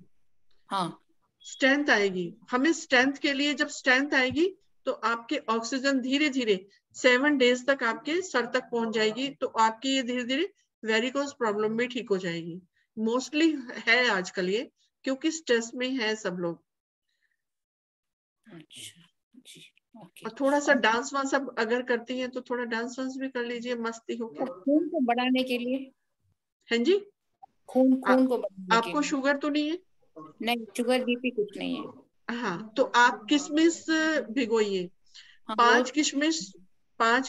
हाँ, स्ट्रेंथ आएगी। हमें स्ट्रेंथ के लिए, जब स्ट्रेंथ आएगी तो आपके ऑक्सीजन धीरे धीरे 7 डेज तक आपके सर तक पहुंच जाएगी, तो आपकी ये धीरे धीरे वेरिकोज प्रॉब्लम भी ठीक हो जाएगी। मोस्टली है आजकल ये, क्योंकि स्ट्रेस में है सब लोग। अच्छा जी, और थोड़ा सा डांस वांस अब अगर करती हैं तो थोड़ा डांस वांस भी कर लीजिए, मस्ती हो। खून को बढ़ाने के लिए? हैं जी, खून को बढ़ाने आपको शुगर तो नहीं है? नहीं, शुगर बीपी कुछ नहीं है। हाँ, तो आप किशमिश भिगोइए। 5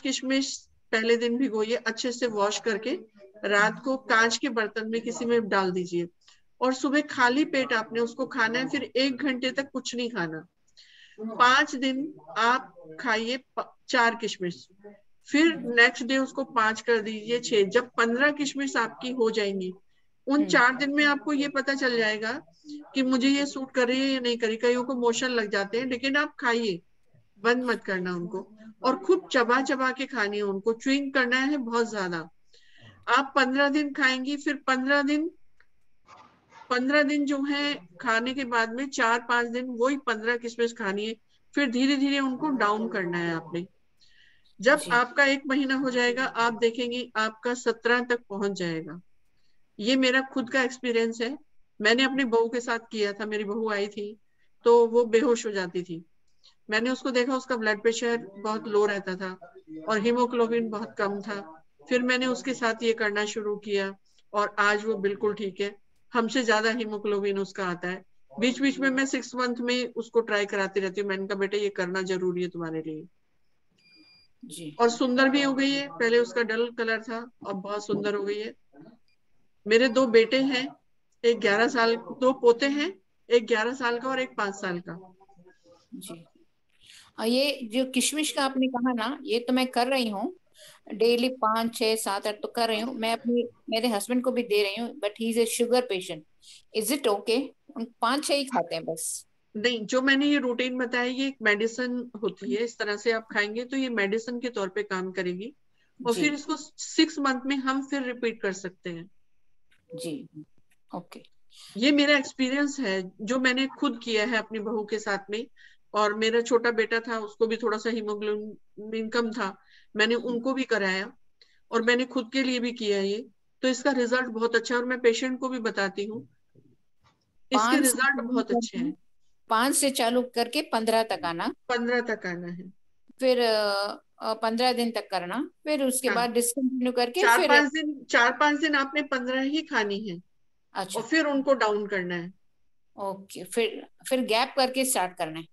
किशमिश पहले दिन भिगोइए, अच्छे से वॉश करके रात को कांच के बर्तन में किसी में डाल दीजिए, और सुबह खाली पेट आपने उसको खाना है। फिर 1 घंटे तक कुछ नहीं खाना। 5 दिन आप खाइए 4 किशमिश, फिर नेक्स्ट डे उसको 5 कर दीजिए 6। जब 15 किशमिश आपकी हो जाएंगी, उन 4 दिन में आपको ये पता चल जाएगा कि मुझे ये सूट कर रही है या नहीं करी। कईयों को मोशन लग जाते हैं, लेकिन आप खाइए, बंद मत करना उनको, और खूब चबा चबा के खानी है उनको, च्युइंग करना है बहुत ज्यादा। आप 15 दिन खाएंगी, फिर 15 दिन जो है खाने के बाद में 4-5 दिन वही 15 किशमिश खानी है, फिर धीरे धीरे उनको डाउन करना है आपने। जब आपका 1 महीना हो जाएगा, आप देखेंगी आपका 17 तक पहुंच जाएगा। ये मेरा खुद का एक्सपीरियंस है। मैंने अपनी बहू के साथ किया था। मेरी बहू आई थी तो वो बेहोश हो जाती थी, मैंने उसको देखा, उसका ब्लड प्रेशर बहुत लो रहता था और हीमोग्लोबिन बहुत कम था। फिर मैंने उसके साथ ये करना शुरू किया और आज वो बिल्कुल ठीक है। हमसे ज्यादा हीमोग्लोबिन उसका आता है। बीच बीच में मैं 6 मंथ में उसको ट्राई कराती रहती हूँ। मैंने कहा बेटा ये करना जरूरी है तुम्हारे लिए जी। और सुंदर भी हो गई है। पहले उसका डल कलर था, अब बहुत सुंदर हो गई है। मेरे 2 बेटे हैं, एक 11 साल, 2 पोते हैं, एक 11 साल का और एक 5 साल का। जी। ये जो किशमिश का आपने कहा ना, ये तो मैं कर रही हूँ डेली 5, 6, 7, 8 तो कर रही हूँ मैं। मेरे हस्बैंड को भी दे रही हूँ, but he is a sugar patient. Is it okay? 5-6 ही खाते हैं बस। नहीं, जो मैंने ये रूटीन बताया ये एक मेडिसिन होती है। इस तरह से आप खाएंगे तो ये मेडिसिन के तौर पे काम करेगी, और फिर इसको 6 मंथ में हम फिर रिपीट कर सकते हैं। जी, ओके। ये मेरा एक्सपीरियंस है जो मैंने खुद किया है अपनी बहू के साथ में। और मेरा छोटा बेटा था, उसको भी थोड़ा सा हीमोग्लोबिन कम था, मैंने उनको भी कराया और मैंने खुद के लिए भी किया ये। तो इसका रिजल्ट बहुत अच्छा है और मैं पेशेंट को भी बताती हूँ, इसके रिजल्ट बहुत अच्छे हैं। 5 से चालू करके 15 तक आना। 15 तक आना है। फिर 15 दिन तक करना, फिर उसके हाँ। बाद डिस्कंटिन्यू करके चार फिर पांच दिन आपने 15 ही खानी है। अच्छा, और फिर उनको डाउन करना है। ओके, फिर गैप करके स्टार्ट करना है।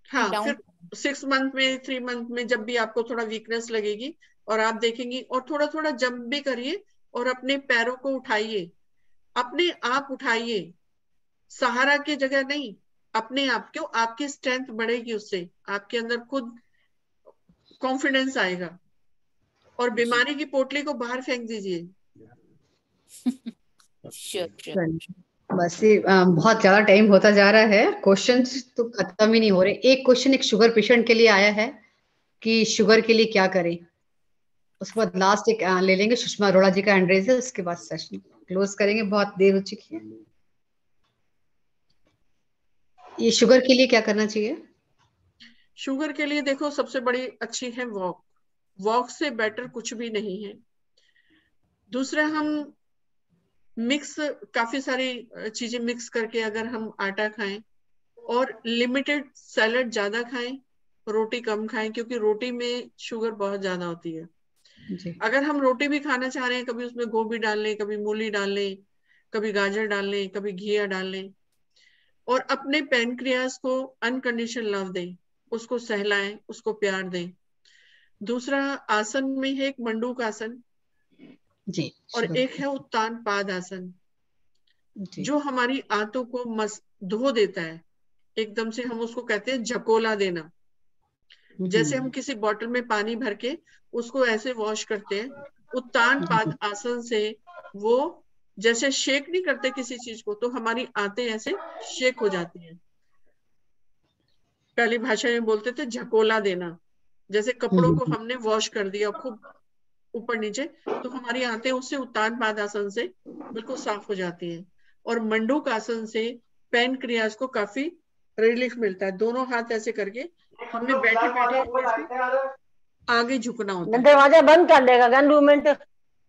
हाँ, डाउन फिर 6 मंथ में 3 मंथ में जब भी आपको थोड़ा वीकनेस लगेगी और आप देखेंगी, और थोड़ा थोड़ा जंप भी करिए और अपने पैरों को उठाइए, अपने आप उठाइए, सहारा की जगह नहीं, अपने आप। क्यों? आपकी स्ट्रेंथ बढ़ेगी, उससे आपके अंदर खुद कॉन्फिडेंस आएगा, और बीमारी की पोटली को बाहर फेंक दीजिए। बस ये बहुत ज्यादा टाइम होता जा रहा है, क्वेश्चंस तो खत्म ही नहीं हो रहे। एक क्वेश्चन एक शुगर पेशेंट के लिए आया है कि शुगर के लिए क्या करें। उसके बाद लास्ट एक ले लेंगे सुषमा अरोड़ा जी का हैंड रेज है, उसके बाद सेशन क्लोज करेंगे, बहुत देर हो चुकी है। ये शुगर के लिए क्या करना चाहिए? शुगर के लिए देखो, सबसे बड़ी अच्छी है वॉक। वॉक से बेटर कुछ भी नहीं है। दूसरा, हम मिक्स काफी सारी चीजें मिक्स करके अगर हम आटा खाएं, और लिमिटेड सैलड ज्यादा खाएं, रोटी कम खाएं, क्योंकि रोटी में शुगर बहुत ज्यादा होती है। जी। अगर हम रोटी भी खाना चाह रहे हैं, कभी उसमें गोभी डाल लें, कभी मूली डाल लें, कभी गाजर डाल लें, कभी घिया डाल लें, और अपने पैनक्रियाज को अनकंडीशनल लव दें, उसको सहलाएं, उसको प्यार दें। दूसरा आसन में है एक मंडूक आसन जी, और एक है उत्तान पाद आसन, जो हमारी आंतों को धो देता है एकदम से। हम उसको कहते हैं झकोला देना। जैसे हम किसी बॉटल में पानी भर के उसको ऐसे वॉश करते हैं, उत्तान पाद आसन से वो जैसे शेक नहीं करते किसी चीज को, तो हमारी आंतें ऐसे शेक हो जाती हैं। पहली भाषा में बोलते थे झकोला देना। जैसे कपड़ों को हमने वॉश कर दिया खूब ऊपर नीचे, तो हमारी आंतें उससे उत्तान पाद आसन से बिल्कुल साफ हो जाती हैं। और मंडूक आसन से पैनक्रियाज को काफी रिलीफ मिलता है। दोनों हाथ ऐसे करके हमने बैठे बैठे आगे झुकना होता है। दरवाजा बंद कर देगा गन 2 मिनट।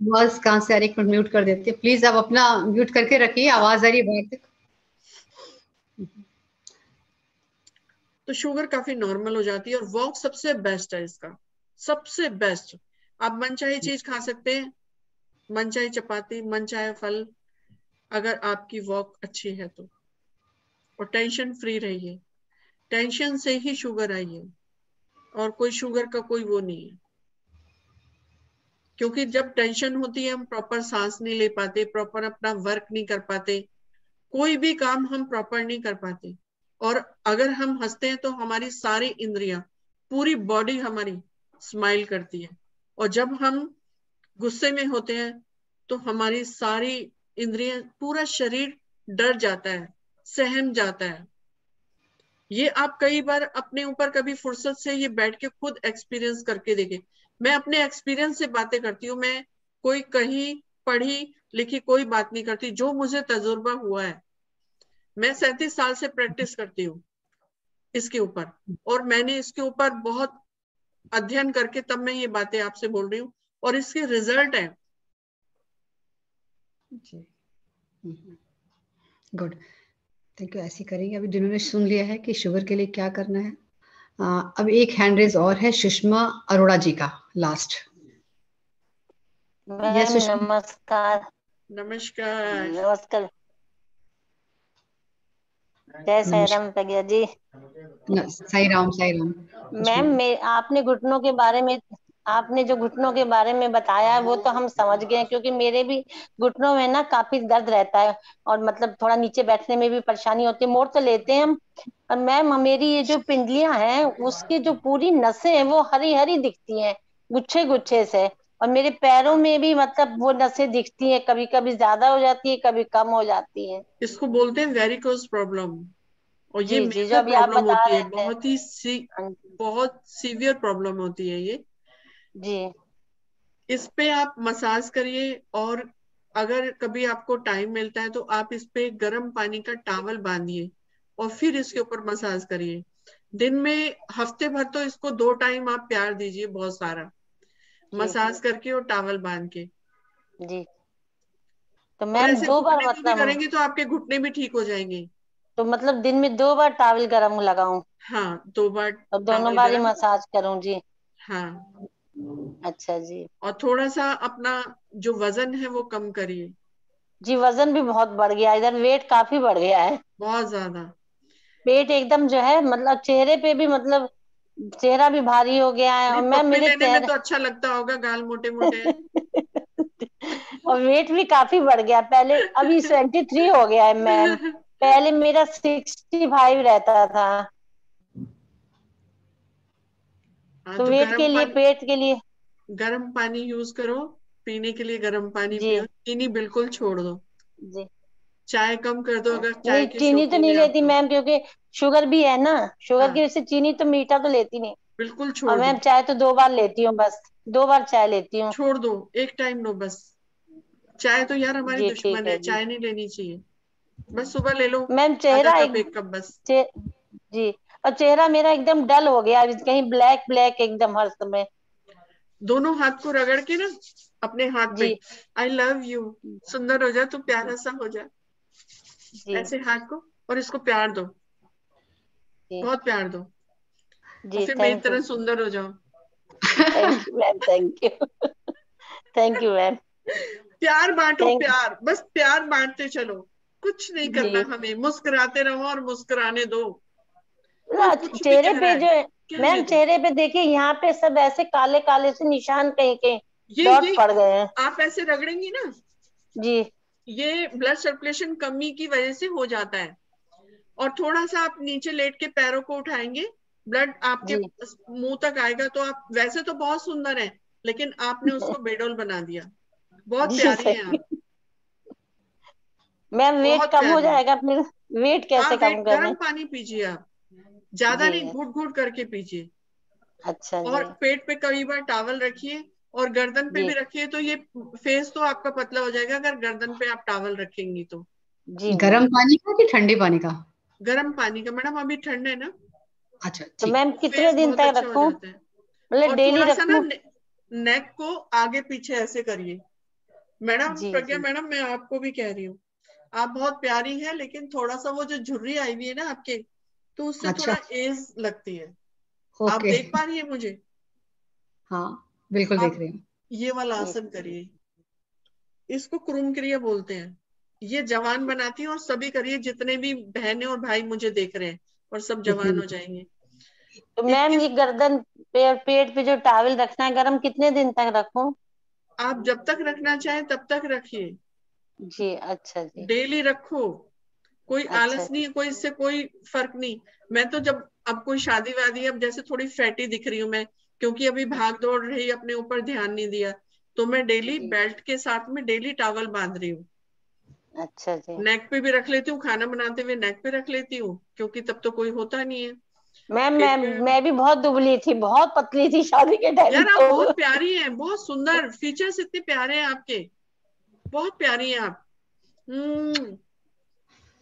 बस कहाँ से एक मिनट म्यूट कर देते हैं प्लीज। आप अपना म्यूट करके रखिए, आवाज आ रही है बाहर तक। तो शुगर काफी नॉर्मल हो जाती है, और वॉक सबसे बेस्ट है इसका, सबसे बेस्ट। आप मनचाही चीज खा सकते हैं, मनचाही चपाती, मनचाहे फल, अगर आपकी वॉक अच्छी है तो। और टेंशन फ्री रहिए। टेंशन से ही शुगर आई है, और कोई शुगर का कोई वो नहीं है। क्योंकि जब टेंशन होती है, हम प्रॉपर सांस नहीं ले पाते, प्रॉपर अपना वर्क नहीं कर पाते, कोई भी काम हम प्रॉपर नहीं कर पाते। और अगर हम हंसते हैं तो हमारी सारी इंद्रियां, पूरी बॉडी हमारी स्माइल करती है। और जब हम गुस्से में होते हैं तो हमारी सारी इंद्रियां, पूरा शरीर डर जाता है, सहम जाता है। ये आप कई बार अपने ऊपर कभी फुर्सत से ये बैठ के खुद एक्सपीरियंस करके देखें। मैं अपने एक्सपीरियंस से बातें करती हूँ, मैं कोई कहीं पढ़ी लिखी कोई बात नहीं करती, जो मुझे तजुर्बा हुआ है। मैं 37 साल से प्रैक्टिस करती हूँ इसके ऊपर, और मैंने इसके ऊपर बहुत अध्ययन करके तब मैं ये बातें आपसे बोल रही हूँ, और इसके रिजल्ट है। Good, thank you. ऐसे करेंगे। अभी जिन्होंने सुन लिया है कि शुगर के लिए क्या करना है, अब एक हैंड रेज और है सुषमा अरोड़ा जी का, लास्ट। नमस्कार। नमस्कार। नमस्कार। जय साई राम प्रज्ञा जी। साई राम, साई राम। मैम, आपने घुटनों के बारे में, आपने जो घुटनों के बारे में बताया है वो तो हम समझ गए, क्योंकि मेरे भी घुटनों में ना काफी दर्द रहता है, और मतलब थोड़ा नीचे बैठने में भी परेशानी होती है। मोड़ तो लेते हैं हम, और मैम मेरी ये जो पिंडलियां हैं उसकी जो पूरी नसें हैं वो हरी हरी दिखती हैं, गुच्छे गुच्छे से। और मेरे पैरों में भी मतलब वो नसें दिखती हैं, कभी कभी ज्यादा हो जाती है, कभी कम हो जाती है। इसको बोलते हैं वेरिकोज प्रॉब्लम, और ये जी जी, जो मेजर अभी आप प्रॉब्लम बता होती है, रहे थे। बहुत सीवियर प्रॉब्लम होती है ये जी। इस पे आप मसाज करिए, और अगर कभी आपको टाइम मिलता है तो आप इस पे गर्म पानी का टॉवल बांधिए और फिर इसके ऊपर मसाज करिए। दिन में हफ्ते भर तो इसको 2 टाइम आप प्यार दीजिए, बहुत सारा मसाज करके और टॉवल बांध के। जी। तो और मैम ऐसे 2 बार घुटने को भी मतलब करेंगे तो आपके घुटने भी ठीक हो जाएंगे। तो मतलब दिन में 2 बार टॉवल गरम लगाऊं? हाँ, 2 बार और दोनों टॉवल बार ही गरम। मसाज करूं जी? हाँ, अच्छा जी। और थोड़ा सा अपना जो वजन है वो कम करिए। जी वजन भी बहुत बढ़ गया, इधर वेट काफी बढ़ गया है, बहुत ज्यादा। पेट एकदम जो है मतलब चेहरे पे भी मतलब चेहरा भी भारी हो गया है। और नहीं, मैम पप्पी मेरे लेने में चेहरे तो अच्छा लगता होगा, गाल मोटे मोटे हैं। और वेट भी काफी बढ़ गया, पहले अभी 73 हो गया है मैम, पहले मेरा 65 रहता था। हाँ, तो तो वेट के लिए, पेट के लिए गर्म पानी यूज करो, पीने के लिए गर्म पानी जी पियो, चीनी बिल्कुल छोड़ दो, जी। चाय कम कर दो अगर चाय नहीं के चीनी तो शौकीन नहीं है आप लेती तो। मैम, क्योंकि शुगर भी है ना, शुगर हाँ, की वजह से चीनी तो मीठा तो लेती नहीं। बिल्कुल और छोड़ मैम दो, चाय तो 2 बार लेती हूँ, बस 2 बार चाय लेती हूँ। छोड़ दो, एक टाइम लो बस। चाय तो यार हमारी जी ठीक दुश्मन है है, जी। चाय नहीं लेनी चाहिए, बस सुबह ले लो मैम आधा चेहरा कप, एक 1 कप बस। जी, और चेहरा मेरा एकदम डल हो गया, कहीं ब्लैक ब्लैक एकदम हर समय। दोनों हाथ को रगड़ के ना अपने हाथ पे, जी आई लव यू, सुंदर हो जा तू, प्यारा सा हो जा, जी ऐसे हाथ को, और इसको प्यार दो, जी बहुत प्यार दो, और जी। फिर मेरी थैंक यू, तरह सुंदर हो जाओ। Thank you ma'am, thank you, thank you ma'am, प्यार बांटो, थैंक प्यार, बस प्यार बांटते चलो, कुछ नहीं करना, जी। हमें मुस्कुराते रहो और मुस्कुराने दो, कोई कुछ भी चेहरे कह रहा पे है जो कहने मैम, दो। चेहरे पे देखिए यहाँ पे सब ऐसे काले काले से निशान कहीं कहीं ये डॉट पड़ गए हैं। आप ऐसे रगड़ेंगी ना, जी ये ब्लड सर्कुलेशन कमी की वजह से हो जाता है। और थोड़ा सा आप नीचे लेट के पैरों को उठाएंगे, ब्लड आपके जी मुंह तक आएगा, तो आप वैसे तो बहुत सुंदर हैं, लेकिन आपने उसको बेडोल बना दिया। बहुत जी प्यारी हैं सही। आप, मैम वेट बहुत कम हो प्यारी हैं। जाएगा फिर? वेट हाँ, कैसे कम वेट, करें? गर्म पानी पीजिए आप, ज्यादा जी नहीं, घूट घूट करके पीजिए। अच्छा और जी पेट पे कई बार टॉवल रखिए, और गर्दन पे जी भी रखिए, तो ये फेस तो आपका पतला हो जाएगा अगर गर्दन पे आप टॉवल रखेंगी तो। जी गर्म मैम। पानी का कि ठंडे पानी का? गर्म पानी का मैडम, अभी ठंड है ना, अच्छा तो ठीक। मैम कितने फेस दिन बहुत तक अच्छा हो रखूं, जाता है। मतलब और डेली थोड़ा सा ना रखूं? नेक को आगे पीछे ऐसे करिए। मैडम जी प्रज्ञा जी मैडम, मैं आपको भी कह रही हूँ, आप बहुत प्यारी हैं, लेकिन थोड़ा सा वो जो झुर्री आई हुई है ना आपके, तो उससे अच्छा थोड़ा एज लगती है। आप ओके। देख पा रही है मुझे? हाँ बिल्कुल देख आप रही हूँ। ये वाला आसन करिए, इसको कुरुम क्रिया बोलते हैं, ये जवान बनाती है, और सभी करिए, जितने भी बहनें और भाई मुझे देख रहे हैं, और सब जवान हो जाएंगे। तो मैम ये 21, गर्दन पे और पेट पे जो टॉवल रखना है गरम, कितने दिन तक रखूं? आप जब तक रखना चाहें तब तक रखिए, जी अच्छा जी। डेली रखो, कोई अच्छा आलस नहीं जी है, कोई इससे कोई फर्क नहीं। मैं तो जब, अब कोई शादी वादी, अब जैसे थोड़ी फैटी दिख रही हूँ मैं, क्योंकि अभी भाग दौड़ रही, अपने ऊपर ध्यान नहीं दिया, तो मैं डेली जी। बेल्ट के साथ में डेली टॉवल बांध रही हूँ, अच्छा जी। नेक पे भी रख लेती हूँ, खाना बनाते हुए नेक पे रख लेती हूँ, क्योंकि तब तो कोई होता नहीं है। मैम पेट पे, मैं भी बहुत दुबली थी, बहुत पतली थी शादी के टाइम यार आप तो। बहुत प्यारी हैं, बहुत सुंदर, फीचर्स इतने प्यारे हैं आपके, बहुत प्यारी हैं आप।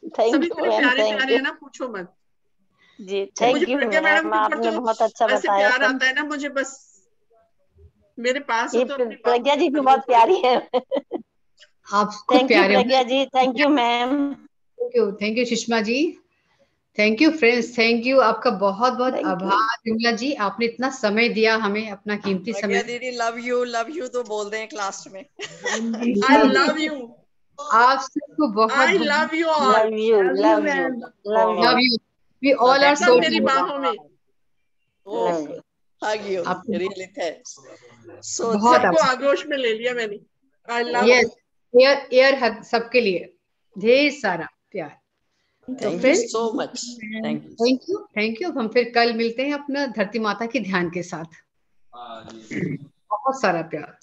थैंक सभी यू इतने मैम, प्यारे थैंक प्यारे यू हैं ना, पूछो मत। जी। मुझे thank you Pragya madam ma'am, के ऊपर आपने तो बहुत अच्छा ऐसे बताया प्यार सब। आता है ना मुझे, बस मेरे पास हो ये तो अपनी बाहों प्रज्ञा में जी भी भर लो बहुत थोड़ी। प्यारी है। आप खुद थैंक यू प्यारे हो। Pragya ji, thank you ma'am. Thank you Sushma ji, thank you friends, thank you, आपका बहुत बहुत थैंक यू। आभार विमला जी, आपने इतना समय दिया हमें, अपना कीमती प्रज्ञा समय। दीदी, लव यू तो बोल दें क्लास में। आई लव यू, आप सबको बहुत आई बहुत love you all, love you, love you, love you, love you, we all are सब सो मेरी बाहों में। Love you. hug you, आपको really thanks. So बहुत सबको आप आगोश में ले लिया मैंने, I love yes, air air hug सबके लिए ढेर सारा प्यार। तो thank you friends so much. Thank you. Thank you, हम फिर कल मिलते हैं अपना धरती माता के ध्यान के साथ। बहुत सारा प्यार।